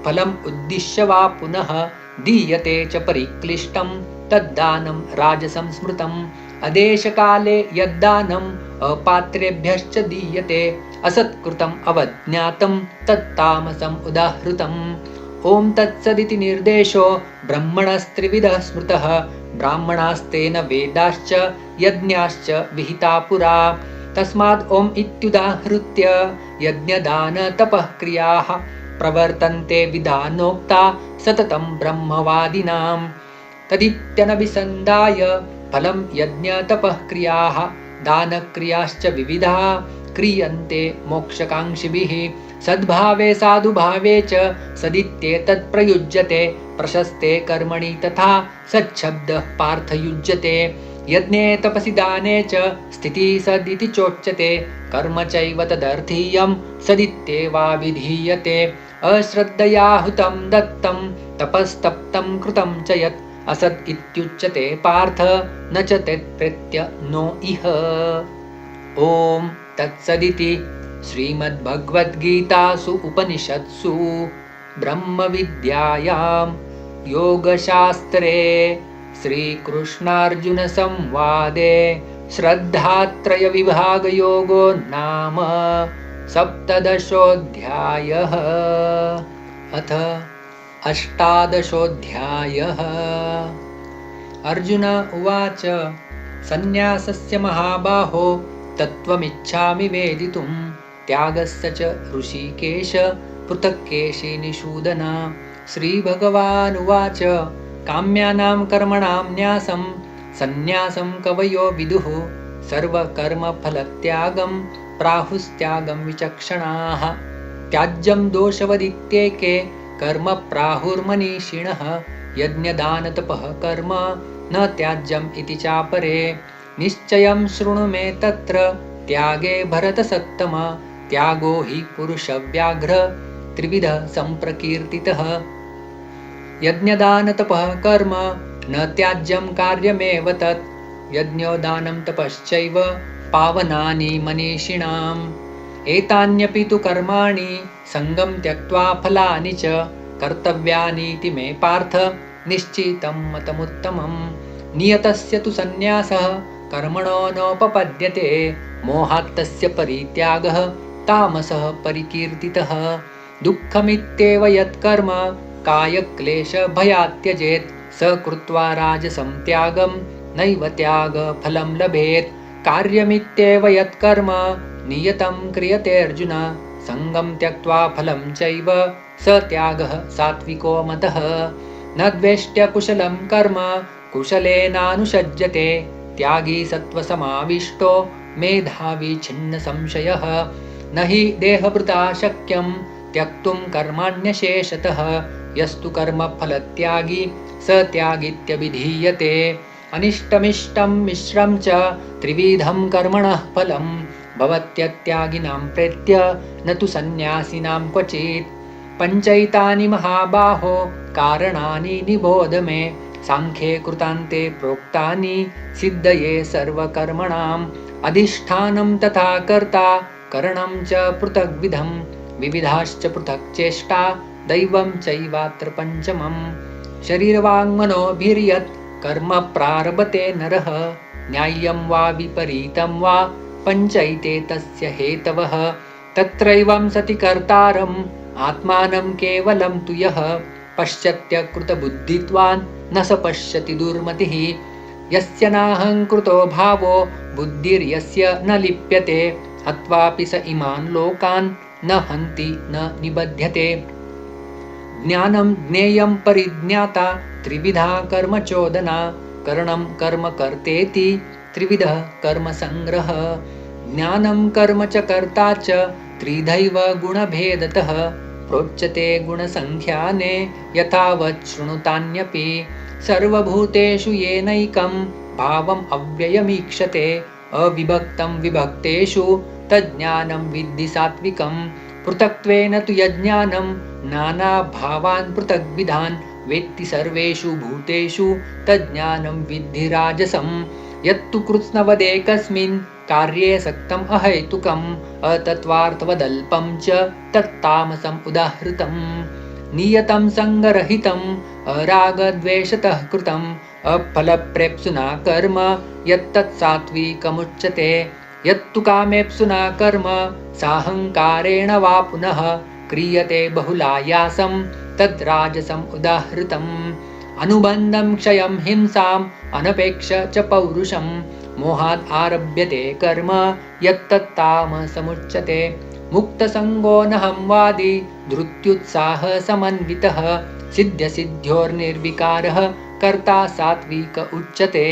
फलम् उद्दिश्य वा पुनः दीयते च परिक्लिष्टं तद्दानं राजसं स्मृतम्। अदेशकाले यद्दानम् अपात्रेभ्यश्च दीयते असत्कृतम् अवज्ञातं तत्तामसम् उदाहृतम्। ॐ तत्सदिति निर्देशो ब्रह्मणस्त्रिविधः स्मृतः। ब्राह्मणास्तेन वेदाश्च यज्ञाश्च विहिता पुरा। तस्माद् ॐ इत्युदाहृत्य यज्ञदानतपः क्रियाः प्रवर्तन्ते विधानोक्ता सततं ब्रह्मवादिनां। तदित्यनभिसन्धाय फलं यज्ञतपः क्रियाः दानक्रियाश्च विविधाः क्रियन्ते मोक्षकाङ्क्षिभिः। सद्भावे साधुभावे च सदित्येतत् प्रयुज्यते प्रशस्ते कर्मणि तथा सच्छब्दः पार्थयुज्यते। यज्ञे तपसि दाने च स्थितिः सदिति चोच्यते कर्म चैव तदर्थीयं सदित्येवाभिधीयते। अश्रद्धया हुतं दत्तं तपस्तप्तं कृतं च यत् असत् इत्युच्यते पार्थ न च तत्प्रेत्य नो इह। ॐ तत्सदिति श्रीमद्भगवद्गीतासु उपनिषत्सु ब्रह्मविद्यायां योगशास्त्रे श्रीकृष्णार्जुनसंवादे श्रद्धात्रयविभागयोगो नाम 17 अथ 18 अर्जुन उवाच सन्न्यासस्य महाबाहो तत्त्वमिच्छामि वेदितुं त्यागस्य च ऋषिकेश पृथक् केशिनिषूदन। श्रीभगवानुवाच काम्यानां कर्मणां न्यासं सन्न्यासं कवयो विदुः सर्वकर्मफलत्यागं प्राहुस्त्यागं विचक्षणाः। त्याज्यं दोषवदित्येके कर्म प्राहुर्मनीषिणः यज्ञदानतपः कर्म न त्याज्यम् इति चापरे। निश्चयं शृणु मे तत्र त्यागे भरतसत्तम त्यागो हि पुरुषव्याघ्र त्रिविधः सम्प्रकीर्तितः। यज्ञदानतपः कर्म न त्याज्यं कार्यमेव तत् यज्ञोदानं तपश्चैव पावनानि मनीषिणाम्। एतान्यपि तु कर्माणि सङ्गं त्यक्त्वा फलानि च कर्तव्यानीति मे पार्थ निश्चितं मतमुत्तमम्। नियतस्य तु सन्न्यासः कर्मणो नोपपद्यते मोहात्तस्य परित्यागः तामसः परिकीर्तितः। दुःखमित्येव यत्कर्म कायक्लेशभयात् त्यजेत् स कृत्वा राजसं त्यागं नैव त्यागफलं लभेत्। कार्यमित्येव यत्कर्म नियतं क्रियते अर्जुन सङ्गं त्यक्त्वा फलं चैव स त्यागः सात्विको मतः। न द्वेष्ट्य कुशलं कर्म कुशलेनानुषज्यते त्यागी सत्त्वसमाविष्टो मेधावी छिन्नसंशयः। न हि देहभृता शक्यं त्यक्तुं कर्माण्यशेषतः यस्तु कर्मफलत्यागी स त्यागीत्यभिधीयते। अनिष्टमिष्टं मिश्रं च त्रिविधं कर्मणः फलं भवत्यत्यागिनां प्रेत्य न तु सन्न्यासिनां क्वचित्। पञ्चैतानि महाबाहो कारणानि निबोध मे सांख्ये कृतान्ते प्रोक्तानि सिद्धये सर्वकर्मणाम्। अधिष्ठानं तथा कर्ता करणं च पृथग्विधं विविधाश्च पृथक् चेष्टा दैवं चैवात्र पञ्चमम्। शरीरवाङ्मनोभिर्यत् कर्म प्रारभते नरः न्याय्यं वा विपरीतं वा पञ्चैते तस्य हेतवः। तत्रैवं सति कर्तारम् आत्मानं केवलं तु यः पश्यत्यकृतबुद्धित्वान् न स पश्यति दुर्मतिः। यस्य नाहङ्कृतो भावो बुद्धिर्यस्य न लिप्यते हत्वापि स इमान् लोकान् न हन्ति न निबध्यते। ज्ञानं ज्ञेयं परिज्ञाता त्रिविधा कर्मचोदना करणं कर्म कर्तेति त्रिविधः कर्मसङ्ग्रह। ज्ञानं कर्म च कर्ता च त्रिधैव गुणभेदतः प्रोच्यते गुणसङ्ख्याने यथावत् शृणुतान्यपि। सर्वभूतेषु येनैकं भावम् अव्ययमीक्षते अविभक्तं विभक्तेषु तज्ज्ञानं विद्धि सात्विकम्। पृथक्त्वेन तु यज्ञानं नानाभावान् पृथग्विधान् वेत्ति सर्वेषु भूतेषु तज्ज्ञानं विद्धि राजसम्। यत्तु कृत्स्नवदेकस्मिन् कार्ये सक्तम् अहैतुकम् अतत्त्वार्थवदल्पं च तत्तामसम् उदाहृतम् नियतं सङ्गरहितम् अरागद्वेषतः कृतम् अफलप्रेप्सुना कर्म यत्तत् सात्विकमुच्यते यत्तु कामेप्सुना कर्म साहङ्कारेण वा पुनः क्रियते बहुलायासं तद् राजसम् उदाहृतम् अनुबन्धं क्षयं हिंसाम् अनपेक्ष च पौरुषं मोहाद् आरभ्यते कर्म यत्तत्तामसमुच्यते मुक्तसङ्गो नहंवादी धृत्युत्साहसमन्वितः सिद्ध्यसिद्ध्योर्निर्विकारः कर्ता सात्विक उच्यते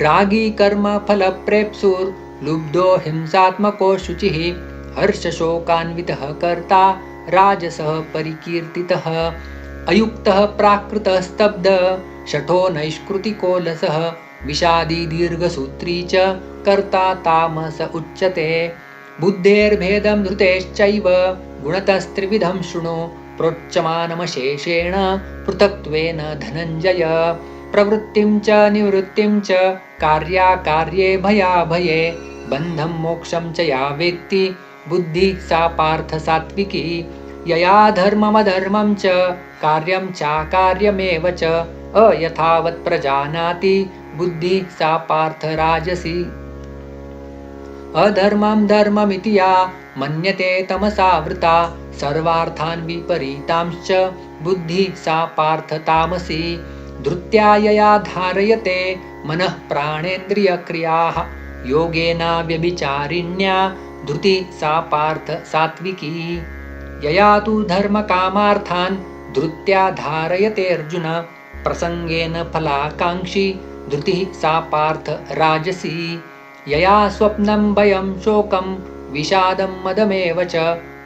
रागी कर्म फलप्रेप्सुर्लुब्धो हिंसात्मको शुचिः हर्षशोकान्वितः कर्ता राजसः परिकीर्तितः अयुक्तः प्राकृतस्तब्ध शठो नैष्कृतिको लसः विषादी दीर्घसूत्री च कर्ता तामस उच्यते बुद्धेर्भेदं धृतेश्चैव गुणतस्त्रिविधं शृणु प्रोच्यमानमशेषेण पृथक्त्वेन धनञ्जय प्रवृत्तिं च निवृत्तिं च कार्याकार्ये भयाभये बन्धं मोक्षं च या वेत्ति बुद्धिः सा पार्थ सात्विकी यया धर्ममधर्मं च कार्यं चाकार्यमेव च अयथावत् प्रजानाति बुद्धिः सा पार्थ राजसी अधर्मं धर्ममिति या मन्यते तमसावृता सर्वार्थान् विपरीतांश्च बुद्धिः सा पार्थ तामसी धृत्या यया धारयते मनः प्राणेन्द्रियक्रियाः योगेन व्यभिचारिण्या धृतिः सा पार्थ सात्विकी यया तु धर्मकामार्थान् धृत्या धारयते अर्जुन प्रसंगेन फलाकाङ्क्षी धृतिः सा पार्थ राजसी यया स्वप्नं भयं शोकं विषादं मदमेव च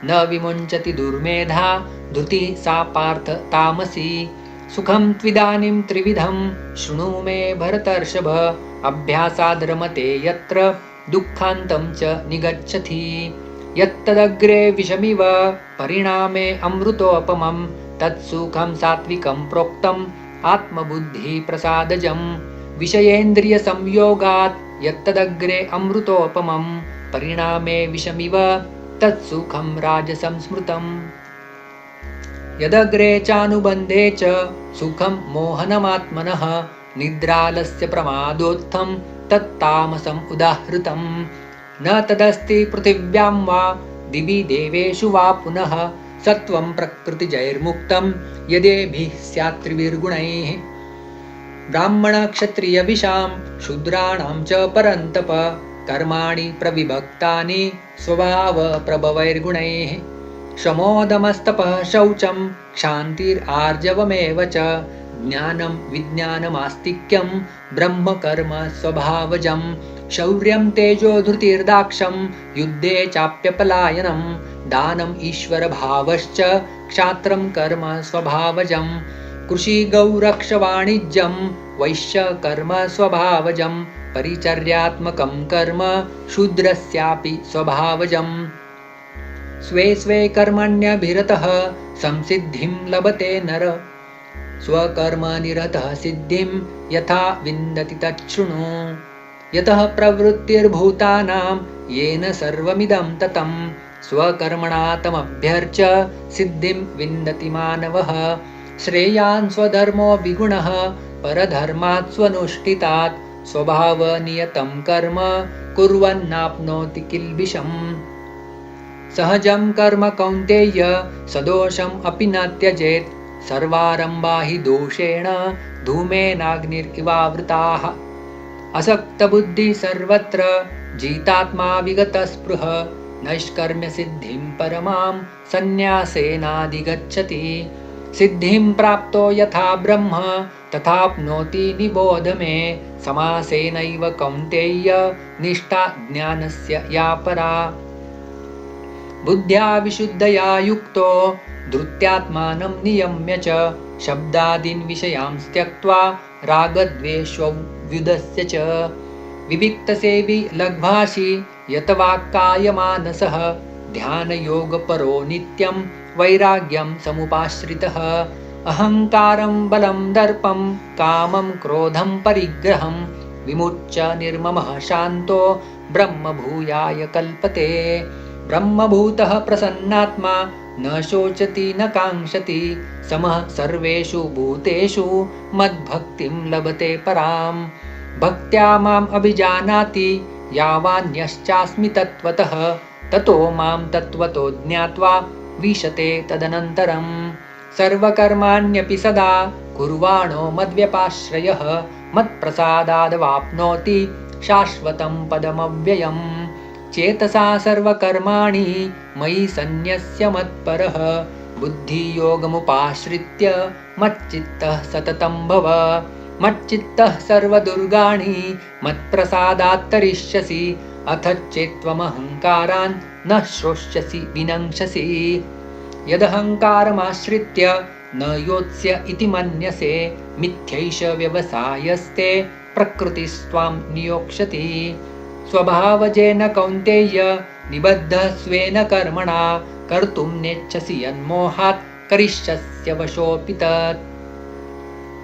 न विमुञ्चति दुर्मेधा धृतिः सा पार्थ तामसी सुखं त्विदानीं त्रिविधं शृणु मे भरतर्षभ अभ्यासाद् रमते यत्र दुःखान्तं च निगच्छति यत्तदग्रे विषमिव परिणामे अमृतोपमं तत्सुखं सात्विकं प्रोक्तम् आत्मबुद्धिप्रसादजं विषयेन्द्रियसंयोगात् यत्तदग्रे अमृतोपमं परिणामे विषमिव तत्सुखं राजसं स्मृतम् यदग्रे चानुबन्धे च सुखं मोहनमात्मनः निद्रालस्य प्रमादोत्थं तत्तामसम् उदाहृतम् न तदस्ति पृथिव्यां वा दिवि देवेषु वा पुनः सत्वं प्रकृतिजैर्मुक्तं यदेभिः स्यात् त्रिभिर्गुणैः ब्राह्मणक्षत्रियविषां शूद्राणां च परन्तप कर्माणि प्रविभक्तानि स्वभावप्रभवैर्गुणैः शमोदमस्तपः शौचं क्षान्तिरार्जवमेव च ज्ञानं विज्ञानमास्तिक्यं ब्रह्मकर्म स्वभावजं शौर्यं तेजो धृतिर्दाक्षं युद्धे चाप्यपलायनं दानम् ईश्वरभावश्च क्षात्रं कर्म स्वभावजं कृषिगौरक्षवाणिज्यं वैश्यकर्म स्वभावजं परिचर्यात्मकं कर्म शूद्रस्यापि स्वभावजम् स्वे स्वे कर्मण्यभिरतः संसिद्धिं लभते नर स्वकर्मनिरतः सिद्धिं यथा विन्दति तच्छृणु यतः प्रवृत्तिर्भूतानां येन सर्वमिदं ततं स्वकर्मणा तमभ्यर्च्य सिद्धिं विन्दति मानवः श्रेयान् स्वधर्मो विगुणः परधर्मात् स्वनुष्ठितात् स्वभावनियतं कर्म कुर्वन्नाप्नोति किल्बिषम् सहजं कर्म कौन्तेय सदोषम् अपि न त्यजेत् सर्वारम्भा हि दोषेण धूमेनाग्निरिवावृताः असक्तबुद्धिः सर्वत्र जितात्मा विगतस्पृह नैष्कर्म्यसिद्धिं परमां सन्न्यासेनाधिगच्छति सिद्धिं प्राप्तो यथा ब्रह्म तथाप्नोति निबोध मे समासेनैव कौन्तेय निष्ठा ज्ञानस्य या परा बुद्ध्या विशुद्धया युक्तो धृत्यात्मानं नियम्य च शब्दादीन् विषयांस् त्यक्त्वा रागद्वेषव्युदस्य च विविक्तसेवी लग्भाषी यतवाक्कायमानसः ध्यानयोगपरो नित्यं वैराग्यं समुपाश्रितः अहङ्कारं बलं दर्पं कामं क्रोधं परिग्रहं विमुच्य निर्ममः शान्तो ब्रह्मभूयाय कल्पते। ब्रह्मभूतः प्रसन्नात्मा न शोचति न काङ्क्षति, समः सर्वेषु भूतेषु मद्भक्तिं लभते पराम्। भक्त्या माम् अभिजानाति यावान्यश्चास्मि तत्त्वतः, ततो मां तत्त्वतो ज्ञात्वा विशते तदनन्तरम्। सर्वकर्माण्यपि सदा कुर्वाणो मद्व्यपाश्रयः, मत्प्रसादादवाप्नोति शाश्वतं पदमव्ययम्। चेतसा सर्वकर्माणि मयि सन्न्यस्य मत्परः, बुद्धियोगमुपाश्रित्य मच्चित्तः सततं भव। मच्चित्तः सर्वदुर्गाणि मत्प्रसादात् तरिष्यसि, अथ चेत्त्वमहङ्कारान् न श्रोष्यसि विनङ्क्षसि। यदहङ्कारमाश्रित्य न योत्स्य इति मन्यसे, मिथ्यैष व्यवसायस्ते प्रकृतिस्त्वां नियोक्ष्यति। स्वभावजेन कौन्तेय निबद्धः स्वेन कर्मणा, कर्तुं नेच्छसि यन्मोहात् करिष्यस्य वशोऽपि तत्।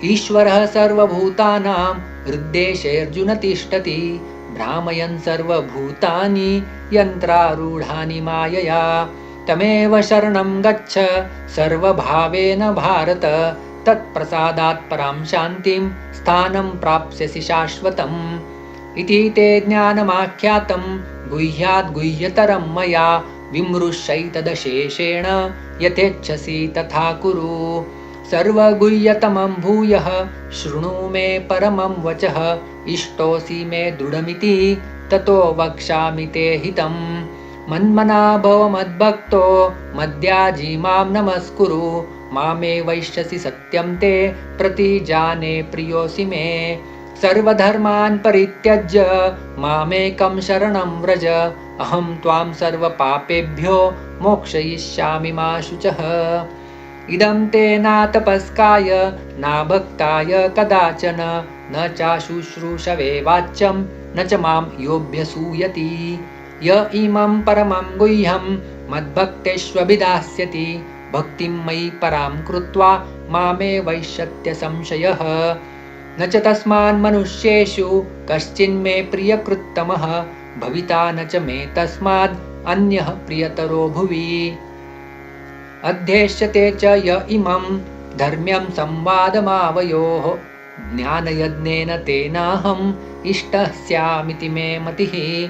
ईश्वरः सर्वभूतानां हृद्देशेऽर्जुन तिष्ठति, भ्रामयन् सर्वभूतानि यन्त्रारूढानि मायया। तमेव शरणं गच्छ सर्वभावेन भारत, तत्प्रसादात् परां शान्तिं स्थानं प्राप्स्यसि शाश्वतम्। इति ते ज्ञानमाख्यातं गुह्याद् गुह्यतरं मया, विमृश्यैतदशेषेण यथेच्छसि तथा कुरु। सर्वगुह्यतमं भूयः शृणु मे परमं वचः, इष्टोऽसि मे दृढमिति ततो वक्ष्यामि ते हितम्। मन्मना भव मद्भक्तो मद्याजी मां नमस्कुरु, मामे वैष्यसि सत्यं ते प्रतिजाने प्रियोऽसि मे। सर्वधर्मान् परित्यज्य मामेकं शरणं व्रज, अहं त्वां सर्वपापेभ्यो मोक्षयिष्यामि मा शुचः। इदं ते न तपस्काय न भक्ताय कदाचन, न चाशुश्रूषवे वाच्यं न च मां योऽभ्यसूयति। य इमं परमं गुह्यं मद्भक्तेष्वभिधास्यति, भक्तिं मयि परां कृत्वा मामे वैष्यत्य संशयः। न च तस्मान् मनुष्येषु कश्चिन्मे प्रियकृत्तमः, भविता न च मे तस्माद् अन्यः प्रियतरो भुवि। अध्येष्यते च य इमं धर्म्यं संवादमावयोः, ज्ञानयज्ञेन तेनाहम् इष्टः स्यामिति मे मतिः।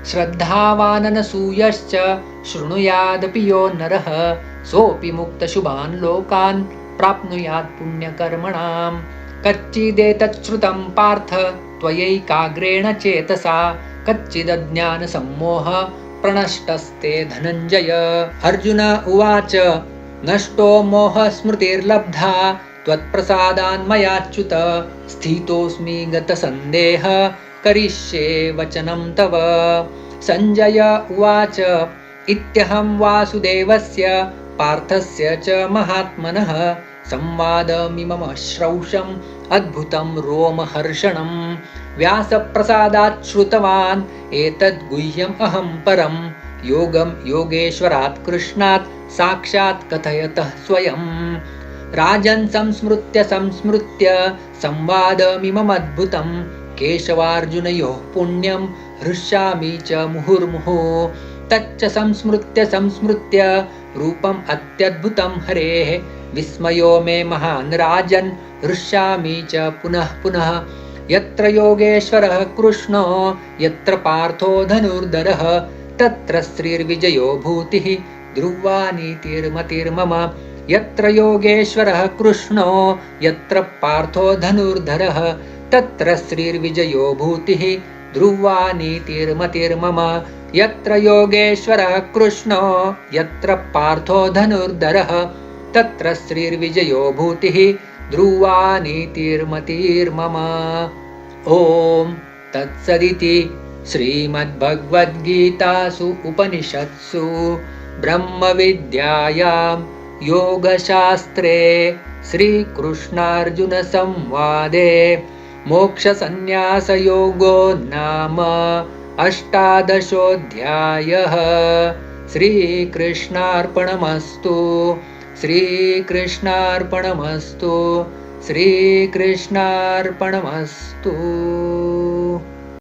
श्रद्धावाननसूयश्च शृणुयादपि यो नरः, सोऽपि मुक्तशुभान् लोकान् प्राप्नुयात् पुण्यकर्मणाम्। कच्चिदेतच्छ्रुतं पार्थ त्वयैकाग्रेण चेतसा, कच्चिदज्ञानसम्मोह प्रणष्टस्ते धनञ्जय। अर्जुन उवाच नष्टो मोहस्मृतिर्लब्धा त्वत्प्रसादान्मयाच्युत, स्थितोऽस्मि गतसन्देह करिष्ये वचनं तव। सञ्जय उवाच इत्यहं वासुदेवस्य पार्थस्य च महात्मनः, संवादमिमम श्रौषम् अद्भुतं रोमहर्षणं। व्यासप्रसादात् श्रुतवान् एतद् गुह्यम् अहं परं, योगं योगेश्वरात् कृष्णात् साक्षात् कथयतः स्वयं। राजन् संस्मृत्य संवादमिममद्भुतं, केशवार्जुनयोः पुण्यं हृष्यामि च मुहुर्मुहुः। तच्च संस्मृत्य रूपम् अत्यद्भुतं हरेः, विस्मयो मे महान् राजन् हृष्यामि च पुनः पुनः। यत्र योगेश्वरः कृष्णो यत्र पार्थो धनुर्धरः, तत्र श्रीर्विजयो भूतिः ध्रुवा नीतिर्मतिर्मम। यत्र योगेश्वरः कृष्णो यत्र पार्थो धनुर्धरः, तत्र श्रीर्विजयो भूतिः ध्रुवा नीतिर्मतिर्मम। यत्र योगेश्वरः कृष्णो यत्र पार्थो धनुर्धरः, तत्र श्रीर्विजयो भूतिः ध्रुवा नीतिर्मतिर्मम। ॐ तत्सदिति श्रीमद्भगवद्गीतासु उपनिषत्सु ब्रह्मविद्यायां योगशास्त्रे श्रीकृष्णार्जुनसंवादे मोक्षसंन्यासयोगो नाम 18 श्रीकृष्णार्पणमस्तु। श्रीकृष्णार्पणमस्तु। श्रीकृष्णार्पणमस्तु।